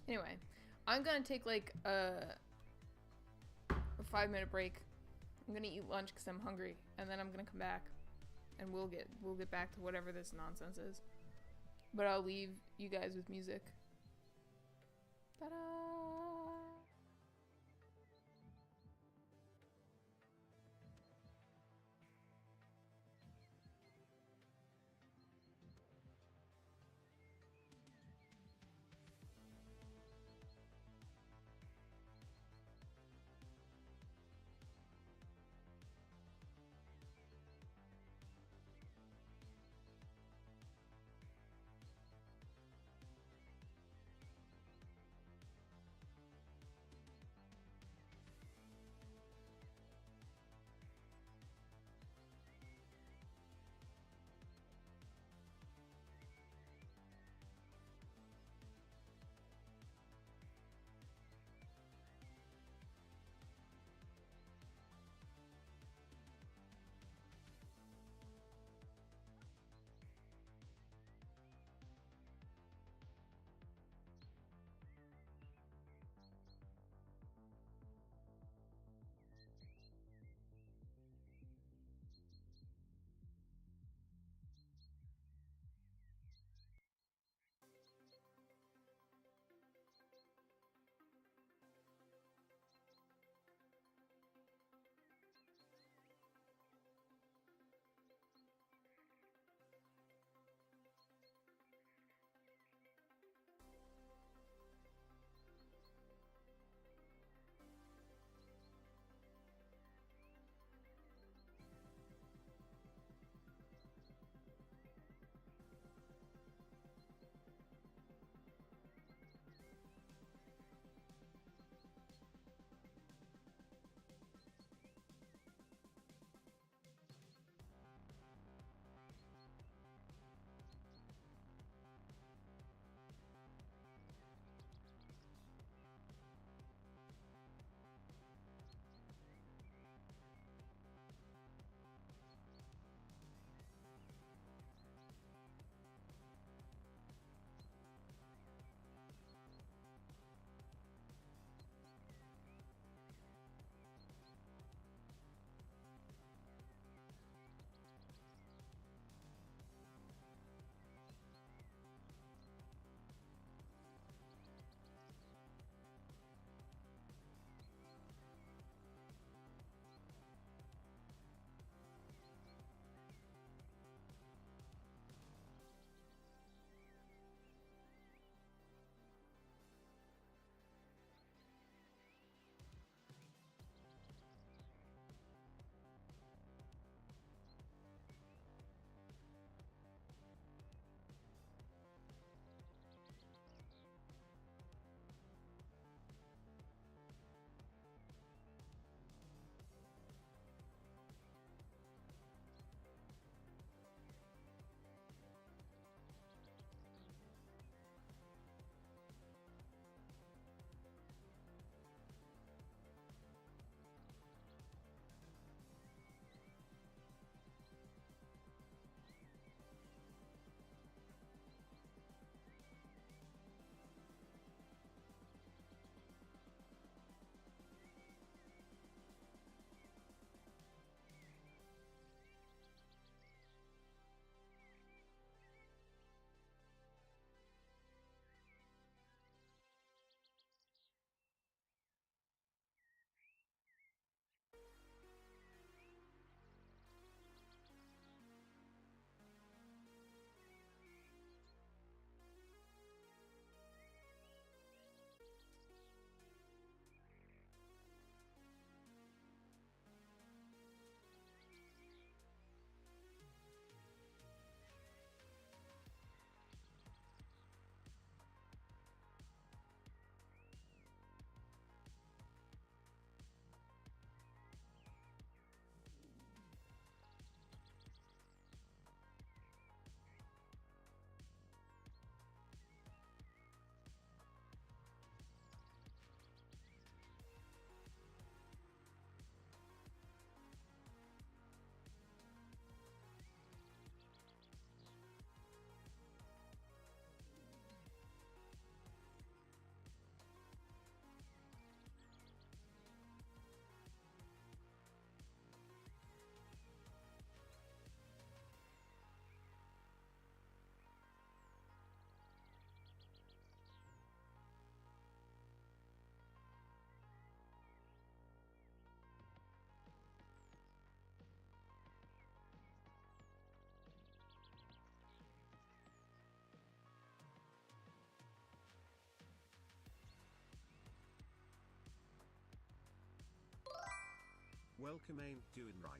Anyway, I'm gonna take like a 5-minute break. I'm gonna eat lunch because I'm hungry, and then I'm gonna come back, and we'll get back to whatever this nonsense is. But I'll leave you guys with music. Ta-da! Welcome ain't doing right.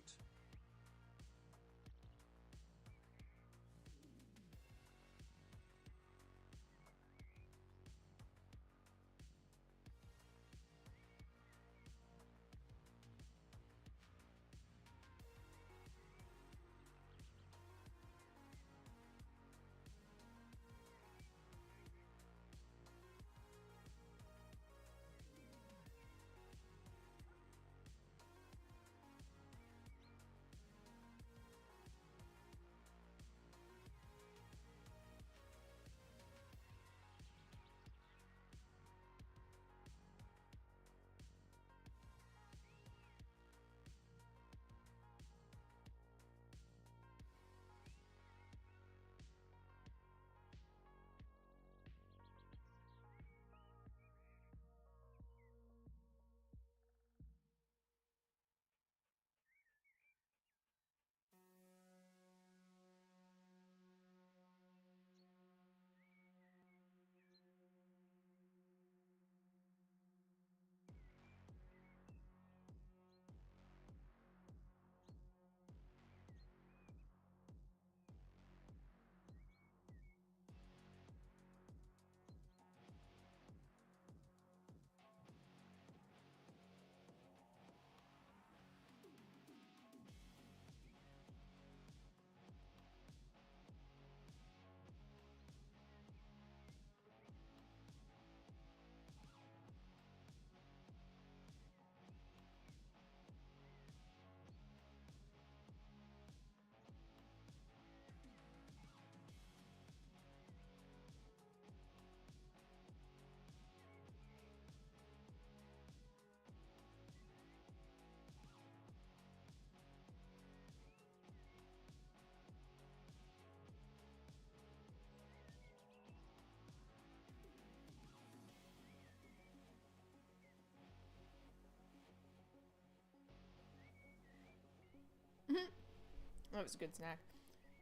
That was a good snack.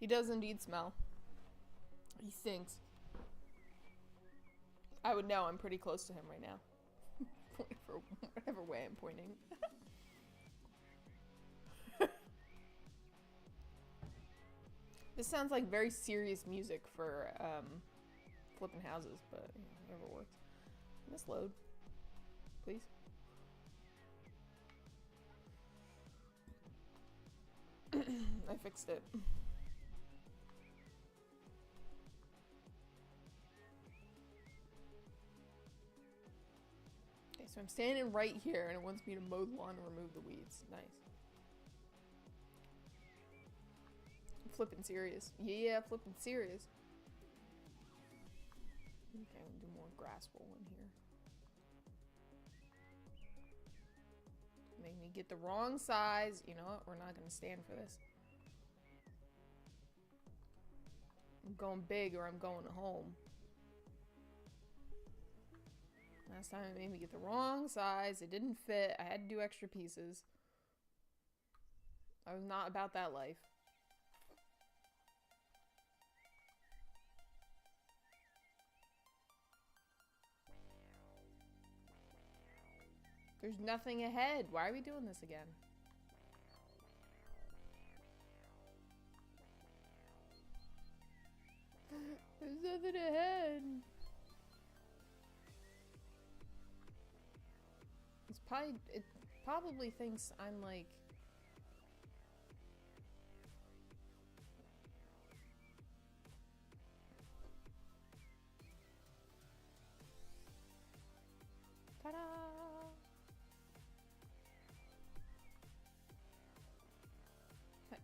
He does indeed smell. He stinks. I would know. I'm pretty close to him right now. Point for whatever way I'm pointing. This sounds like very serious music for flipping houses, but you know, whatever works. Can this load, please? I fixed it. Okay, so I'm standing right here and it wants me to mow the lawn and remove the weeds. Nice. I'm flipping serious. Yeah, flipping serious. Okay, I'm gonna do more grass rolling here. Make me get the wrong size. You know what? We're not gonna stand for this. I'm going big or I'm going home. Last time it made me get the wrong size. It didn't fit. I had to do extra pieces. I was not about that life. There's nothing ahead. Why are we doing this again? There's nothing ahead. It probably thinks I'm like... Ta-da!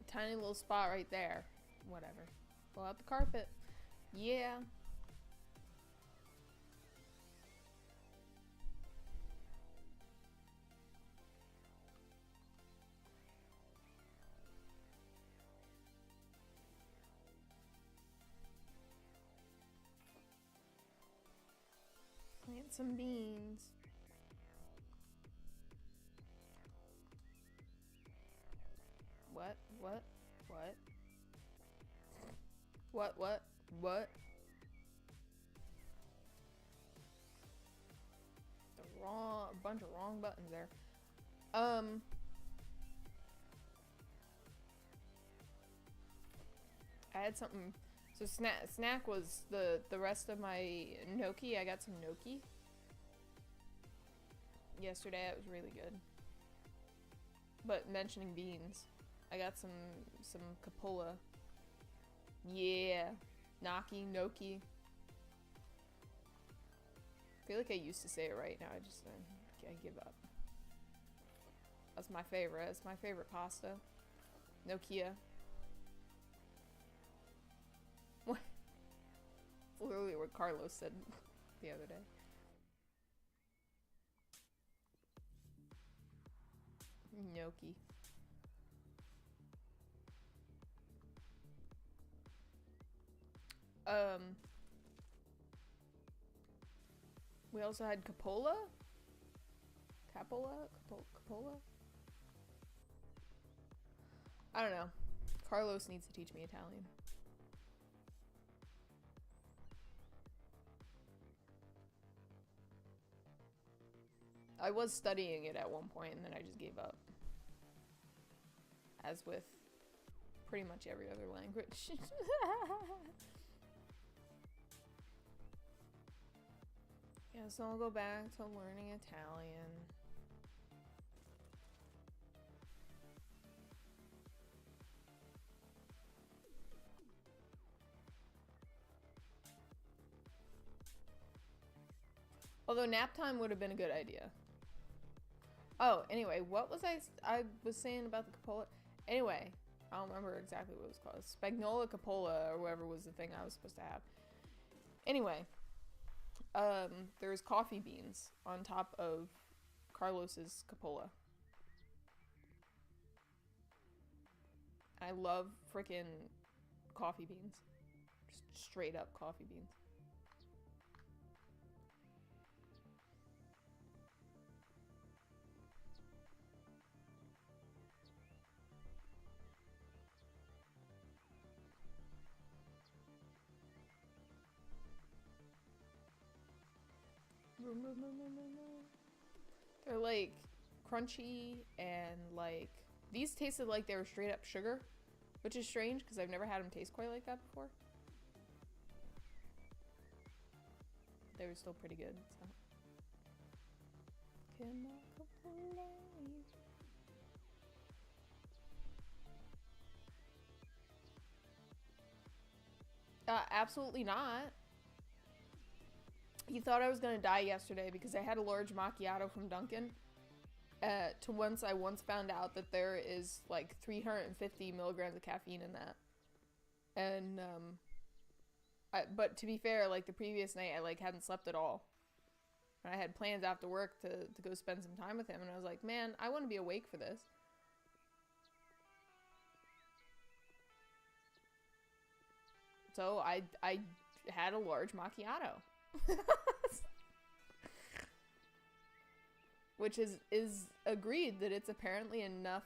Tiny little spot right there. Whatever. Pull out the carpet. Yeah. Plant some beans. What? What? What? What? What? What? A bunch of wrong buttons there. I had something. So snack was the rest of my gnocchi. I got some gnocchi yesterday. It was really good. But mentioning beans, I got some capola. Yeah, gnocchi. I feel like I used to say it right now. I give up. That's my favorite. It's my favorite pasta. Nokia. What? It's literally what Carlos said the other day. Gnocchi. We also had capola. Capola? I don't know. Carlos needs to teach me Italian. I was studying it at one point and then I just gave up. As with pretty much every other language. Yeah, so I'll go back to learning Italian. Although nap time would have been a good idea. Oh, anyway, what was I was saying about the capola? Anyway, I don't remember exactly what it was called. Spagnola capola or whatever was the thing I was supposed to have. Anyway, there's coffee beans on top of Carlos's capola. I love frickin' coffee beans. Just straight up coffee beans. They're like crunchy and like these tasted like they were straight up sugar, which is strange because I've never had them taste quite like that before. They were still pretty good. So. Absolutely not. He thought I was gonna die yesterday because I had a large macchiato from Dunkin'. To once I found out that there is like 350 milligrams of caffeine in that. And but to be fair, like the previous night I like hadn't slept at all. And I had plans after work to go spend some time with him, and I was like, man, I want to be awake for this. So I had a large macchiato. Which is agreed that it's apparently enough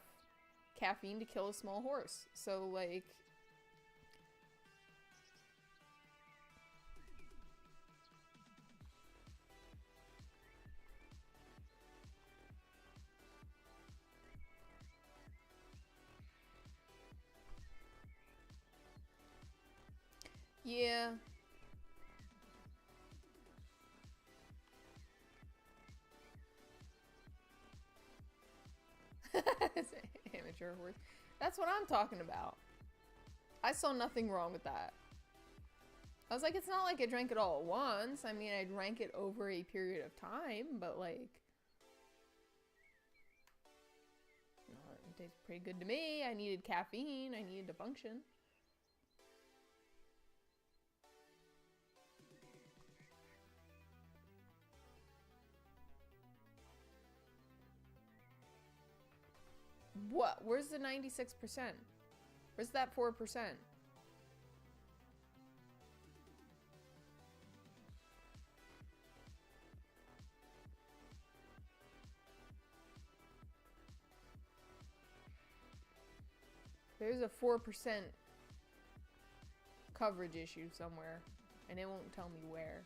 caffeine to kill a small horse. So like yeah. Amateur horse. That's what I'm talking about. I saw nothing wrong with that. I was like, it's not like I drank it all at once. I mean, I drank it over a period of time, but like, it tastes pretty good to me. I needed caffeine. I needed to function. What? Where's the 96%? Where's that 4%? There's a 4% coverage issue somewhere, and it won't tell me where.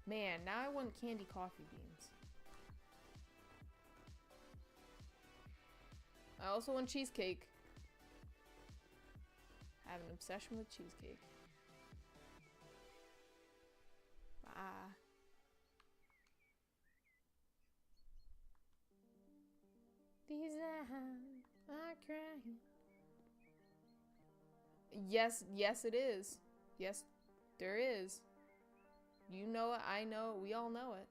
Man, now I want candy coffee beans. I also want cheesecake. I have an obsession with cheesecake. Bye. These eyes are crying. Yes, yes it is. Yes, there is. You know it, I know it, we all know it.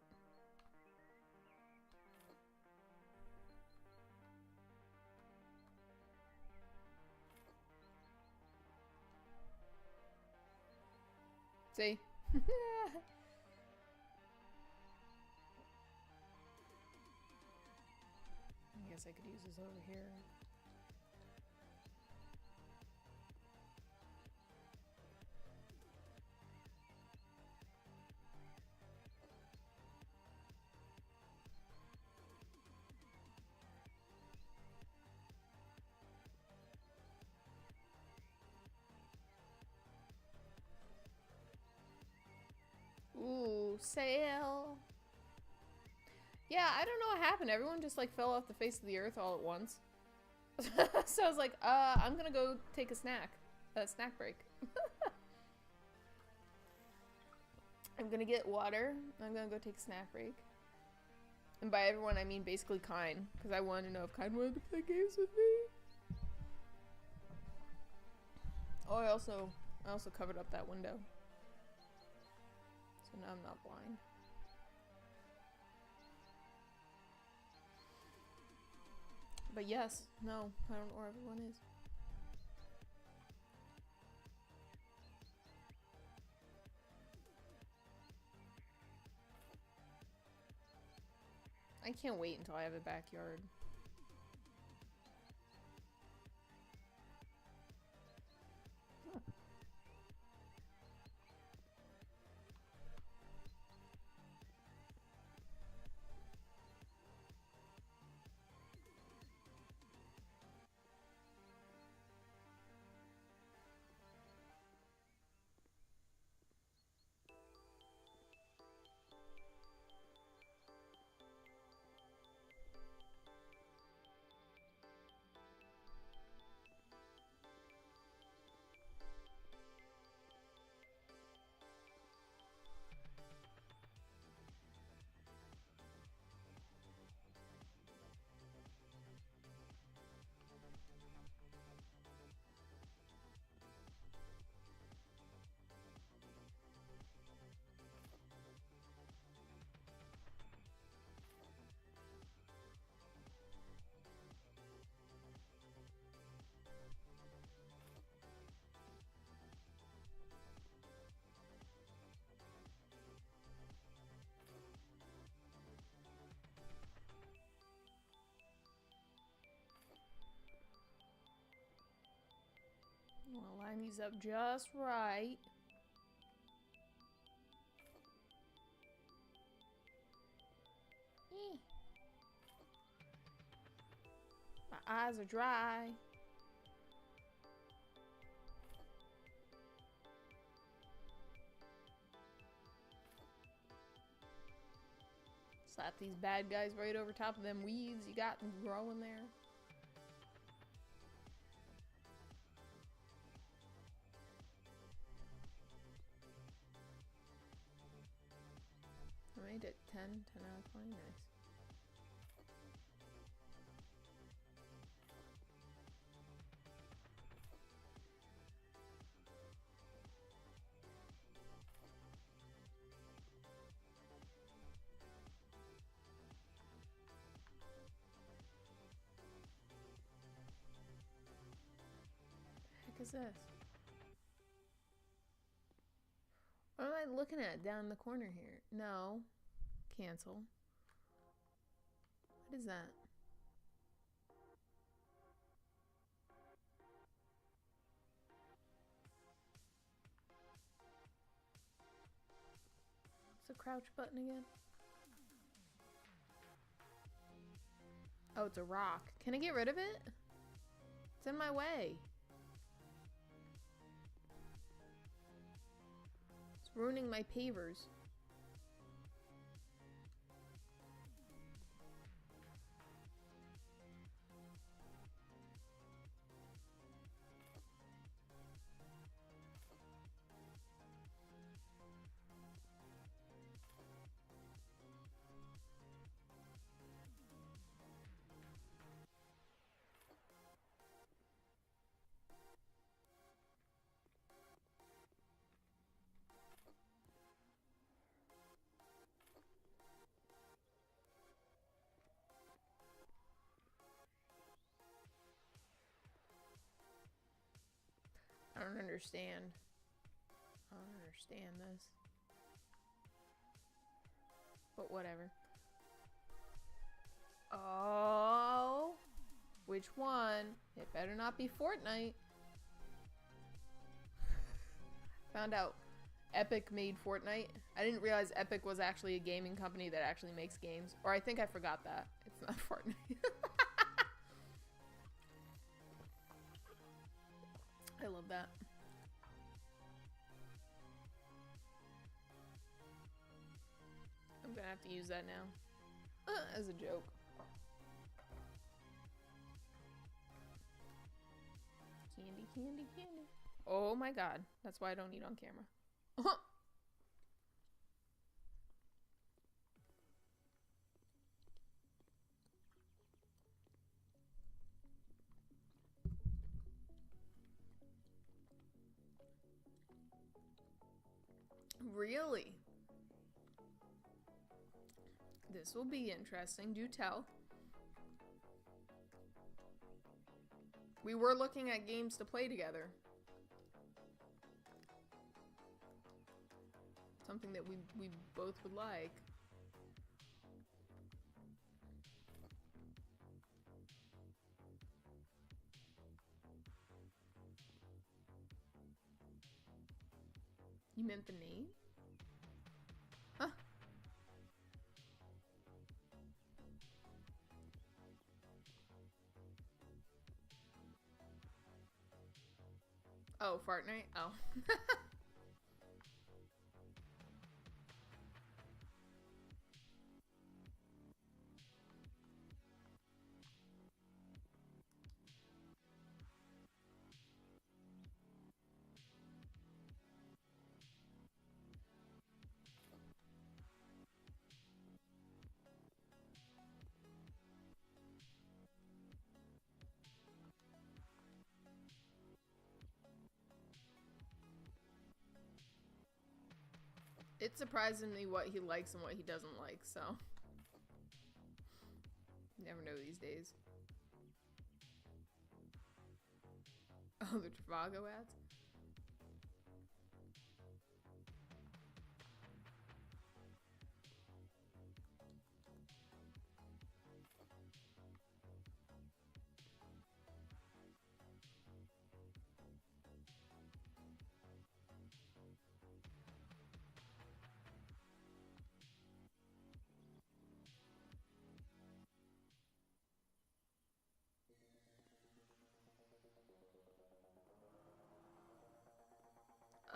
See? I guess I could use this over here. Ooh, sail. Yeah, I don't know what happened. Everyone just like fell off the face of the earth all at once. So I was like, I'm gonna go take a snack break. I'm gonna get water. I'm gonna go take a snack break. And by everyone, I mean basically Kine, because I wanted to know if Kine wanted to play games with me. Oh, I also covered up that window. So now I'm not blind. But yes, no, I don't know where everyone is. I can't wait until I have a backyard. I'll line these up just right. My eyes are dry. Slap these bad guys right over top of them weeds you got growing there. I made it 10 out of 20, nice. What the heck is this? What am I looking at down in the corner here? No. Cancel. What is that? What's the crouch button again? Oh, it's a rock. Can I get rid of it? It's in my way. It's ruining my pavers. don't understand. I don't understand this. But whatever. Oh. Which one? It better not be Fortnite. Found out Epic made Fortnite. I didn't realize Epic was actually a gaming company that actually makes games. Or I think I forgot that. It's not Fortnite. I love that. I'm gonna have to use that now. As a joke. Candy, candy, candy. Oh my god. That's why I don't eat on camera. Really? This will be interesting. Do tell. We were looking at games to play together. Something that we both would like. You meant the name? Huh. Oh, Fortnite? Oh. It's surprising me what he likes and what he doesn't like, so. You never know these days. Oh, the Trivago ads?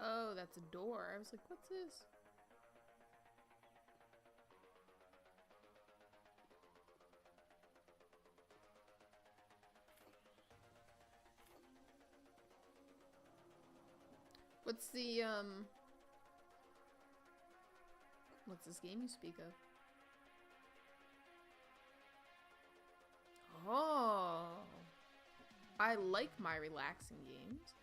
Oh, that's a door. I was like, what's this? What's the, what's this game you speak of? Oh. I like my relaxing games.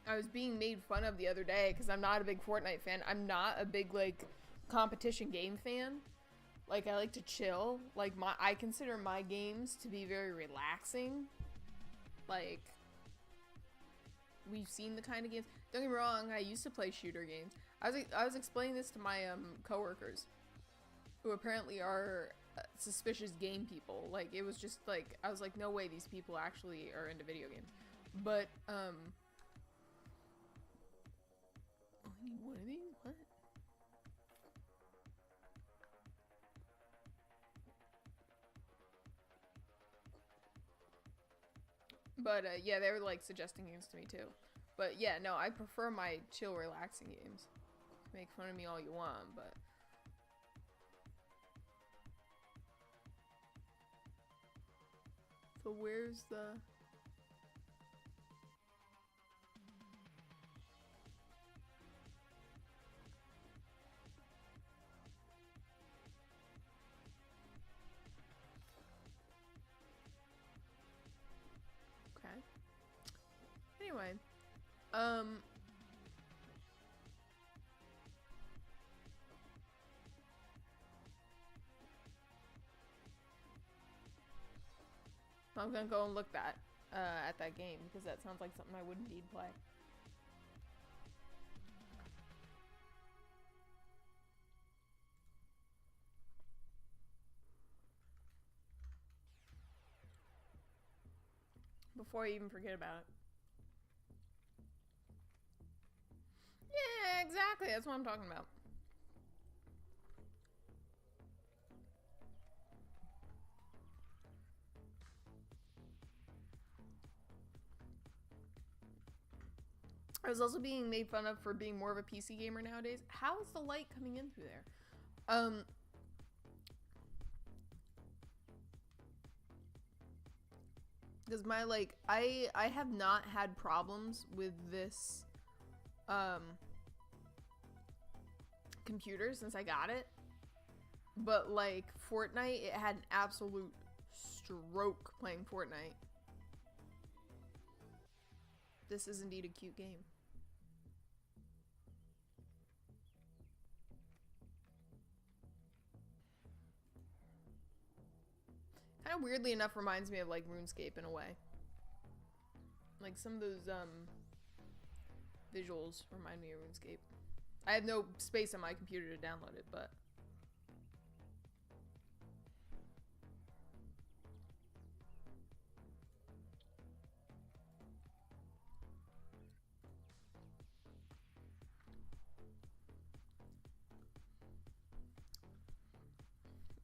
I was being made fun of the other day because I'm not a big Fortnite fan. I'm not a big, like, competition game fan. Like, I like to chill. Like, I consider my games to be very relaxing. Like, we've seen the kind of games. Don't get me wrong, I used to play shooter games. I was explaining this to my coworkers, who apparently are suspicious game people. Like, it was just like, I was like, no way these people actually are into video games. But I need one of these? What? But yeah, they were like suggesting games to me too. But yeah, no, I prefer my chill, relaxing games. Make fun of me all you want, but. So where's the. Okay. Anyway, I'm gonna go and look that at that game, because that sounds like something I would indeed play. Before I even forget about it. Yeah, exactly. That's what I'm talking about. I was also being made fun of for being more of a PC gamer nowadays. How is the light coming in through there? Because my, like, I have not had problems with this, computer since I got it. But, like, Fortnite, it had an absolute stroke playing Fortnite. This is indeed a cute game. Kind of weirdly enough reminds me of, like, RuneScape in a way. Like, some of those, visuals remind me of RuneScape. I have no space on my computer to download it, but...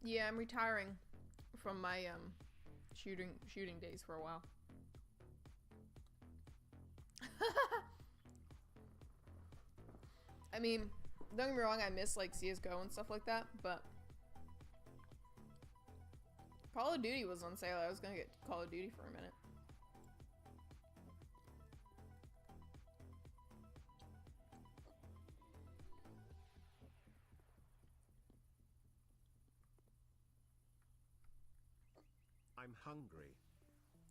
yeah, I'm retiring from my, shooting days for a while. I mean, don't get me wrong, I miss, like, CSGO and stuff like that, but Call of Duty was on sale. I was gonna get Call of Duty for a minute. I'm hungry.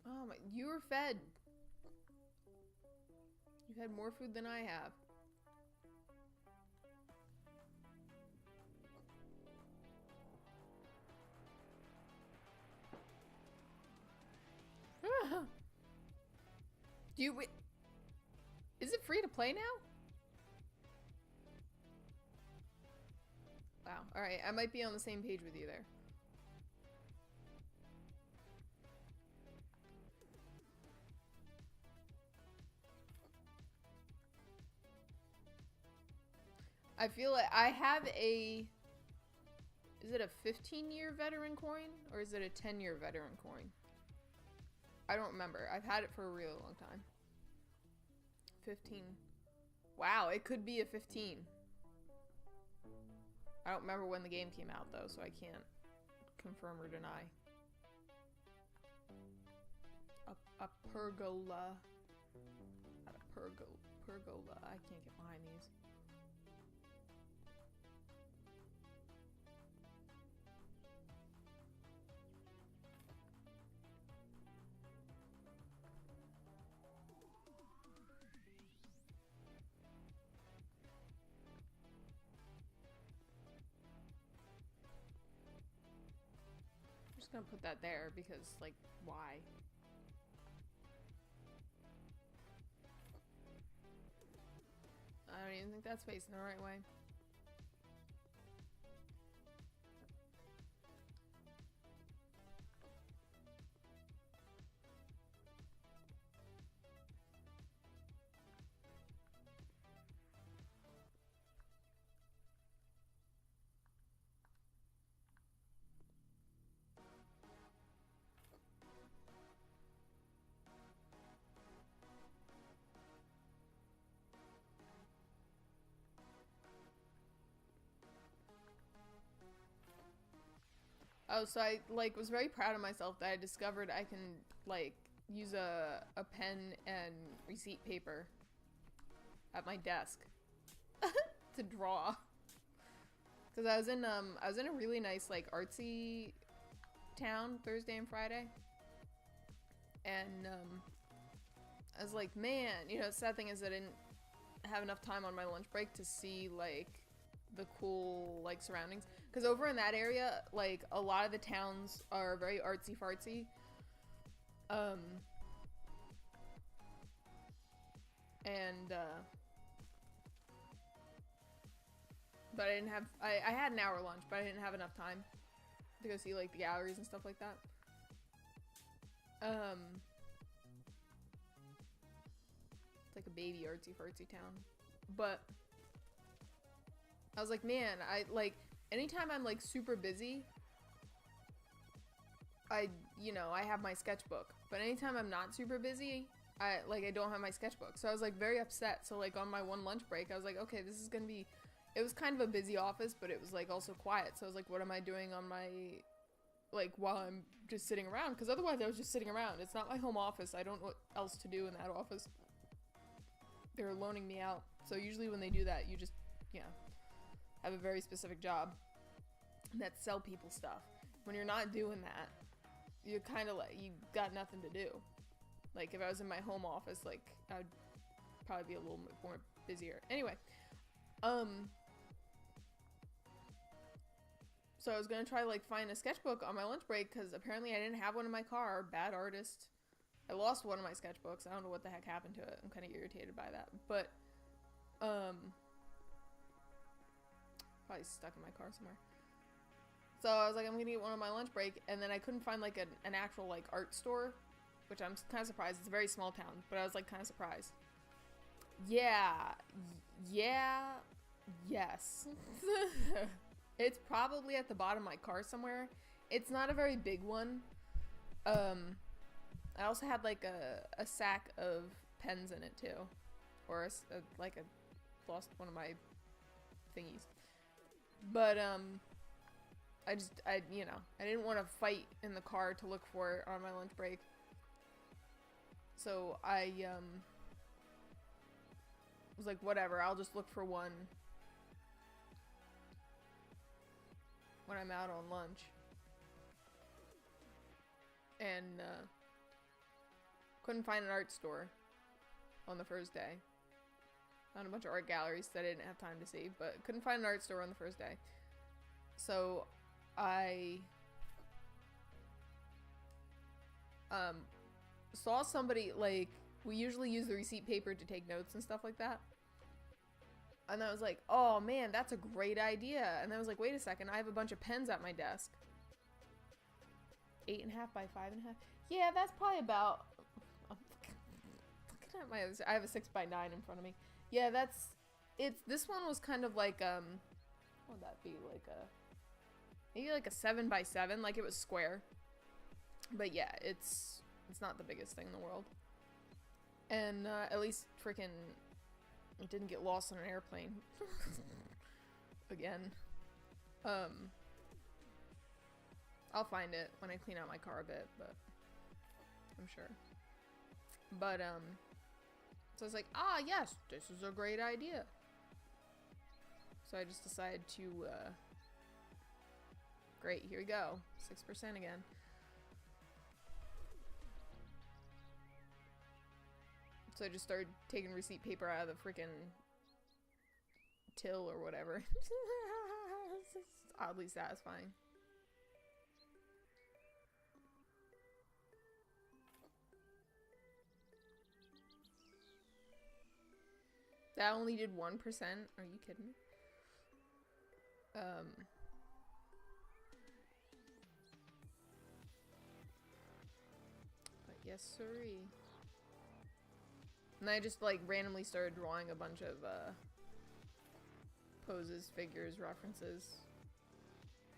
Oh my, you were fed. You've had more food than I have. Do you... Is it free to play now? Wow. Alright, I might be on the same page with you there. I feel like I have a... Is it a 15-year veteran coin? Or is it a 10-year veteran coin? I don't remember. I've had it for a really long time. 15. Wow, it could be a 15. I don't remember when the game came out, though, so I can't confirm or deny. A pergola. Not a pergola. I can't get behind these. I'm just gonna put that there because, like, why? I don't even think that's facing the right way. Oh, so I, like, was very proud of myself that I discovered I can, like, use a pen and receipt paper at my desk to draw. Cause I was in a really nice, like, artsy town Thursday and Friday, and I was like, man, you know, the sad thing is I didn't have enough time on my lunch break to see, like, the cool, like, surroundings. Because over in that area, like, a lot of the towns are very artsy-fartsy. And, but I didn't have, I had an hour lunch, but I didn't have enough time to go see, like, the galleries and stuff like that. It's like a baby artsy-fartsy town. But I was like, man, anytime I'm, like, super busy, you know, I have my sketchbook. But anytime I'm not super busy, I don't have my sketchbook. So I was, like, very upset. So, like, on my one lunch break, I was like, okay, this is gonna be... It was kind of a busy office, but it was, like, also quiet. So I was like, what am I doing on my... Like, while I'm just sitting around? Because otherwise I was just sitting around. It's not my home office. I don't know what else to do in that office. They're loaning me out. So usually when they do that, you just, you know, have a very specific job. That sell people stuff. When you're not doing that, you're kind of like, you got nothing to do. Like, if I was in my home office, like, I'd probably be a little bit more busier. Anyway, so I was gonna try, like, find a sketchbook on my lunch break, because apparently I didn't have one in my car. Bad artist. I lost one of my sketchbooks. I don't know what the heck happened to it. I'm kind of irritated by that. But, probably stuck in my car somewhere. So I was like, I'm gonna get one on my lunch break, and then I couldn't find, like, an actual, like, art store, which I'm kind of surprised. It's a very small town, but I was, like, kind of surprised. Yeah. Yes. It's probably at the bottom of my car somewhere. It's not a very big one. I also had, like, a sack of pens in it, too. Or, I lost one of my thingies. But, I didn't want to fight in the car to look for it on my lunch break. So, I, was like, whatever, I'll just look for one when I'm out on lunch. And, couldn't find an art store on the first day. Found a bunch of art galleries that I didn't have time to see, but couldn't find an art store on the first day. So I saw somebody, like, we usually use the receipt paper to take notes and stuff like that. And I was like, oh man, that's a great idea. And I was like, wait a second, I have a bunch of pens at my desk. 8.5 by 5.5. Yeah, that's probably about... I'm looking at my other... I have a 6 by 9 in front of me. Yeah, this one was kind of like, what would that be? Like maybe like a 7 by 7, like it was square. But yeah, it's not the biggest thing in the world. And, at least freaking, it didn't get lost on an airplane. Again. I'll find it when I clean out my car a bit, but I'm sure. But, so I was like, ah, yes, this is a great idea. So I just decided to, great, here we go. 6% again. So I just started taking receipt paper out of the freaking till or whatever. It's oddly satisfying. That only did 1%? Are you kidding me? But yes, sirree. And I just, like, randomly started drawing a bunch of, poses, figures, references,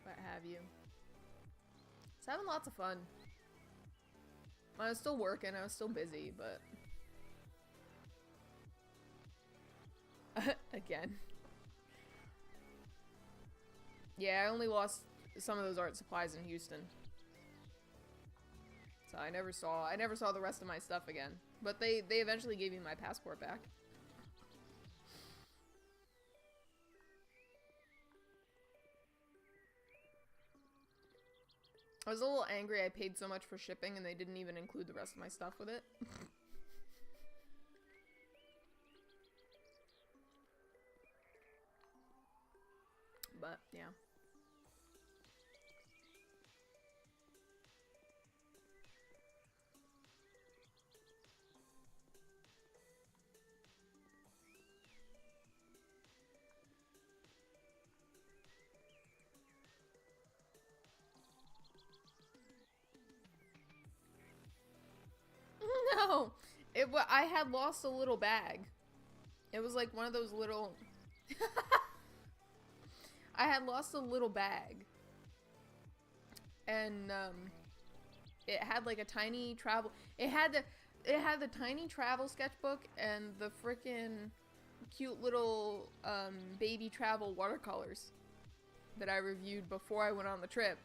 what have you. It's having lots of fun. I was still working, I was still busy, but... Again. Yeah, I only lost some of those art supplies in Houston. So I never saw the rest of my stuff again. But they eventually gave me my passport back. I was a little angry I paid so much for shipping and they didn't even include the rest of my stuff with it. But, yeah. No, I had lost a little bag. It was like one of those little. I had lost a little bag, and it had like a tiny travel. It had the tiny travel sketchbook and the freaking cute little baby travel watercolors that I reviewed before I went on the trip.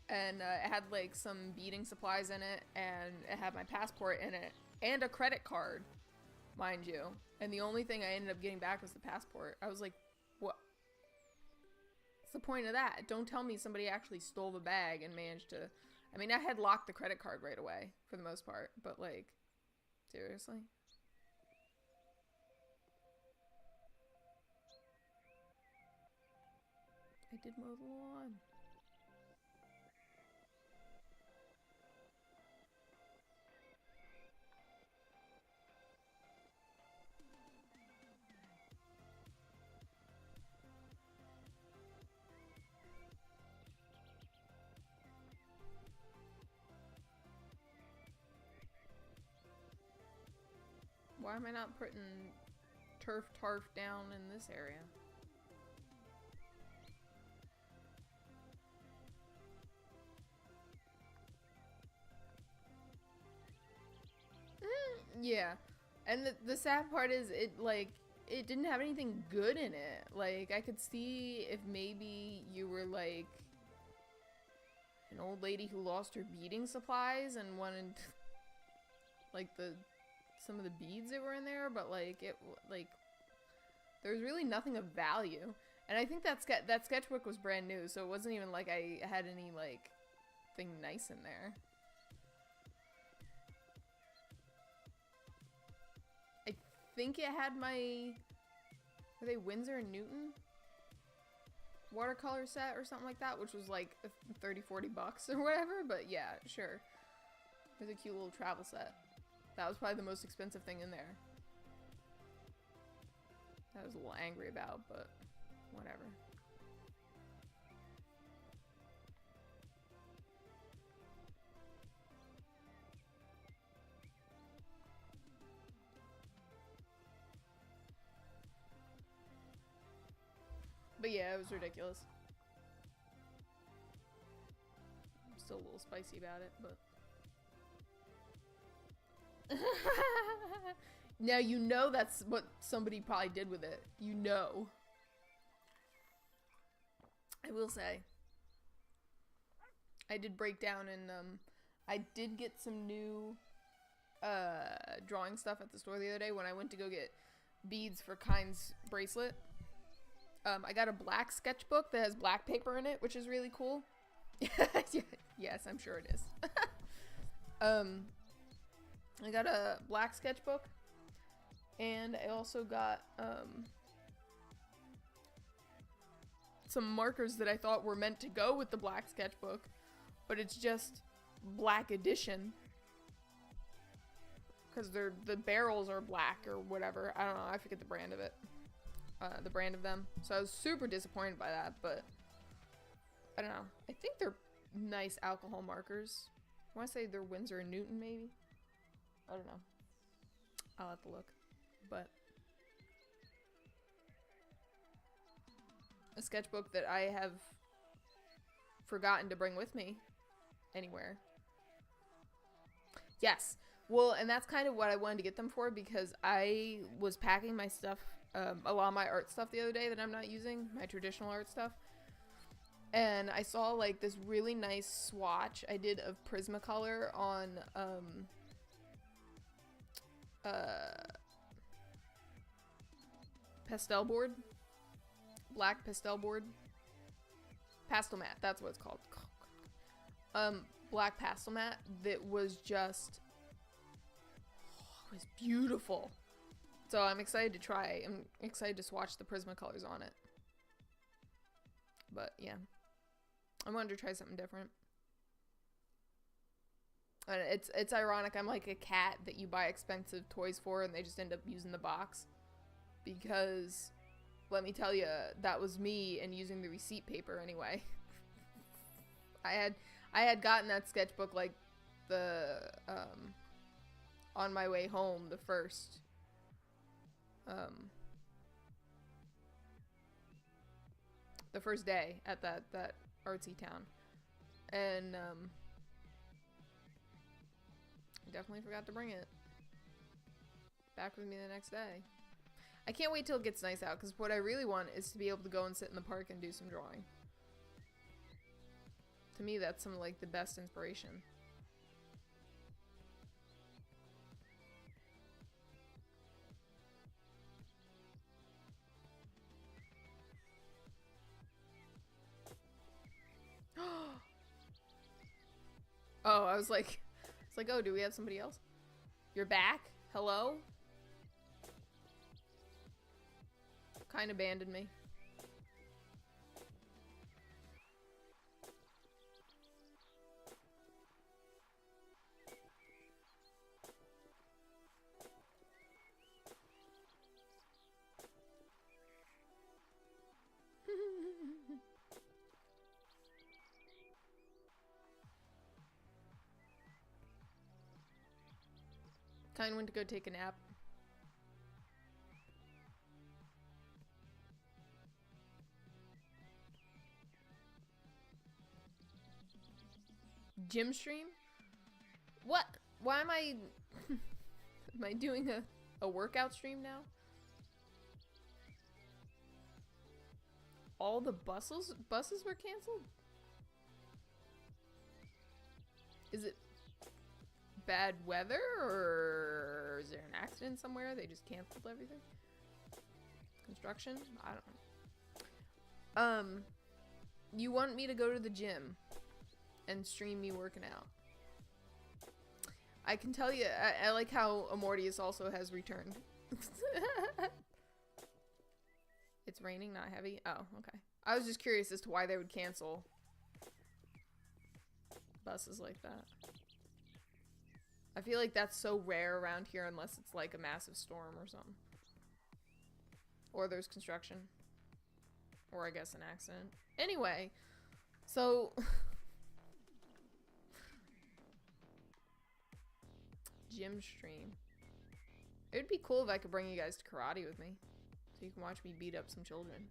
And it had like some beading supplies in it, and it had my passport in it, and a credit card, mind you. And the only thing I ended up getting back was the passport. I was like, what? What's the point of that? Don't tell me somebody actually stole the bag and managed to... I mean, I had locked the credit card right away, for the most part, but like, seriously? I did mow the lawn. Why am I not putting turf tarf down in this area? Yeah. And the sad part is it didn't have anything good in it. Like, I could see if maybe you were like an old lady who lost her beading supplies and wanted like some of the beads that were in there, but like there's really nothing of value. And I think that sketchbook was brand new, so it wasn't even like I had any like thing nice in there. I think it had were they Winsor and Newton watercolor set or something like that, which was like 30-40 bucks or whatever, but yeah, sure. There's a cute little travel set. That was probably the most expensive thing in there. That I was a little angry about, but whatever. But yeah, it was ridiculous. I'm still a little spicy about it, but... Now you know that's what somebody probably did with it. You know. I will say. I did break down and I did get some new drawing stuff at the store the other day when I went to go get beads for Kind's bracelet. I got a black sketchbook that has black paper in it, which is really cool. Yes, I'm sure it is. I got a black sketchbook, and I also got some markers that I thought were meant to go with the black sketchbook, but it's just black edition because the barrels are black or whatever. I don't know. I forget the brand of it. The brand of them. So I was super disappointed by that, but I don't know. I think they're nice alcohol markers. I want to say they're Winsor and Newton, maybe. I don't know. I'll have to look. But a sketchbook that I have forgotten to bring with me anywhere. Yes. Well, and that's kind of what I wanted to get them for, because I was packing my stuff, a lot of my art stuff the other day that I'm not using, my traditional art stuff. And I saw like this really nice swatch I did of Prismacolor on pastel board, black pastel board, pastel mat, that's what it's called. Black pastel mat that was just, it was beautiful. So I'm excited to try. I'm excited to swatch the Prismacolors on it. But yeah, I wanted to try something different. And it's ironic. I'm like a cat that you buy expensive toys for, and they just end up using the box. Because, let me tell you, that was me and using the receipt paper anyway. I had gotten that sketchbook like on my way home, the first day at that artsy town. And, I definitely forgot to bring it back with me the next day. I can't wait till it gets nice out, because what I really want is to be able to go and sit in the park and do some drawing. To me, that's some, like, the best inspiration. Oh, I was like, it's like, oh, do we have somebody else? You're back? Hello? Kind of abandoned me. Kind went to go take a nap. Gym stream? What? Why am I... am I doing a workout stream now? All the buses were canceled? Is it bad weather, or is there an accident somewhere? They just canceled everything? Construction? I don't know. You want me to go to the gym and stream me working out? I can tell you, I like how Amortius also has returned. It's raining, not heavy? Oh, okay. I was just curious as to why they would cancel buses like that. I feel like that's so rare around here unless it's like a massive storm or something. Or there's construction. Or I guess an accident. Anyway, so... gym stream. It would be cool if I could bring you guys to karate with me. So you can watch me beat up some children.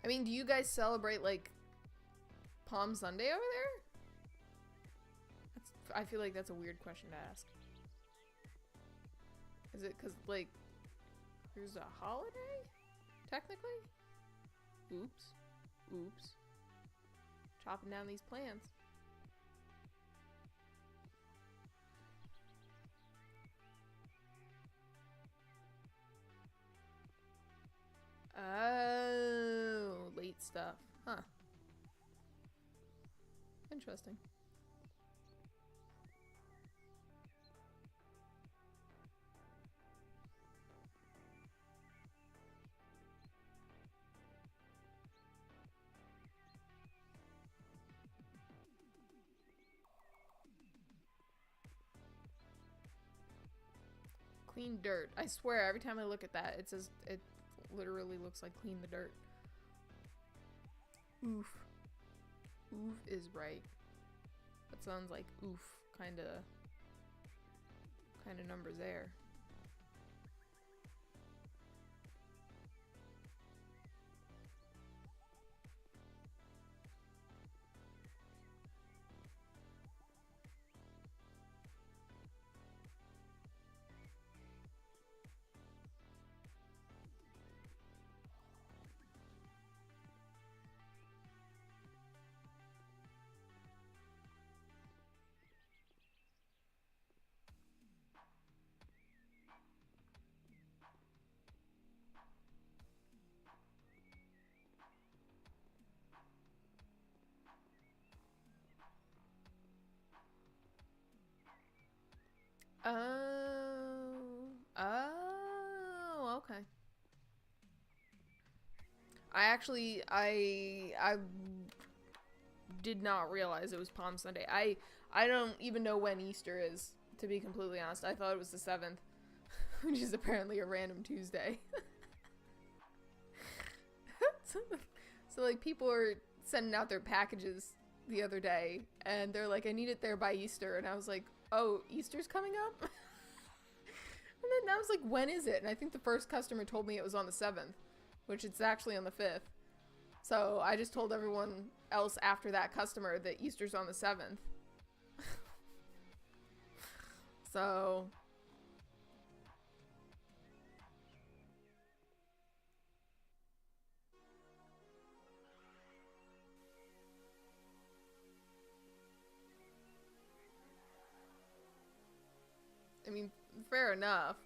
I mean, do you guys celebrate, like, Palm Sunday over there? I feel like that's a weird question to ask. Is it because, like, there's a holiday? Technically? Oops. Oops. Chopping down these plants. Oh, late stuff. Huh. Interesting. Clean dirt. I swear, every time I look at that, it says, it literally looks like clean the dirt. Oof. Oof is right. That sounds like oof, kinda numbers there. Oh, okay. I did not realize it was Palm Sunday. I don't even know when Easter is, to be completely honest. I thought it was the 7th, which is apparently a random Tuesday. So like people are sending out their packages the other day, and they're like, I need it there by Easter, and I was like, oh, Easter's coming up? And then I was like, when is it? And I think the first customer told me it was on the 7th, which it's actually on the 5th. So I just told everyone else after that customer that Easter's on the 7th. So I mean, fair enough.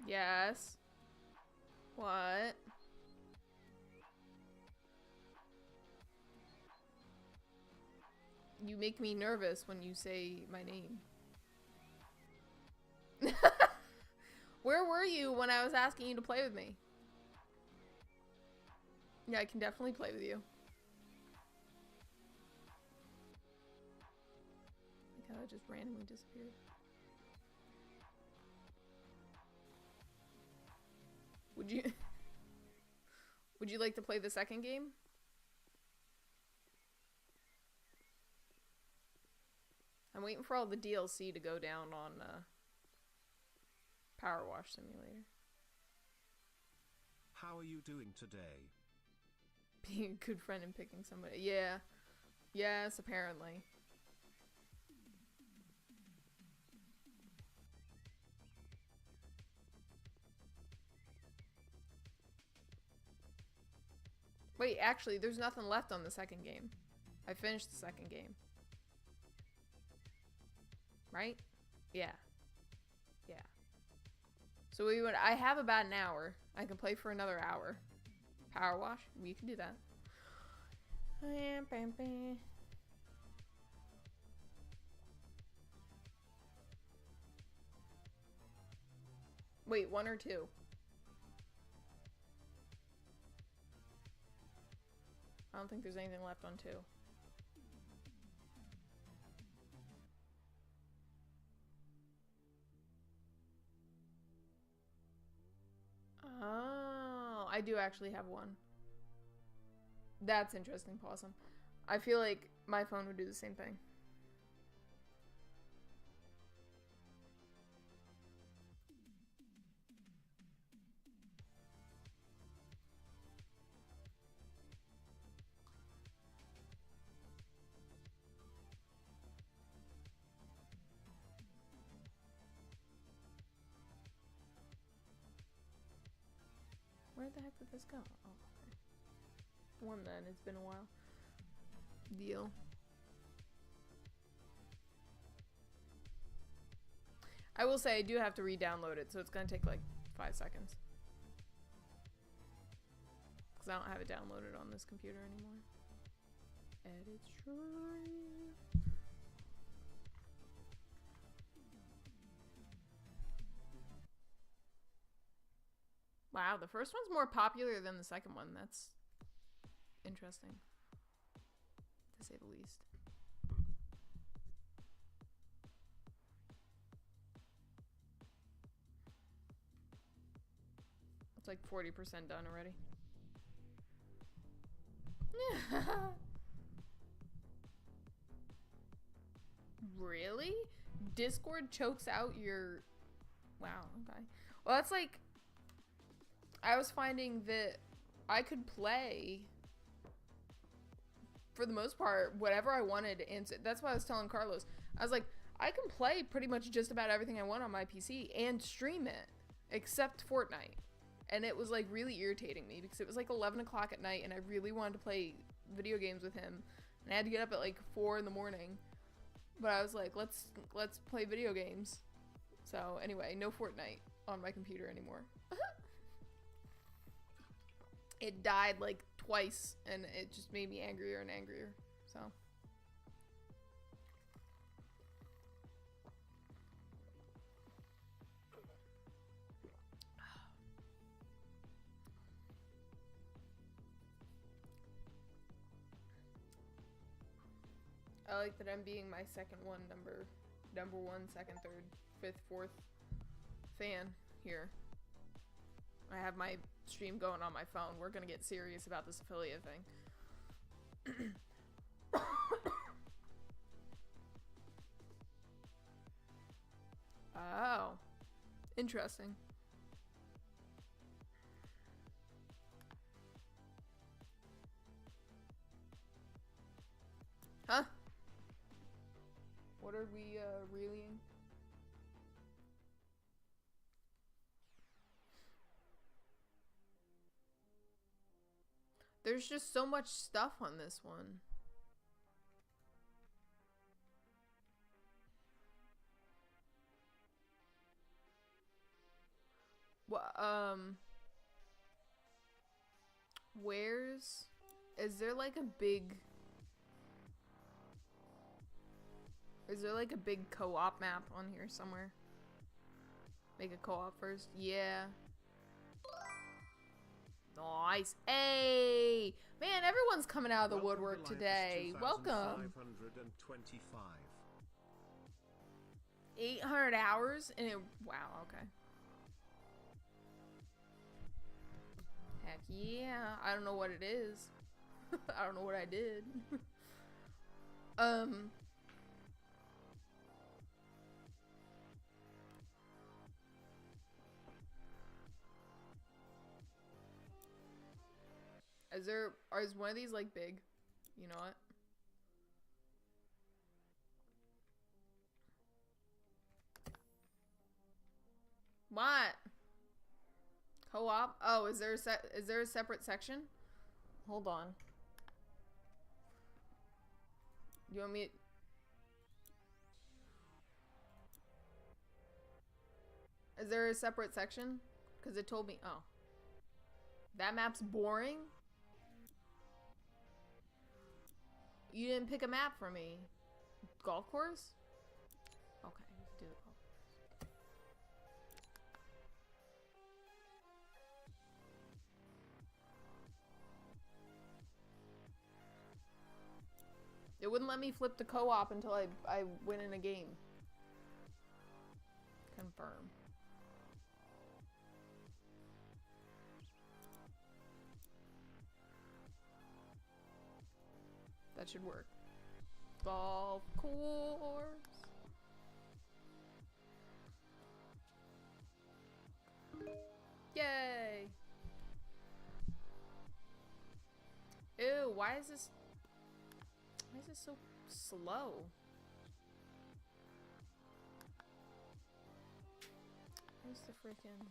Yes. What? You make me nervous when you say my name. Where were you when I was asking you to play with me? Yeah, I can definitely play with you. Like how it just randomly disappeared. Would you would you like to play the second game? I'm waiting for all the DLC to go down on Power Wash Simulator. How are you doing today? Being a good friend and picking somebody. Yeah. Yes, apparently. Wait, actually, there's nothing left on the second game. I finished the second game. Right? Yeah. Yeah. So I have about an hour. I can play for another hour. Power wash? We can do that. Wait, 1 or 2? I don't think there's anything left on 2. Oh, I do actually have 1. That's interesting, Possum. I feel like my phone would do the same thing. Where the heck did this go? Oh, okay. 1 then. It's been a while. Deal. I will say I do have to re-download it, so it's gonna take like 5 seconds. Because I don't have it downloaded on this computer anymore. Edit stream. Wow, the first one's more popular than the second one. That's interesting, to say the least. It's like 40% done already. Really? Discord chokes out your... Wow, okay. Well, that's like... I was finding that I could play, for the most part, whatever I wanted, and that's why I was telling Carlos. I was like, I can play pretty much just about everything I want on my PC and stream it, except Fortnite. And it was like really irritating me because it was like 11 o'clock at night and I really wanted to play video games with him. And I had to get up at like 4 in the morning. But I was like, let's play video games. So anyway, no Fortnite on my computer anymore. it died like twice, and it just made me angrier and angrier. So. I like that I'm being my second one, number one, second, third, fifth, fourth fan here. I have my stream going on my phone. We're gonna get serious about this affiliate thing. Oh, interesting. Huh? What are we reeling? There's just so much stuff on this one. Where's... Is there like a big... Is there like a big co-op map on here somewhere? Make a co-op first? Yeah. Nice. Hey! Man, everyone's coming out of the woodwork today. Welcome. 800 hours? And it... Wow, okay. Heck yeah. I don't know what it is. I don't know what I did. Is one of these like big? You know what? What? Co-op? Oh, is there a separate section? Hold on. You want me? Is there a separate section? Because it told me. Oh. That map's boring? You didn't pick a map for me. Golf course? Okay, do the golf course. It wouldn't let me flip the co-op until I win in a game. Confirm. That should work. Golf course. Yay! Ew, why is this so slow? Where's the freaking...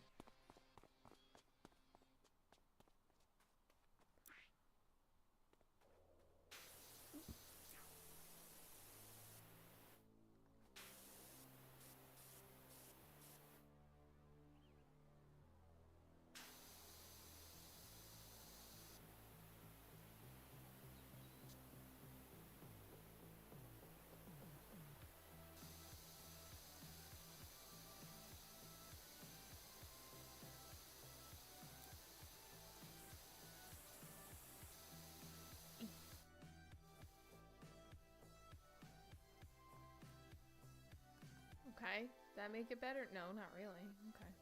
Okay, that make it better? No, not really. Okay.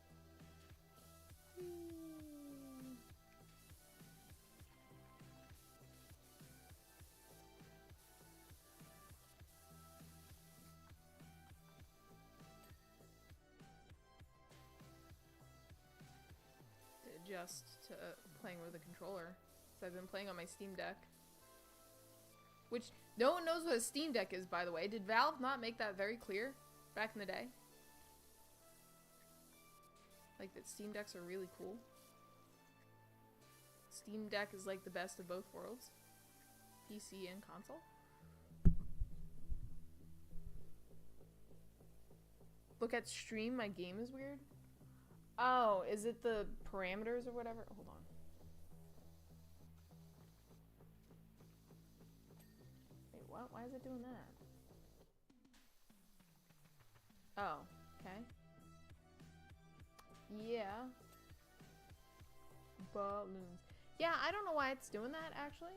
To adjust to playing with a controller. So I've been playing on my Steam Deck. Which, no one knows what a Steam Deck is, by the way. Did Valve not make that very clear back in the day? Like, that Steam Decks are really cool. Steam Deck is like the best of both worlds. PC and console. Look at stream, my game is weird. Oh, is it the parameters or whatever? Hold on. Why is it doing that? Oh, okay. Yeah. Balloons. Yeah, I don't know why it's doing that, actually.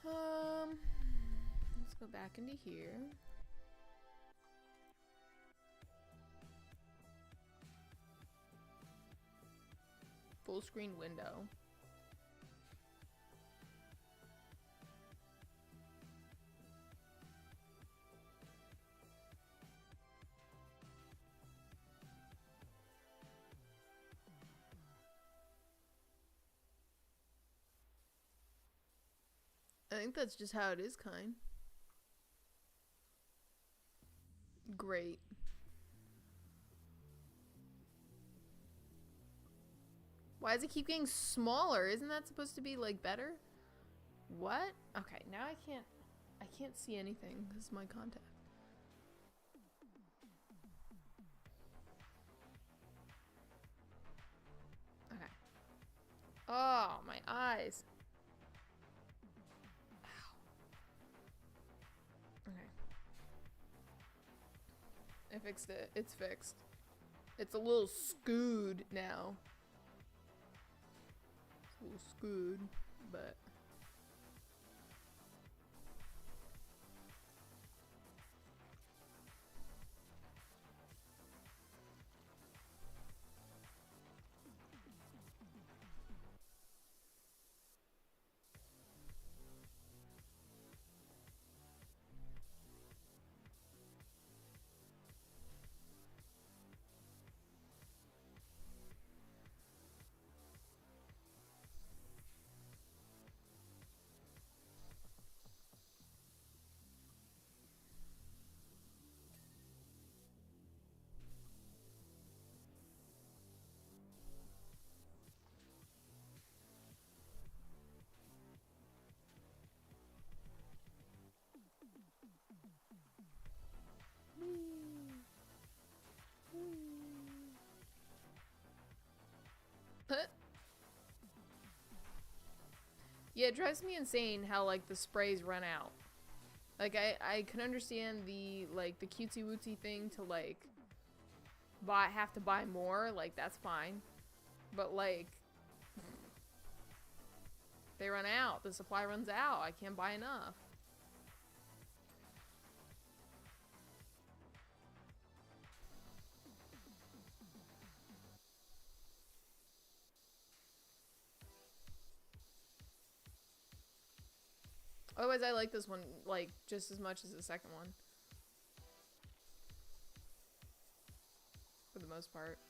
Let's go back into here. Full screen window. I think that's just how it is, kind. Great. Why does it keep getting smaller? Isn't that supposed to be, like, better? What? Okay, now I can't see anything because of my contact. Okay. Oh, my eyes. Ow. Okay. I fixed it. It's fixed. It's a little scooed now. It's a little scooed, but... Yeah, it drives me insane how, like, the sprays run out. Like, I can understand the, like, the cutesy wootsy thing to, like, have to buy more. Like, that's fine. But, like, they run out. The supply runs out. I can't buy enough. Otherwise, I like this one, like, just as much as the second one. For the most part.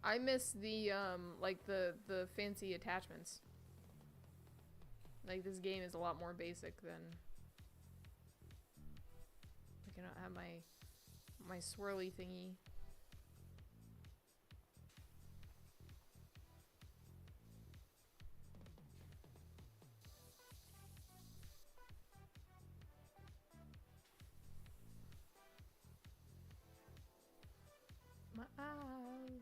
I miss the, like, the fancy attachments. Like, this game is a lot more basic than... Like, I don't have my swirly thingy. My eyes.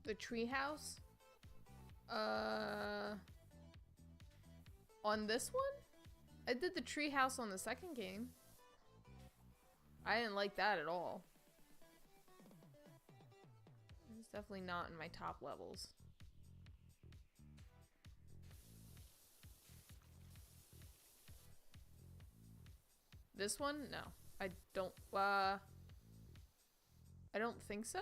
The treehouse? On this one? I did the treehouse on the second game. I didn't like that at all. It's definitely not in my top levels. This one? No. I don't think so.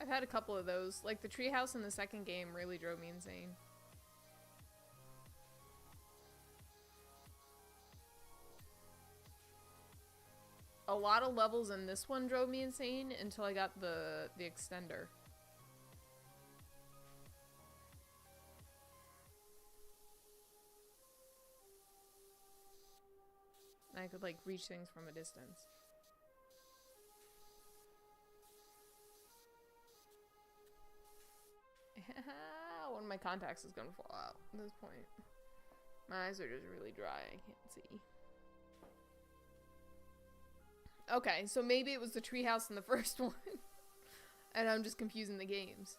I've had a couple of those. Like, the treehouse in the second game really drove me insane. A lot of levels in this one drove me insane until I got the extender. I could, like, reach things from a distance. One of my contacts is gonna fall out at this point. My eyes are just really dry. I can't see. Okay, so maybe it was the treehouse in the first one. And I'm just confusing the games.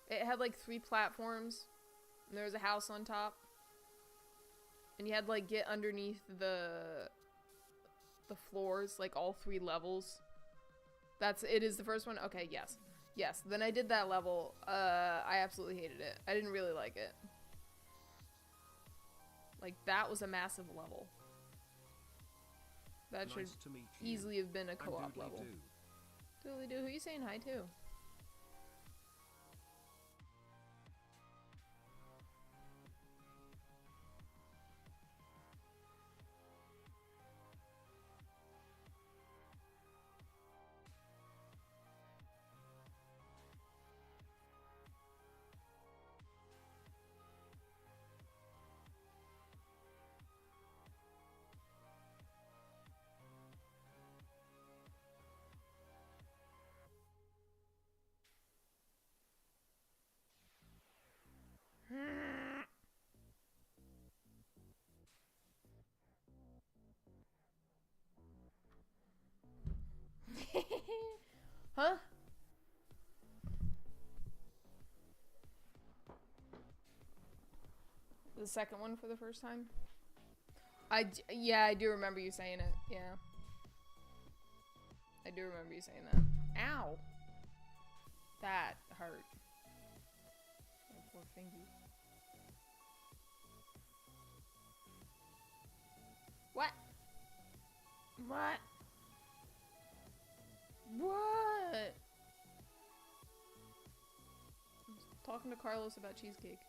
It had like 3 platforms. And there was a house on top. And you had to like get underneath the floors, like all 3 levels. It is the first one? Okay, yes. Yes, then I did that level. I absolutely hated it. I didn't really like it. Like, that was a massive level. That should easily have been a co-op level. Doodly doo. Who are you saying hi to? Huh? The second one for the first time? Yeah, I do remember you saying it. Yeah. I do remember you saying that. Ow! That hurt. Oh, poor fingy. What? What? What? I'm talking to Carlos about cheesecake.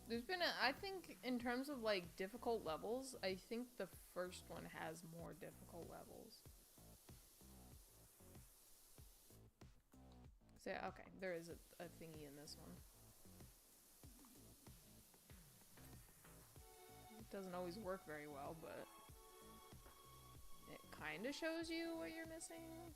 There's been I think in terms of like difficult levels, I think the first one has more difficult levels. So yeah, okay, there is a thingy in this one. It doesn't always work very well, but it kind of shows you what you're missing.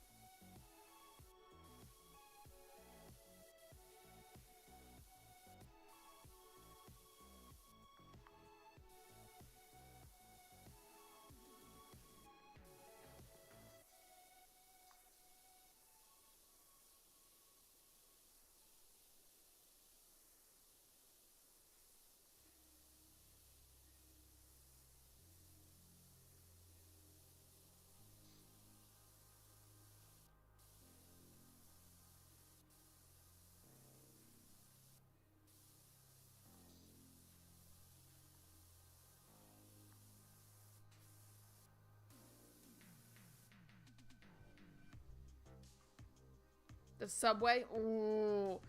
The subway? Ooh.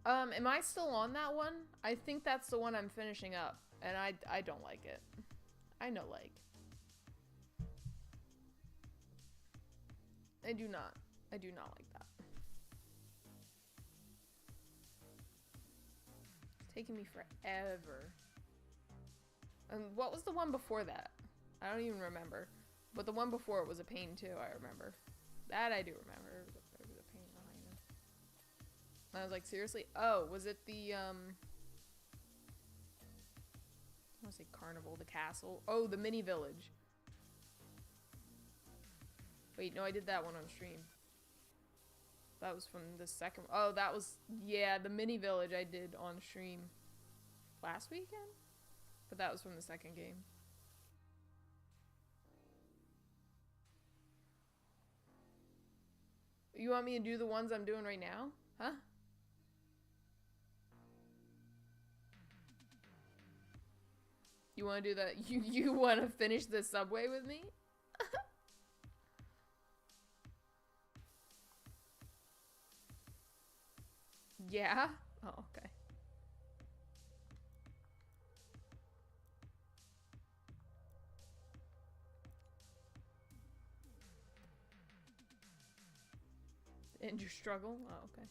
Am I still on that one? I think that's the one I'm finishing up. And I don't like it. I know, like. I do not. I do not like that. Taking me forever. And what was the one before that? I don't even remember. But the one before it was a pain too, I remember. That I do remember. There was a pain behind it. And I was like, seriously? Oh, was it the, I want to say carnival, the castle. Oh, the mini village. Wait, no, I did that one on stream. That was from the second. Oh, that was, yeah, the mini village I did on stream last weekend? But that was from the second game. You want me to do the ones I'm doing right now? Huh? You want to do that? You want to finish the subway with me? Yeah? Oh, okay. End your struggle? Oh, okay.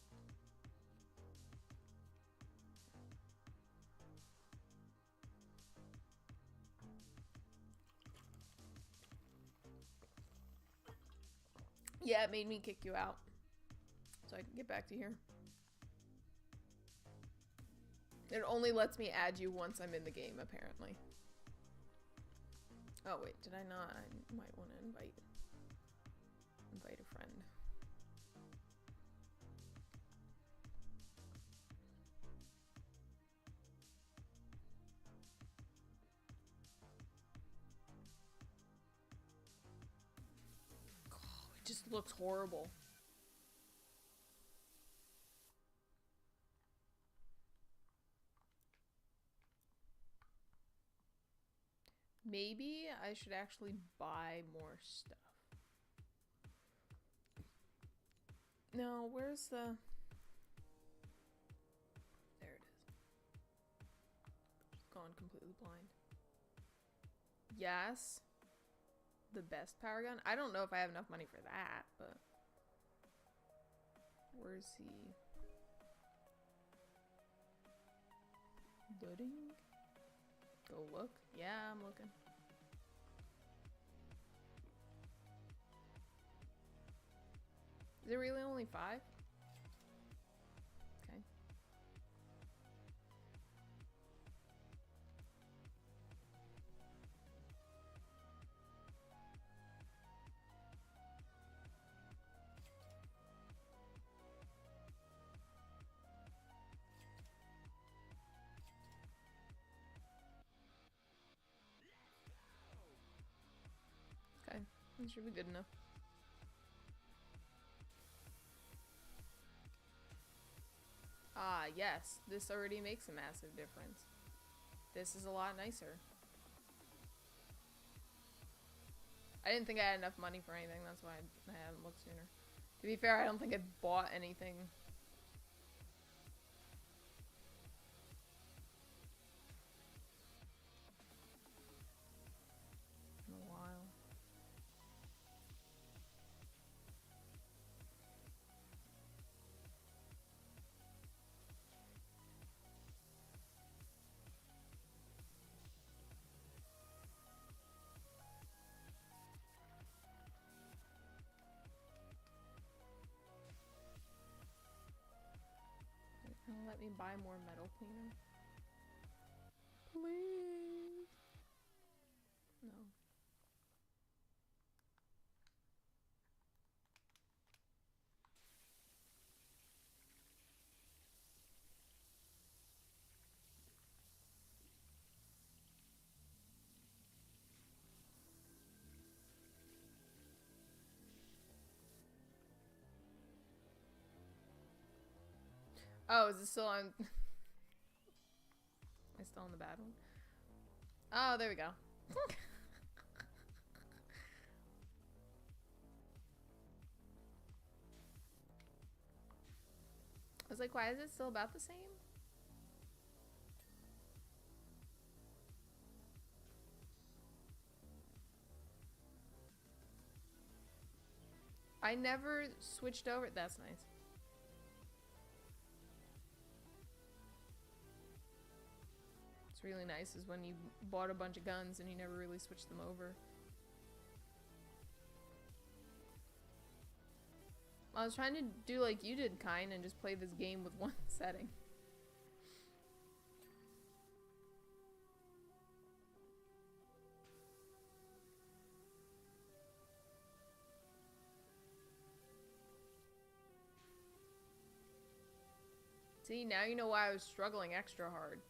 Yeah, it made me kick you out. So I can get back to here. It only lets me add you once I'm in the game, apparently. Oh, wait, did I not? I might want to invite a friend. Oh, it just looks horrible. Maybe I should actually buy more stuff. No, where's the... There it is. Just gone completely blind. Yes. The best power gun? I don't know if I have enough money for that, but... Where's he? Doodling? Go look? Yeah, I'm looking. Is it really only 5? Okay. Okay, that should be good enough. Ah, yes. This already makes a massive difference. This is a lot nicer. I didn't think I had enough money for anything. That's why I haven't looked sooner. To be fair, I don't think I bought anything. In a while. Let me buy more metal cleaner. Please. No. Oh, is it still on? Am I still on the bad one? Oh, there we go. I was like, why is it still about the same? I never switched over. That's nice. really nice is when you bought a bunch of guns and you never really switched them over. I was trying to do like you did, kind, and just play this game with one setting. See, now you know why I was struggling extra hard.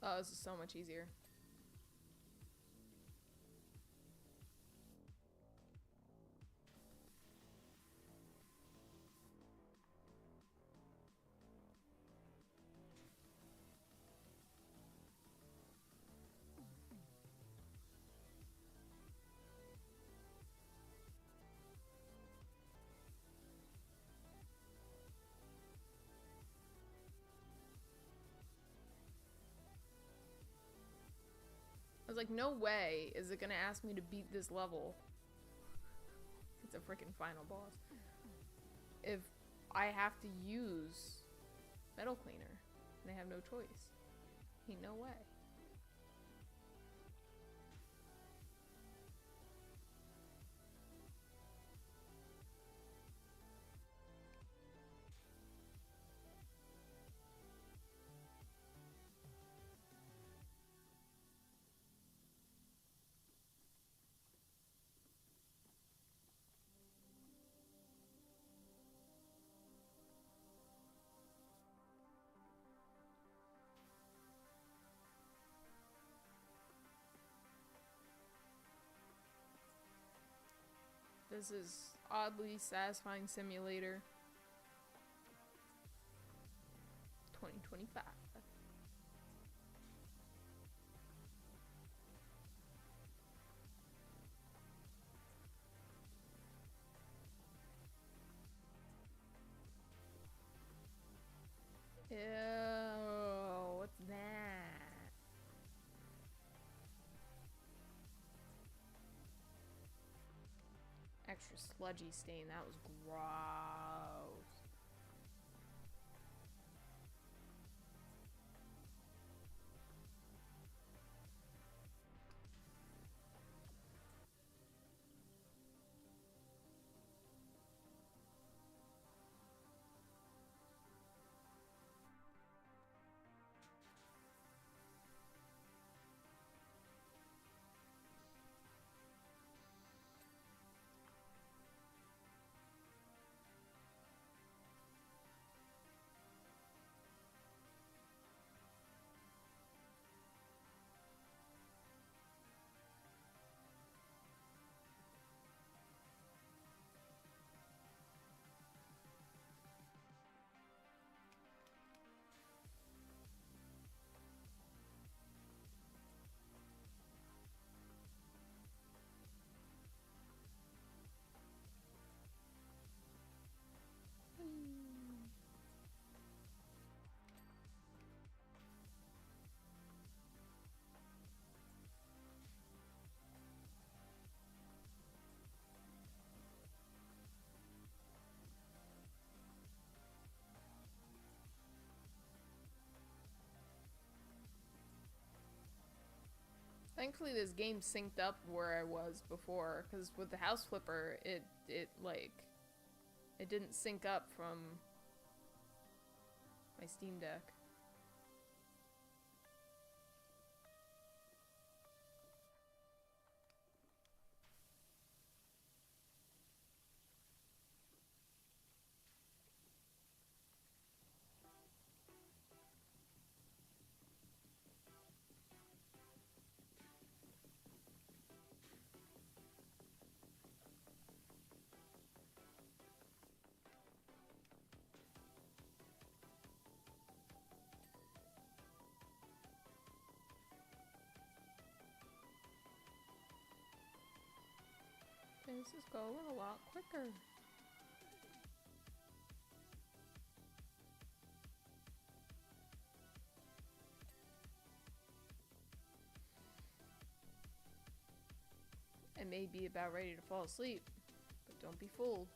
Oh, this is so much easier. I was like, no way is it gonna ask me to beat this level. It's a freaking final boss. If I have to use metal cleaner and I have no choice. Ain't no way. This is oddly satisfying simulator. 2025. Ew, what's that? Extra sludgy stain, that was gross. Thankfully, this game synced up where I was before, because with the house flipper, it didn't sync up from my Steam Deck. This is going a lot quicker. I may be about ready to fall asleep, but don't be fooled.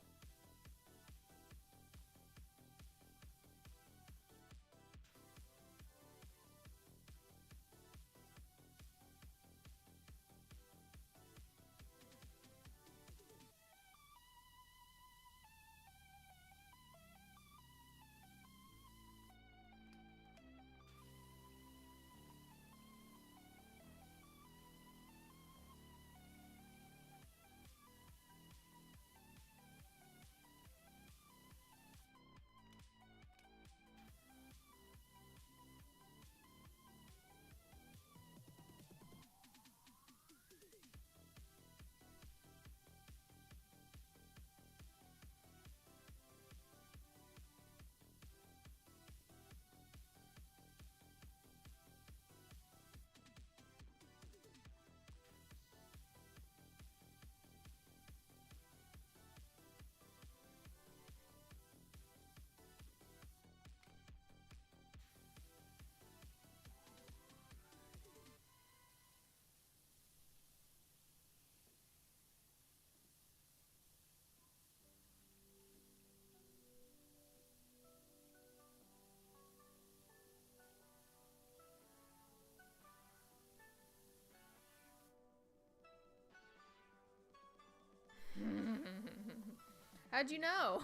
How'd you know?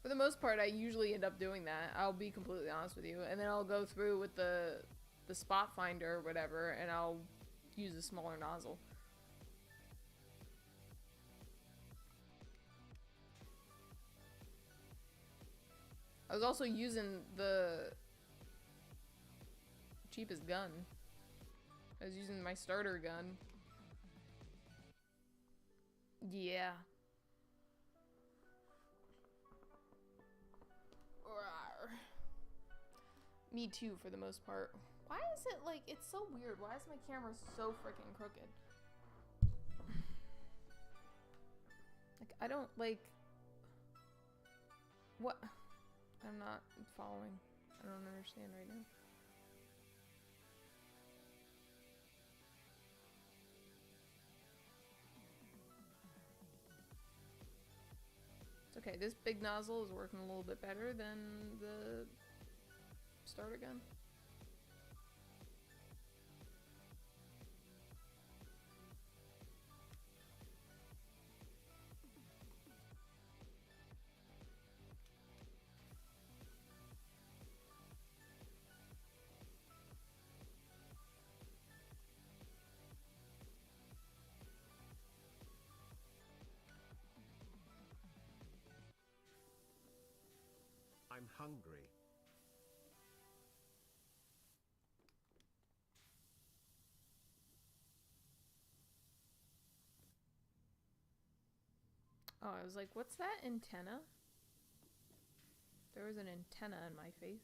For the most part, I usually end up doing that. I'll be completely honest with you. And then I'll go through with the spot finder or whatever, and I'll use a smaller nozzle. I was also using the cheapest gun. I was using my starter gun. Yeah. Rawr. Me too, for the most part. Why is it like, it's so weird. Why is my camera so freaking crooked? Like, I don't, like... What? I'm not following. I don't understand right now. It's okay. This big nozzle is working a little bit better than the starter gun. I'm hungry. Oh, I was like, what's that antenna? There was an antenna in my face.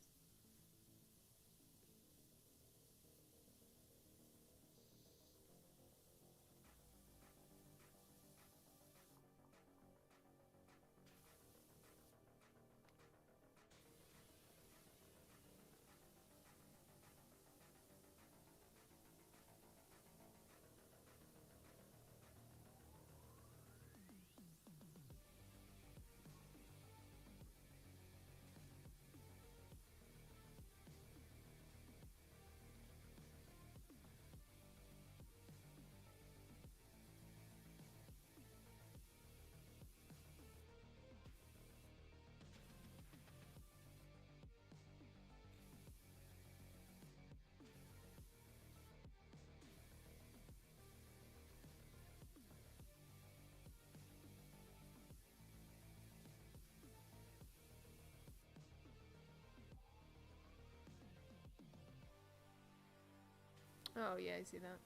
Oh, yeah, I see that.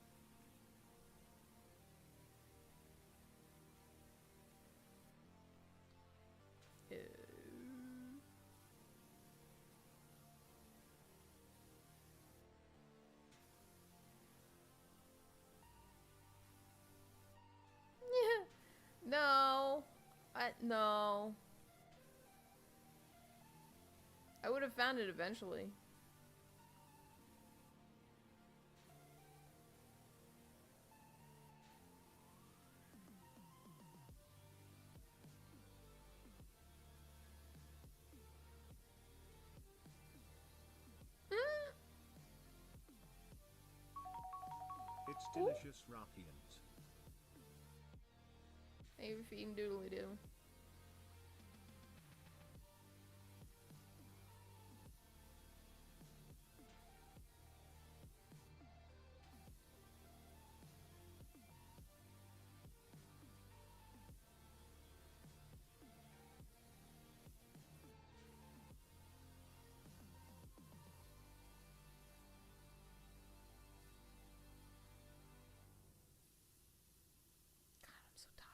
No. No. I would have found it eventually. It's delicious, Ruffians. Thank you for feeding Doodly Doo. God, I'm so tired.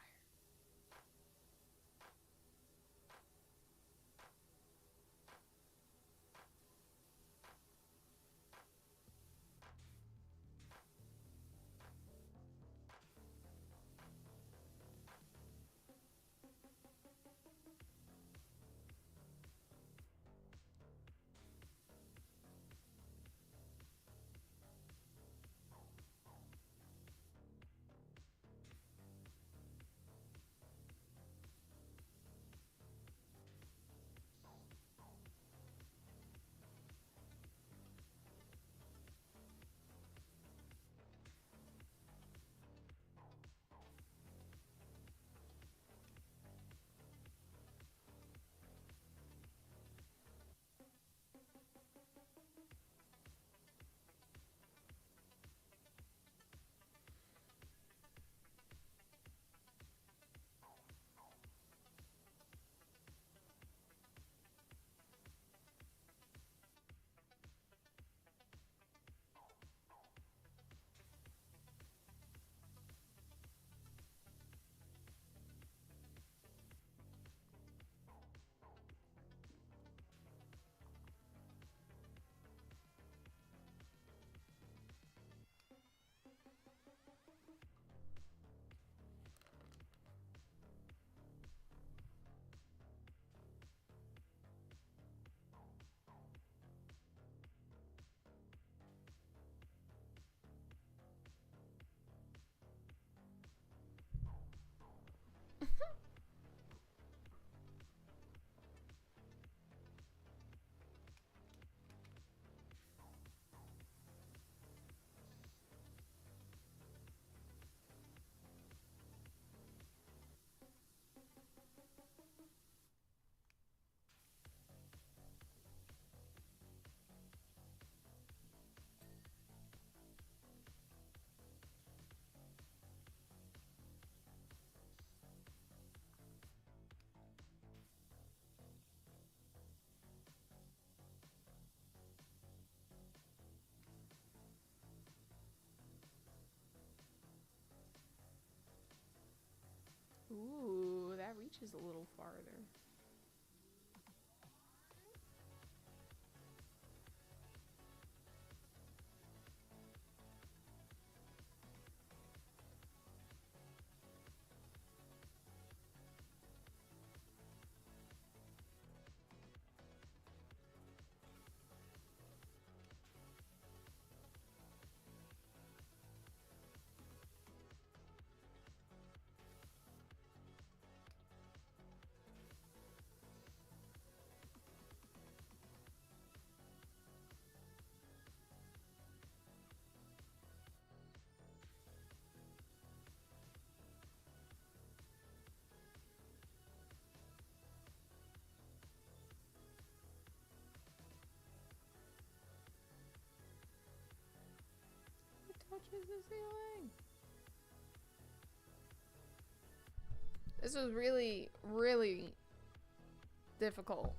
is a little farther. It touches the ceiling. This was really, really difficult.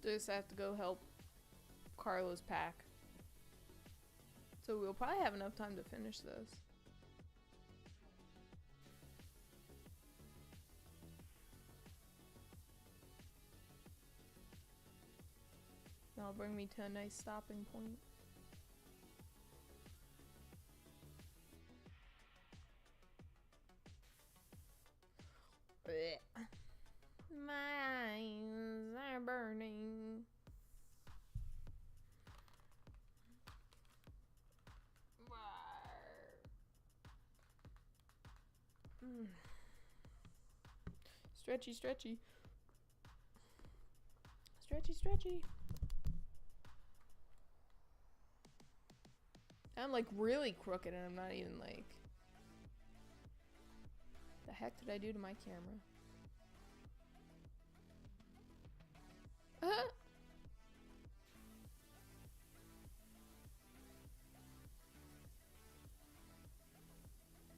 So I just have to go help Carlos pack. So we'll probably have enough time to finish this. That'll bring me to a nice stopping point. Blech. My eyes are burning. Stretchy, stretchy. Stretchy, stretchy. I'm like really crooked and I'm not even like... The heck did I do to my camera?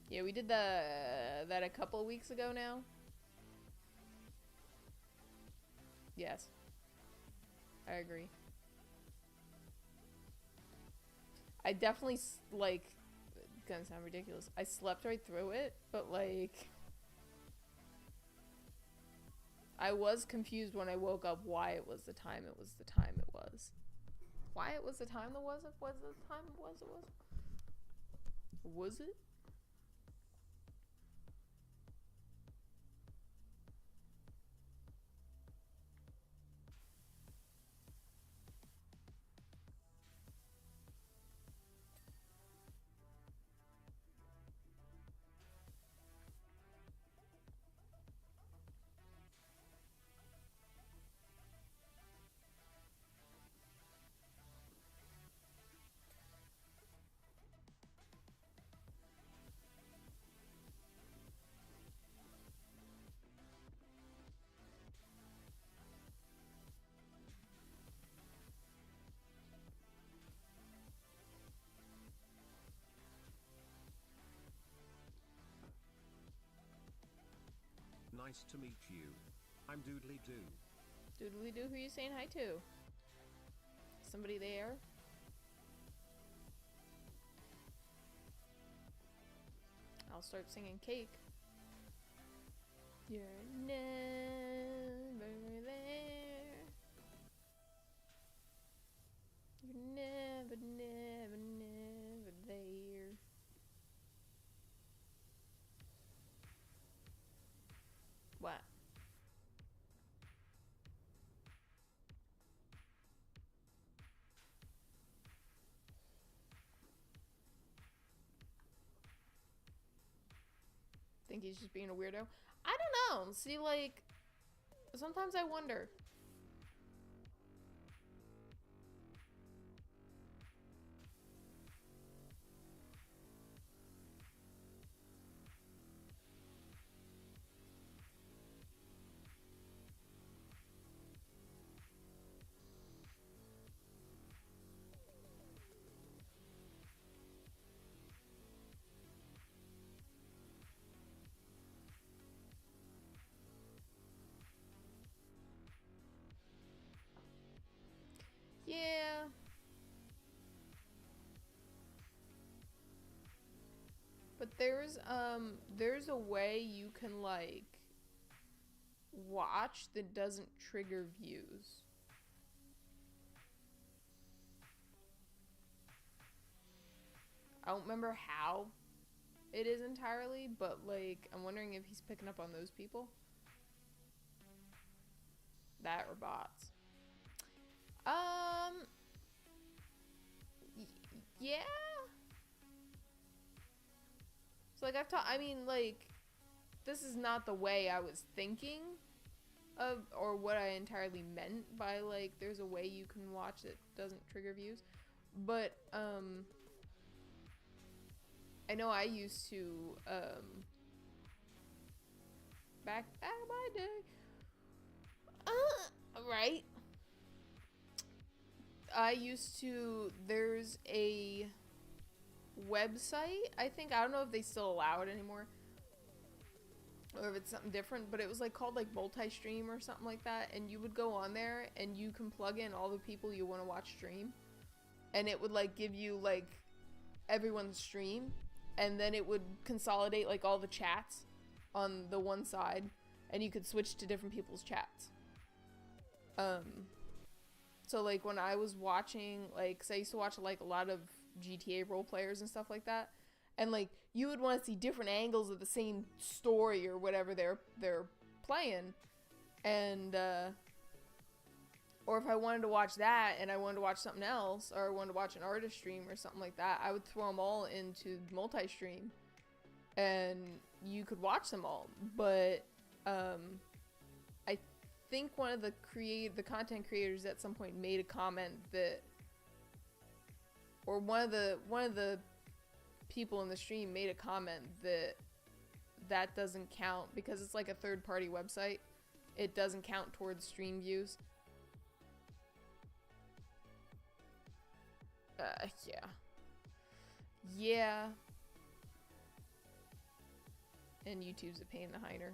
Yeah, we did that a couple weeks ago now. Yes. I agree. I definitely, like, gonna sound ridiculous. I slept right through it, but, like, I was confused when I woke up why it was the time it was the time it was. Why it was the time that was it was the time it was it was? Was it? Nice to meet you. I'm Doodly Doo. Doodly Doo, who are you saying hi to? Somebody there? I'll start singing Cake. You're never there. You're never, never, never there. What? Think he's just being a weirdo? I don't know. See, like, sometimes I wonder. Yeah. But there's a way you can, like, watch that doesn't trigger views. I don't remember how it is entirely, but, like, I'm wondering if he's picking up on those people. That or bots. Yeah. So, like, I mean, like, this is not the way I was thinking of, or what I entirely meant by, like, there's a way you can watch that doesn't trigger views. But, I know I used to, back in my day, right? I used to, there's a website, I think, I don't know if they still allow it anymore, or if it's something different, but it was like called like multi-stream or something like that, and you would go on there and you can plug in all the people you want to watch stream, and it would like give you like everyone's stream, and then it would consolidate like all the chats on the one side, and you could switch to different people's chats. So like when I was watching, like, 'cause I used to watch like a lot of GTA role players and stuff like that, and like you would want to see different angles of the same story or whatever they're playing, and or if I wanted to watch that and I wanted to watch something else, or I wanted to watch an artist stream or something like that, I would throw them all into multi-stream and you could watch them all. But I think one of the content creators at some point made a comment that, or one of the people in the stream made a comment that doesn't count because it's like a third-party website. It doesn't count towards stream views. Yeah. And YouTube's a pain in the hinder.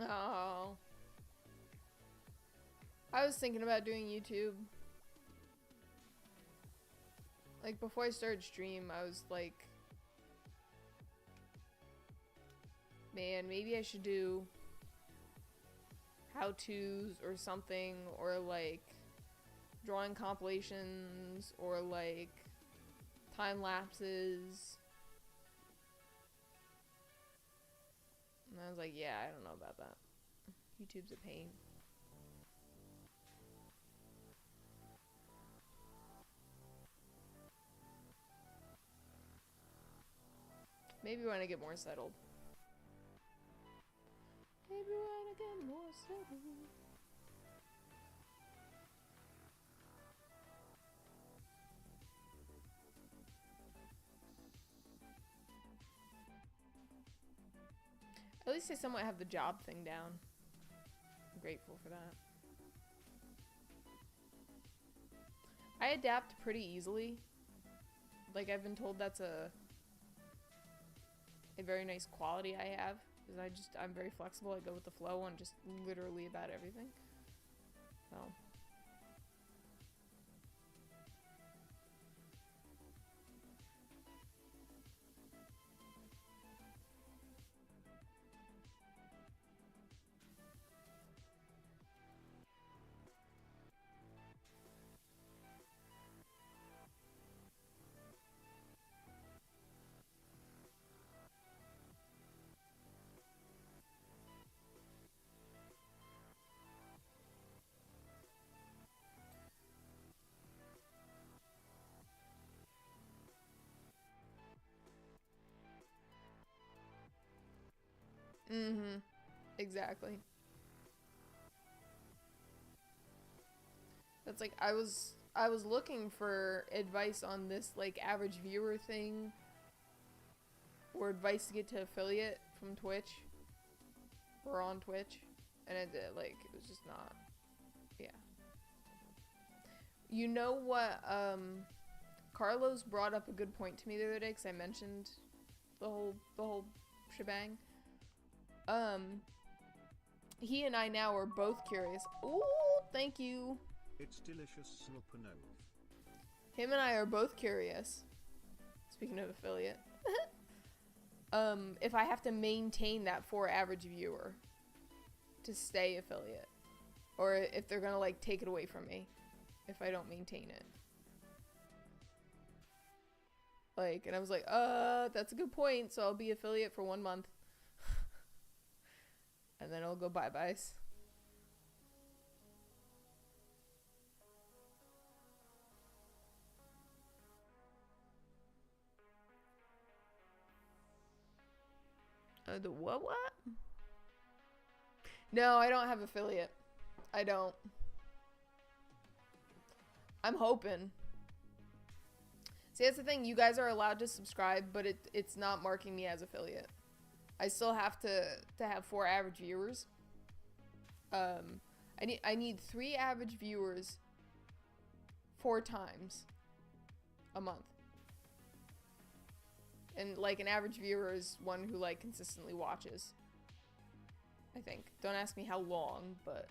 Oh. I was thinking about doing YouTube. Like, before I started stream, I was like, man, maybe I should do how-tos or something, or like drawing compilations, or like time lapses. And I was like, yeah, I don't know about that. YouTube's a pain. Maybe when I get more settled. Maybe when I get more settled. At least I somewhat have the job thing down. I'm grateful for that. I adapt pretty easily. Like, I've been told that's a very nice quality I have. Because I'm very flexible. I go with the flow on just literally about everything. So. Mm-hmm. Exactly. That's like, I was looking for advice on this, like, average viewer thing, or advice to get to affiliate from Twitch, or on Twitch, and it was just not, yeah. You know what, Carlos brought up a good point to me the other day, because I mentioned the whole shebang. He and I now are both curious. Ooh, thank you. It's delicious, Snoopanov. Him and I are both curious. Speaking of affiliate. If I have to maintain that for average viewer to stay affiliate. Or if they're gonna, like, take it away from me if I don't maintain it. Like, and I was like, that's a good point. So I'll be affiliate for 1 month. And then it'll go bye-byes. The what? No, I don't have affiliate. I don't. I'm hoping. See, that's the thing. You guys are allowed to subscribe, but it's not marking me as affiliate. I still have to have 4 average viewers. I need 3 average viewers 4 times a month. And like an average viewer is one who like consistently watches. I think. Don't ask me how long, but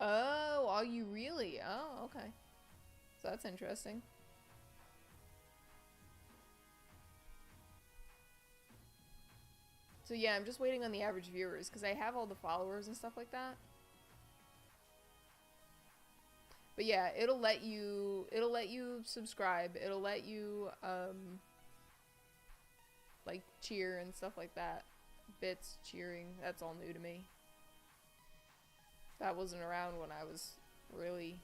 oh, are you really? Oh, okay. So that's interesting. So yeah, I'm just waiting on the average viewers because I have all the followers and stuff like that. But yeah, it'll let you subscribe. It'll let you like cheer and stuff like that. Bits, cheering, that's all new to me. That wasn't around when I was really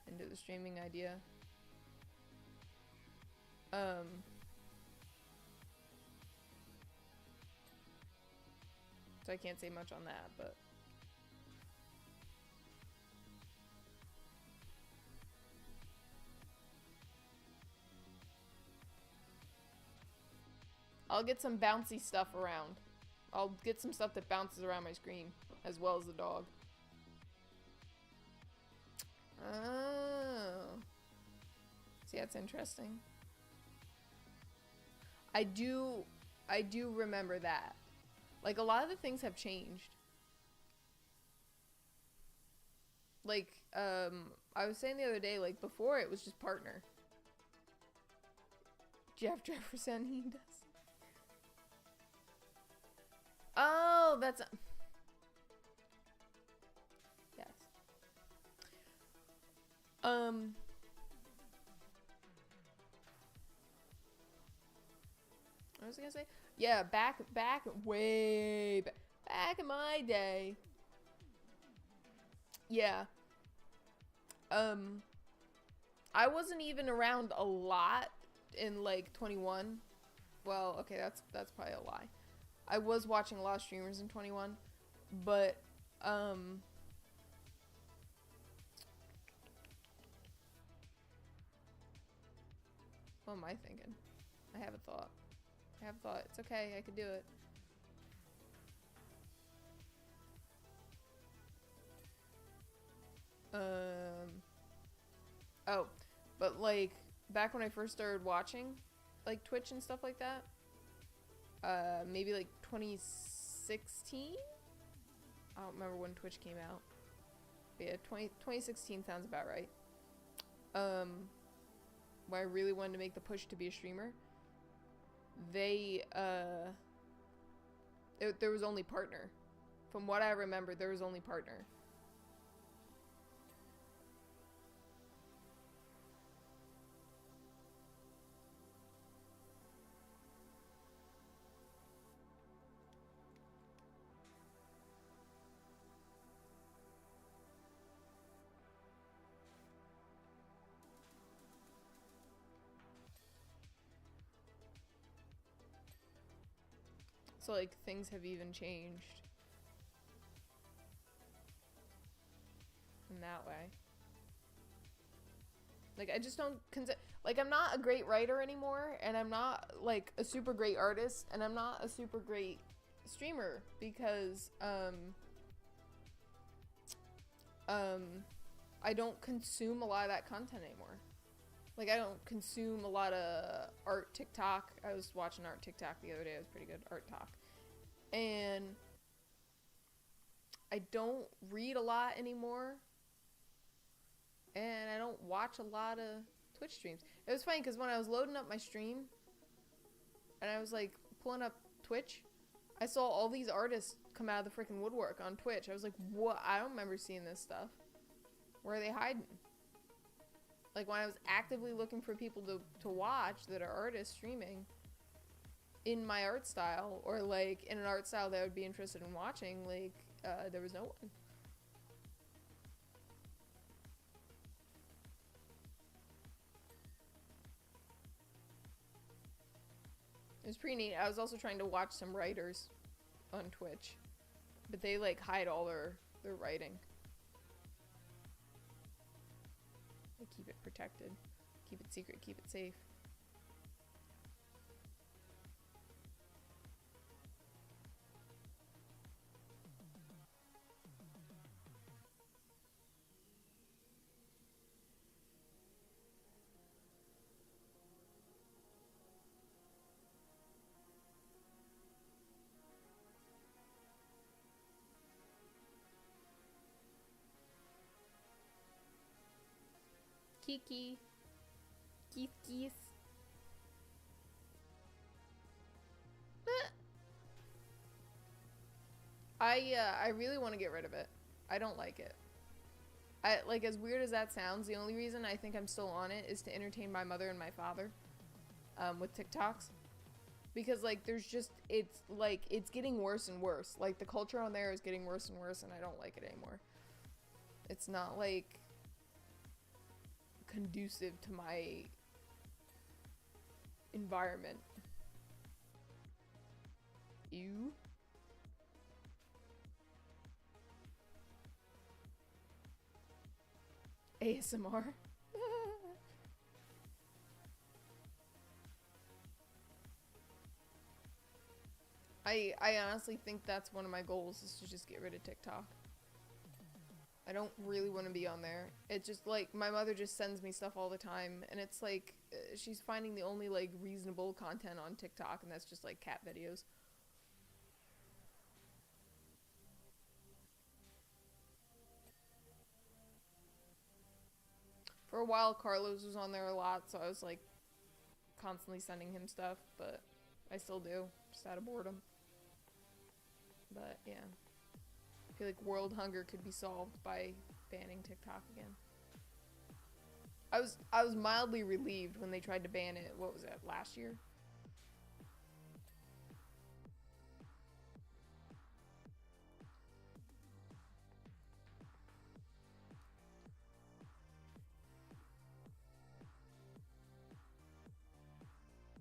into the streaming idea. So I can't say much on that, but I'll get some bouncy stuff around. I'll get some stuff that bounces around my screen, as well as the dog. Oh. See, that's interesting. I do remember that. Like, a lot of the things have changed. Like, I was saying the other day, like, before it was just partner. Jeff Jefferson, he does. Oh, that's... Yes. What was I gonna say? Yeah, back in my day. Yeah. I wasn't even around a lot in like 21. Well, okay, that's probably a lie. I was watching a lot of streamers in 21, but what am I thinking? I have a thought. It's okay, I could do it. Oh, but like back when I first started watching like Twitch and stuff like that, maybe like 2016? I don't remember when Twitch came out. But yeah, 2016 sounds about right. When I really wanted to make the push to be a streamer, there was only partner. From what I remember, there was only partner. So like things have even changed in that way. Like I just don't like I'm not a great writer anymore, and I'm not like a super great artist, and I'm not a super great streamer because I don't consume a lot of that content anymore. Like I don't consume a lot of art TikTok. I was watching art TikTok the other day. It was pretty good, art talk. And I don't read a lot anymore. And I don't watch a lot of Twitch streams. It was funny because when I was loading up my stream and I was like pulling up Twitch, I saw all these artists come out of the freaking woodwork on Twitch. I was like, what? I don't remember seeing this stuff. Where are they hiding? Like when I was actively looking for people to watch that are artists streaming in my art style, or like in an art style that I would be interested in watching, like there was no one. It was pretty neat. I was also trying to watch some writers on Twitch, but they like hide all their writing. They keep it protected, keep it secret, keep it safe. Kiki. Keith. I really want to get rid of it. I don't like it. Like, as weird as that sounds, the only reason I think I'm still on it is to entertain my mother and my father with TikToks. Because, like, there's just, it's getting worse and worse. Like, the culture on there is getting worse and worse, and I don't like it anymore. It's not, like, conducive to my environment. Ew. ASMR. I honestly think that's one of my goals, is to just get rid of TikTok. I don't really want to be on there. It just, like, my mother just sends me stuff all the time, and it's like, she's finding the only, like, reasonable content on TikTok, and that's just, like, cat videos. For a while, Carlos was on there a lot, so I was, like, constantly sending him stuff, but I still do, just out of boredom. But, yeah. I feel like world hunger could be solved by banning TikTok again. I was mildly relieved when they tried to ban it, what was it, last year?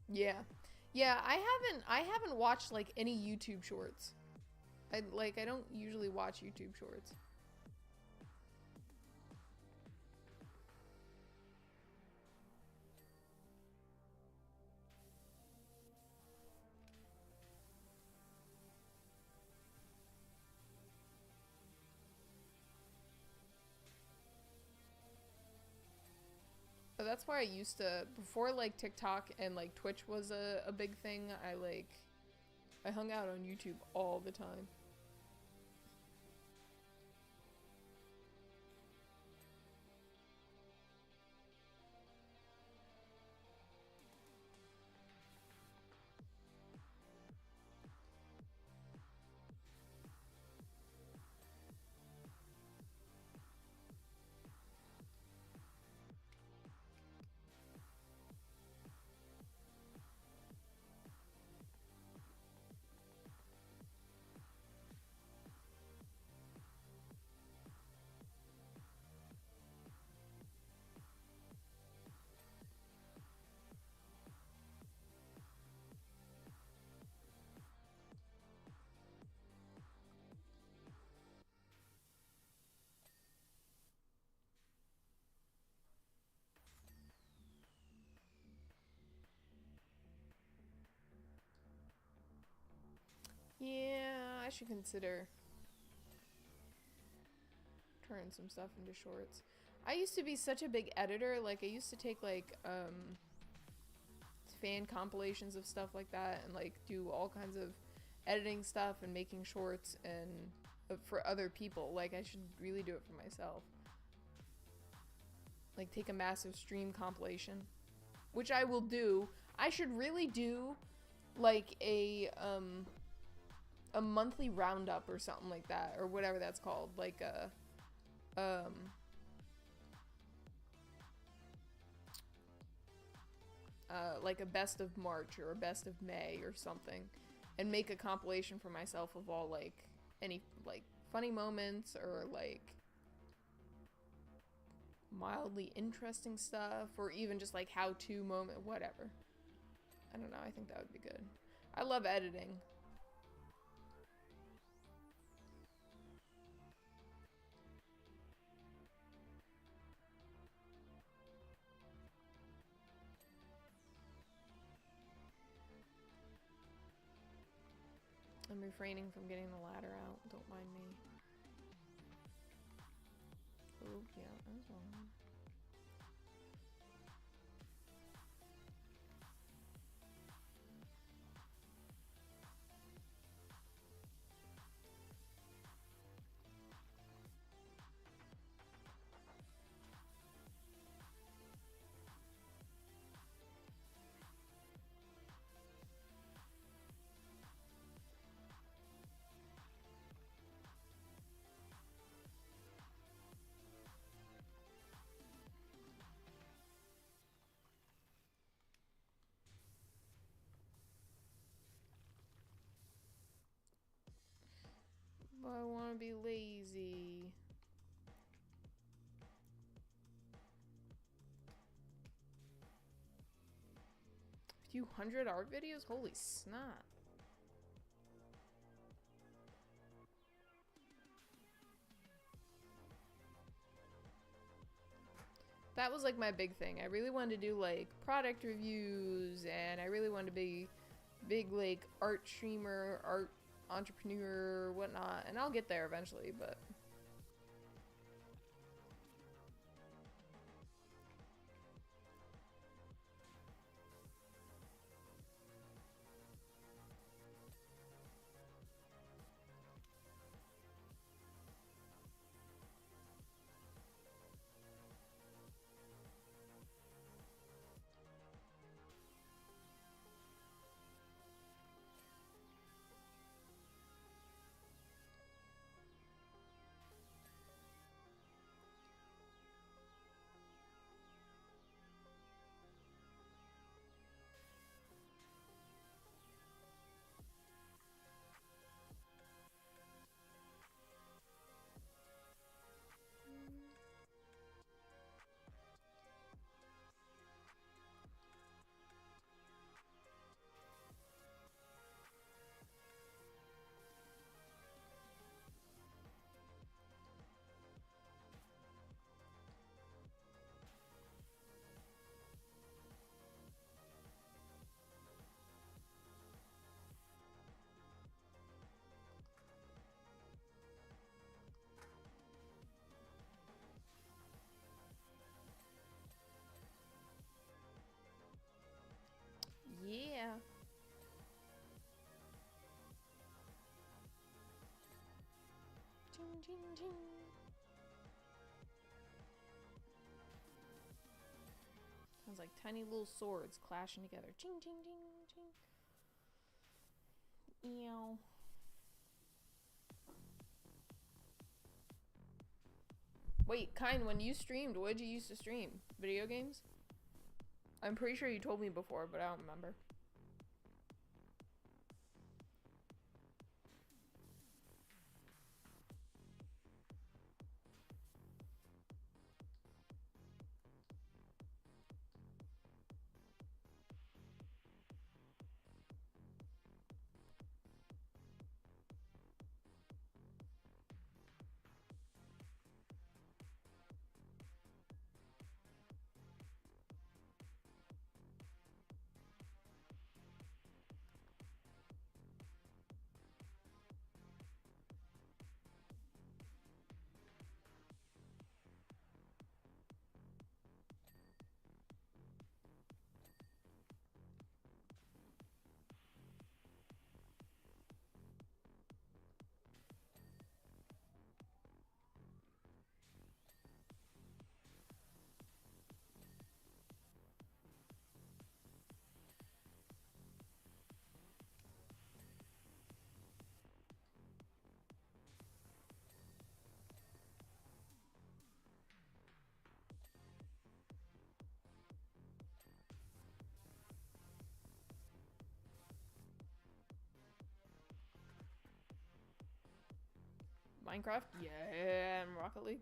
Yeah. Yeah, I haven't watched like any YouTube shorts. I don't usually watch YouTube shorts. But that's why I used to, before like TikTok and like Twitch was a big thing, I hung out on YouTube all the time. Yeah, I should consider turning some stuff into shorts. I used to be such a big editor, like I used to take like fan compilations of stuff like that and like do all kinds of editing stuff and making shorts and for other people. Like I should really do it for myself. Like take a massive stream compilation, which I will do. I should really do like a monthly roundup or something like that, or whatever that's called, like a best of March or a best of May or something, and make a compilation for myself of all like any like funny moments or like mildly interesting stuff, or even just like how-to moment, whatever. I don't know, I think that would be good. I love editing. I'm refraining from getting the ladder out, don't mind me. Oh, yeah, that was one. But I want to be lazy. A few hundred art videos? Holy snap. That was like my big thing. I really wanted to do like product reviews, and I really wanted to be big like art streamer, art entrepreneur, whatnot, and I'll get there eventually, but yeah. Ching, ching, ching. Sounds like tiny little swords clashing together. Ching, ching, ching, ching. Ew. Wait, Kind, when you streamed, what did you used to stream? Video games? I'm pretty sure you told me before, but I don't remember. Minecraft? Yeah, and Rocket League.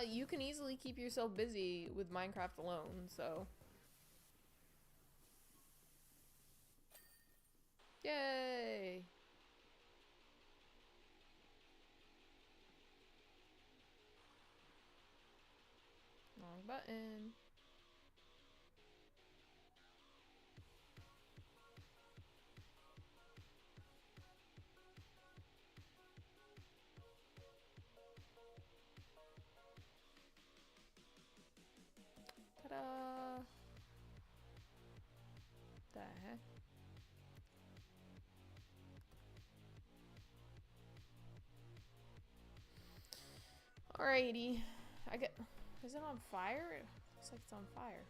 You can easily keep yourself busy with Minecraft alone, so. Yay! Wrong button. Ta-da! The heck? Alrighty. Is it on fire? It looks like it's on fire.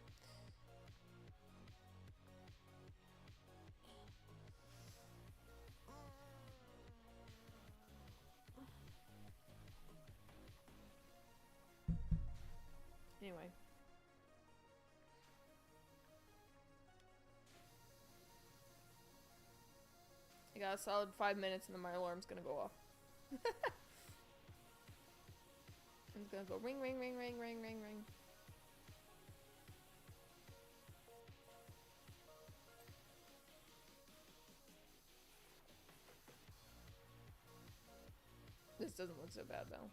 Anyway. I got a solid 5 minutes and then my alarm's gonna go off. It's gonna go ring, ring, ring, ring, ring, ring, ring. This doesn't look so bad though.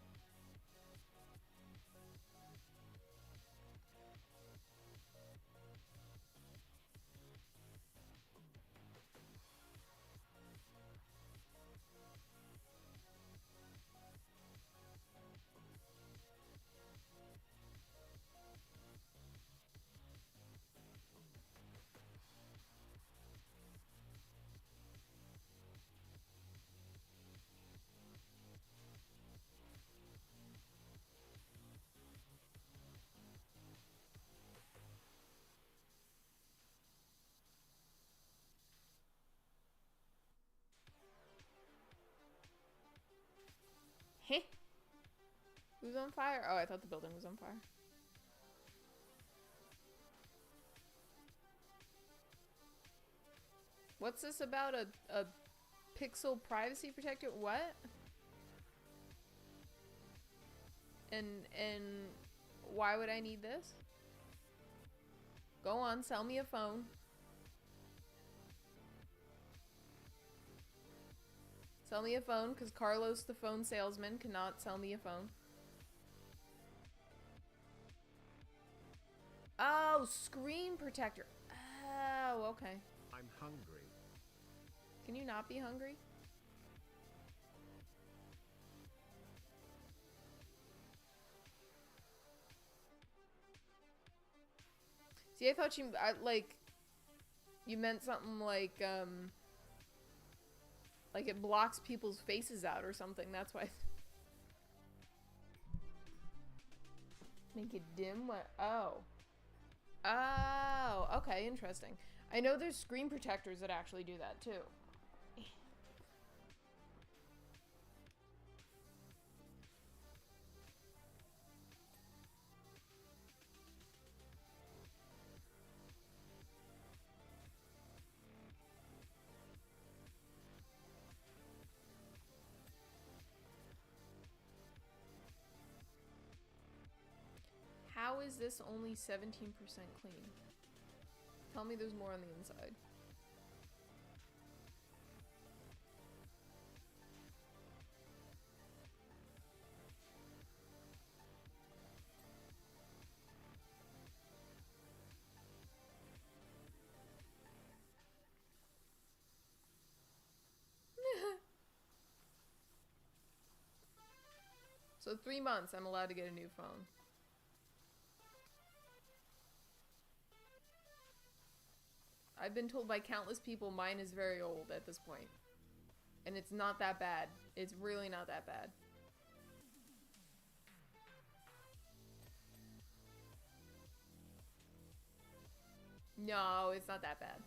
Heh. Who's on fire? Oh, I thought the building was on fire. What's this about a pixel privacy protector? What? And why would I need this? Go on, sell me a phone. Sell me a phone, because Carlos, the phone salesman, cannot sell me a phone. Oh, screen protector. Oh, okay. I'm hungry. Can you not be hungry? See, I thought you meant something like it blocks people's faces out or something. That's why. Make it dim? What? Oh. Oh, okay, interesting. I know there's screen protectors that actually do that too. How is this only 17% clean? Tell me there's more on the inside. So 3 months, I'm allowed to get a new phone. I've been told by countless people mine is very old at this point. And it's not that bad. It's really not that bad. No, it's not that bad.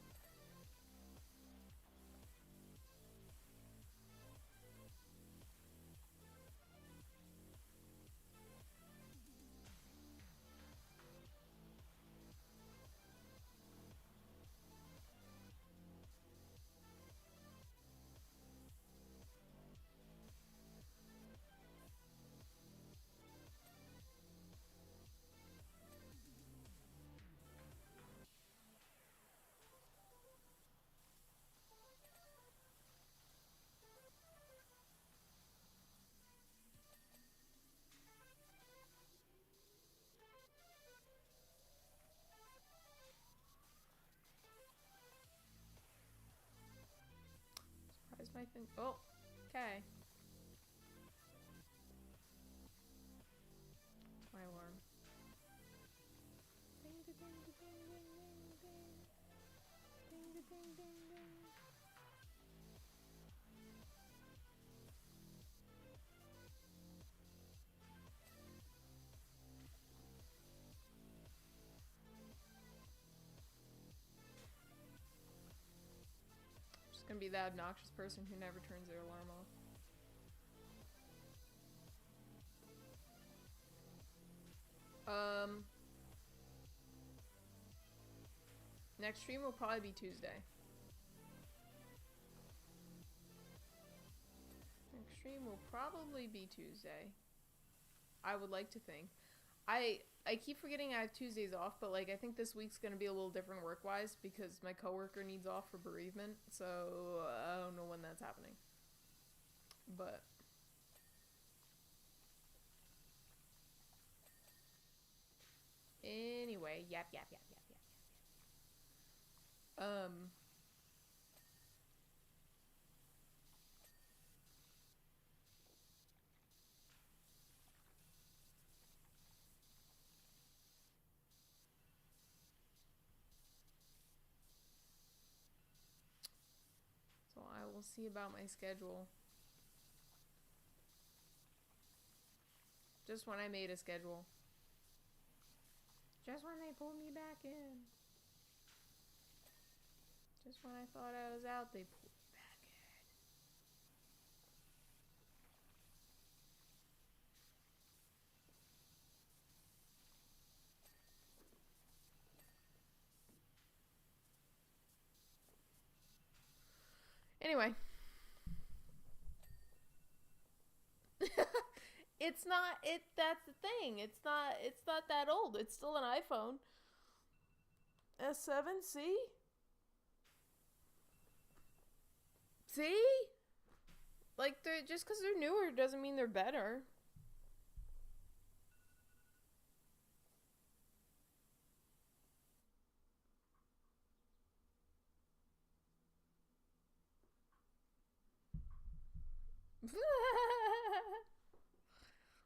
Nothing. Oh, okay. My alarm. Ding ding ding ding ding ding ding. Ding ding ding ding ding. Just gonna be that obnoxious person who never turns their alarm off. Next stream will probably be Tuesday. Next stream will probably be Tuesday. I would like to think. I keep forgetting I have Tuesdays off, but like I think this week's gonna be a little different work-wise because my coworker needs off for bereavement, so I don't know when that's happening. But anyway, yap. So I will see about my schedule. Just when I made a schedule. Just when they pulled me back in. Just when I thought I was out, they pulled me back in. Anyway. It's not that's the thing. It's not that old. It's still an iPhone. S7, see? See? Like they're just cuz they're newer doesn't mean they're better.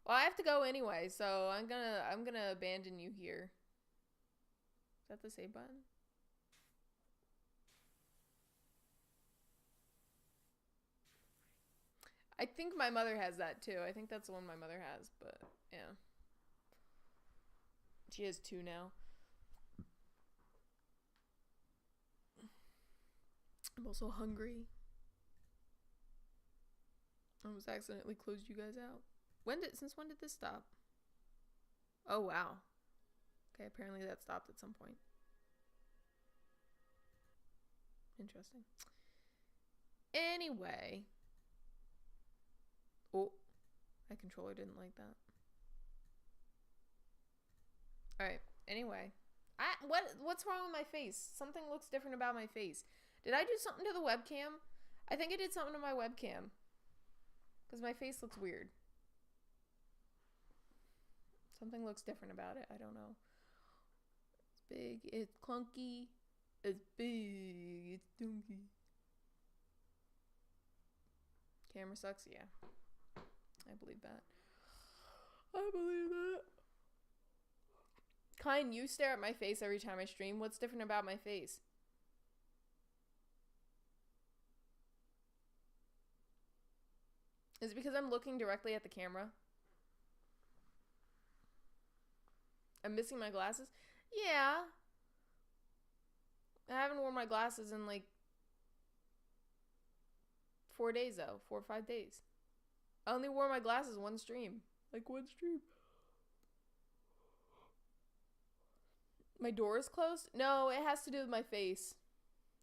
Well, I have to go anyway, so I'm gonna abandon you here. Is that the save button? I think my mother has that too. I think that's the one my mother has, but yeah. She has 2 now. I'm also hungry. I almost accidentally closed you guys out. Since when did this stop? Oh, wow. Okay, apparently that stopped at some point. Interesting. Anyway. Oh, my controller didn't like that. Alright, anyway. What's wrong with my face? Something looks different about my face. Did I do something to the webcam? I think I did something to my webcam. Because my face looks weird. Something looks different about it. I don't know. It's big. It's clunky. It's big. It's dunky. Camera sucks? Yeah. I believe that. I believe that. Kine, you stare at my face every time I stream. What's different about my face? Is it because I'm looking directly at the camera? I'm missing my glasses? Yeah. I haven't worn my glasses in like 4 days though. 4 or 5 days. I only wore my glasses one stream. Like one stream. My door is closed? No, it has to do with my face.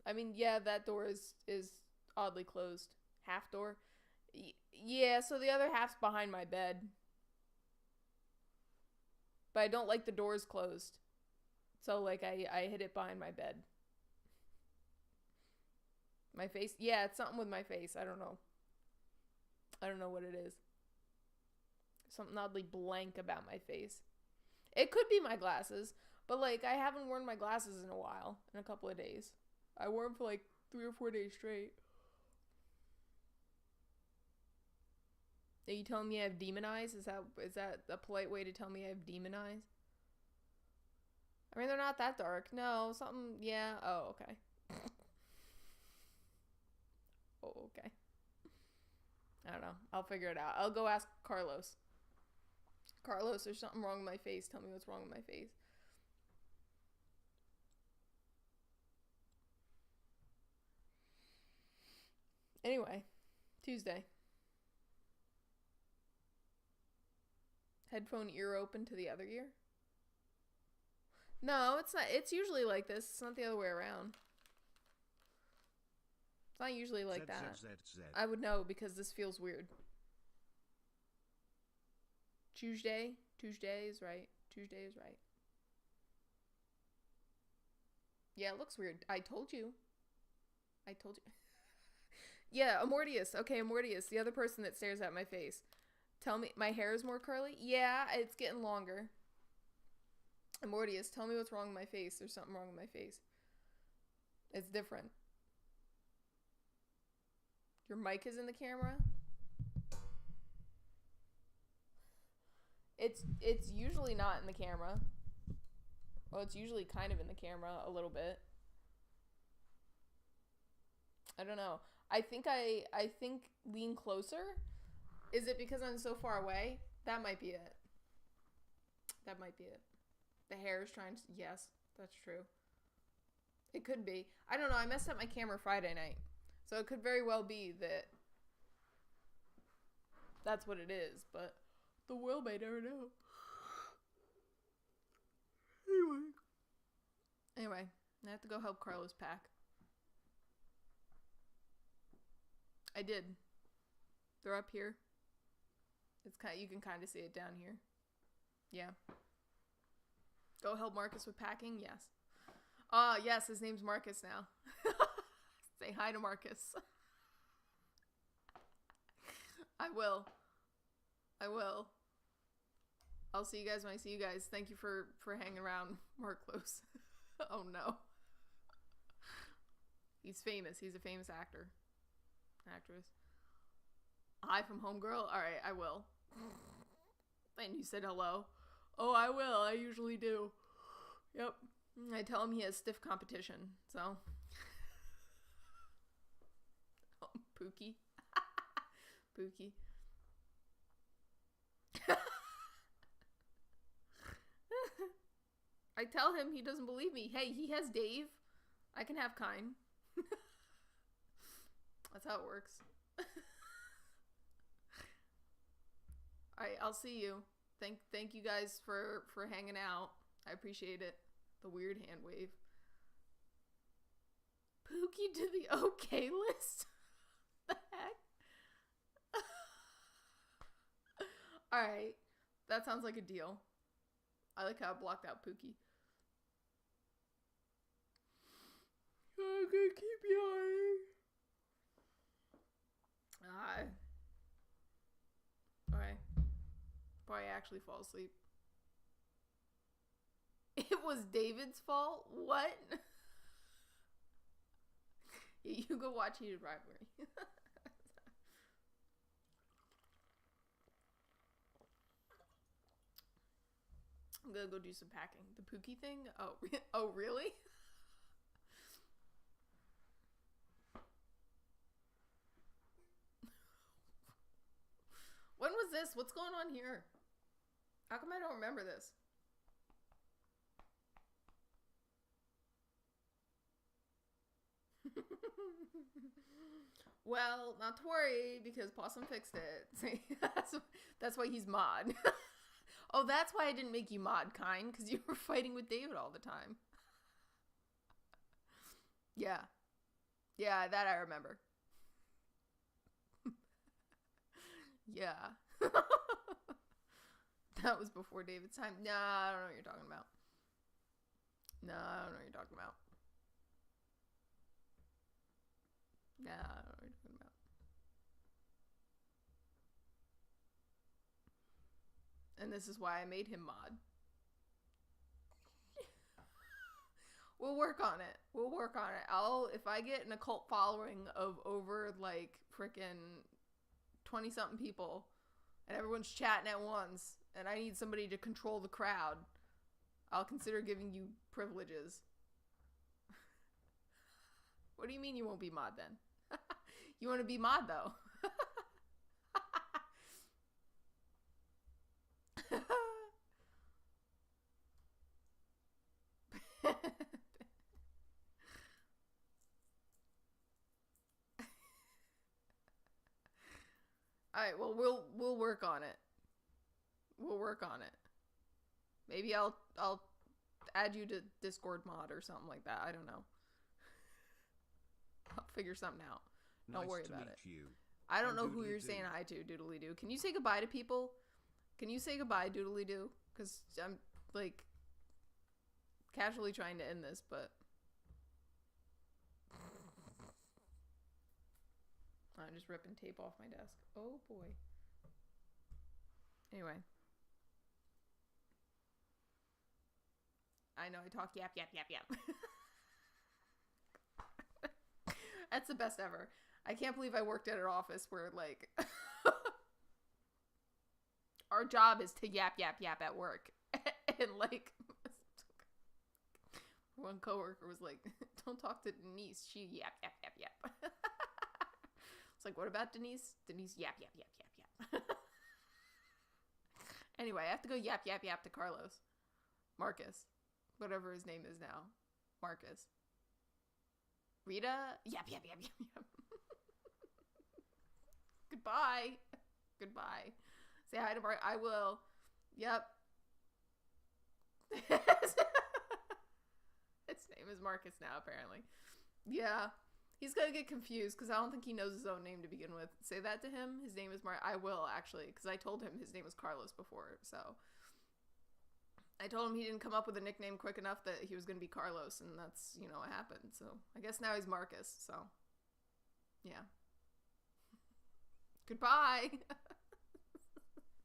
I mean, yeah, that door is oddly closed. Half door. Yeah, so the other half's behind my bed. But I don't like the doors closed. So, like, I hid it behind my bed. My face? Yeah, it's something with my face. I don't know. I don't know what it is. Something oddly blank about my face. It could be my glasses. But, like, I haven't worn my glasses in a while. In a couple of days. I wore them for, like, 3 or 4 days straight. Are you telling me I have demon eyes? Is that a polite way to tell me I have demon eyes? I mean, they're not that dark. No, something, yeah. Oh, okay. Oh, okay. I don't know. I'll figure it out. I'll go ask Carlos. Carlos, there's something wrong with my face. Tell me what's wrong with my face. Anyway, Tuesday. Headphone ear open to the other ear? No, it's not. It's usually like this. It's not the other way around. It's not usually like that. I would know because this feels weird. Tuesday is right. Tuesday is right. Yeah, it looks weird. I told you. Yeah, Amortius. Okay, Amortius, the other person that stares at my face. Tell me, my hair is more curly? Yeah, it's getting longer. Amortius, tell me what's wrong with my face. There's something wrong with my face. It's different. Your mic is in the camera? It's usually not in the camera. Well, it's usually kind of in the camera a little bit. I don't know. I think lean closer. Is it because I'm so far away? That might be it. That might be it. The hair is trying to... Yes, that's true. It could be. I don't know. I messed up my camera Friday night. So it could very well be that that's what it is. But the world may never know. Anyway, I have to go help Carlos pack. I did. They're up here. It's you can kind of see it down here. Yeah. Go help Marcus with packing? Yes. Yes, his name's Marcus now. Say hi to Marcus. I will. I'll see you guys when I see you guys. Thank you for hanging around, Marclos. Oh no. He's famous. He's a famous actor. Actress. Hi from Homegirl? Alright, I will. And you said hello. Oh, I will. I usually do. Yep. I tell him he has stiff competition, so. Oh, Pookie. Pookie. I tell him, he doesn't believe me. Hey, he has Dave. I can have Kine. That's how it works. Alright, I'll see you. Thank you guys for hanging out. I appreciate it. The weird hand wave. Pookie to the okay list? The heck? Alright. That sounds like a deal. I like how I blocked out Pookie. I'm gonna keep yawning. Alright. Before I actually fall asleep. It was David's fault? What? Yeah, you go watch Heated Rivalry. I'm gonna go do some packing. The Pookie thing? Oh, oh really? When was this? What's going on here? How come I don't remember this? Well, not to worry, because Possum fixed it. That's why he's mod. Oh, that's why I didn't make you mod, Kine, because you were fighting with David all the time. Yeah. Yeah, that I remember. Yeah. That was before David's time. Nah, I don't know what you're talking about. Nah, I don't know what you're talking about. Nah, I don't know what you're talking about. And this is why I made him mod. We'll work on it. We'll work on it. If I get an occult following of over, like, frickin' 20-something people, and everyone's chatting at once, and I need somebody to control the crowd, I'll consider giving you privileges. What do you mean you won't be mod then? You want to be mod though? Alright, well we'll work on it. We'll work on it. Maybe I'll add you to Discord mod or something like that. I don't know. I'll figure something out. Don't worry about it. You. I don't know who you're saying hi to, Doodly Doo. Can you say goodbye to people? Can you say goodbye, Doodly Doo? Because I'm, like, casually trying to end this, but... I'm just ripping tape off my desk. Oh, boy. Anyway. I know I talk yap, yap, yap, yap. That's the best ever. I can't believe I worked at an office where, like, our job is to yap, yap, yap at work. And, like, one coworker was like, don't talk to Denise. She yap, yap, yap, yap. It's like, what about Denise? Denise yap, yap, yap, yap, yap. Anyway, I have to go yap, yap, yap to Carlos. Marcus. Whatever his name is now. Marcus. Rita? Yap, yap, yap, yap, yap. Goodbye. Goodbye. Say hi to Mark. I will. Yep. His name is Marcus now, apparently. Yeah. He's gonna get confused because I don't think he knows his own name to begin with. Say that to him. His name is Mark. I will, actually, because I told him his name was Carlos before, so... I told him he didn't come up with a nickname quick enough that he was going to be Carlos, and that's, you know, what happened. So, I guess now he's Marcus, so, yeah. Goodbye!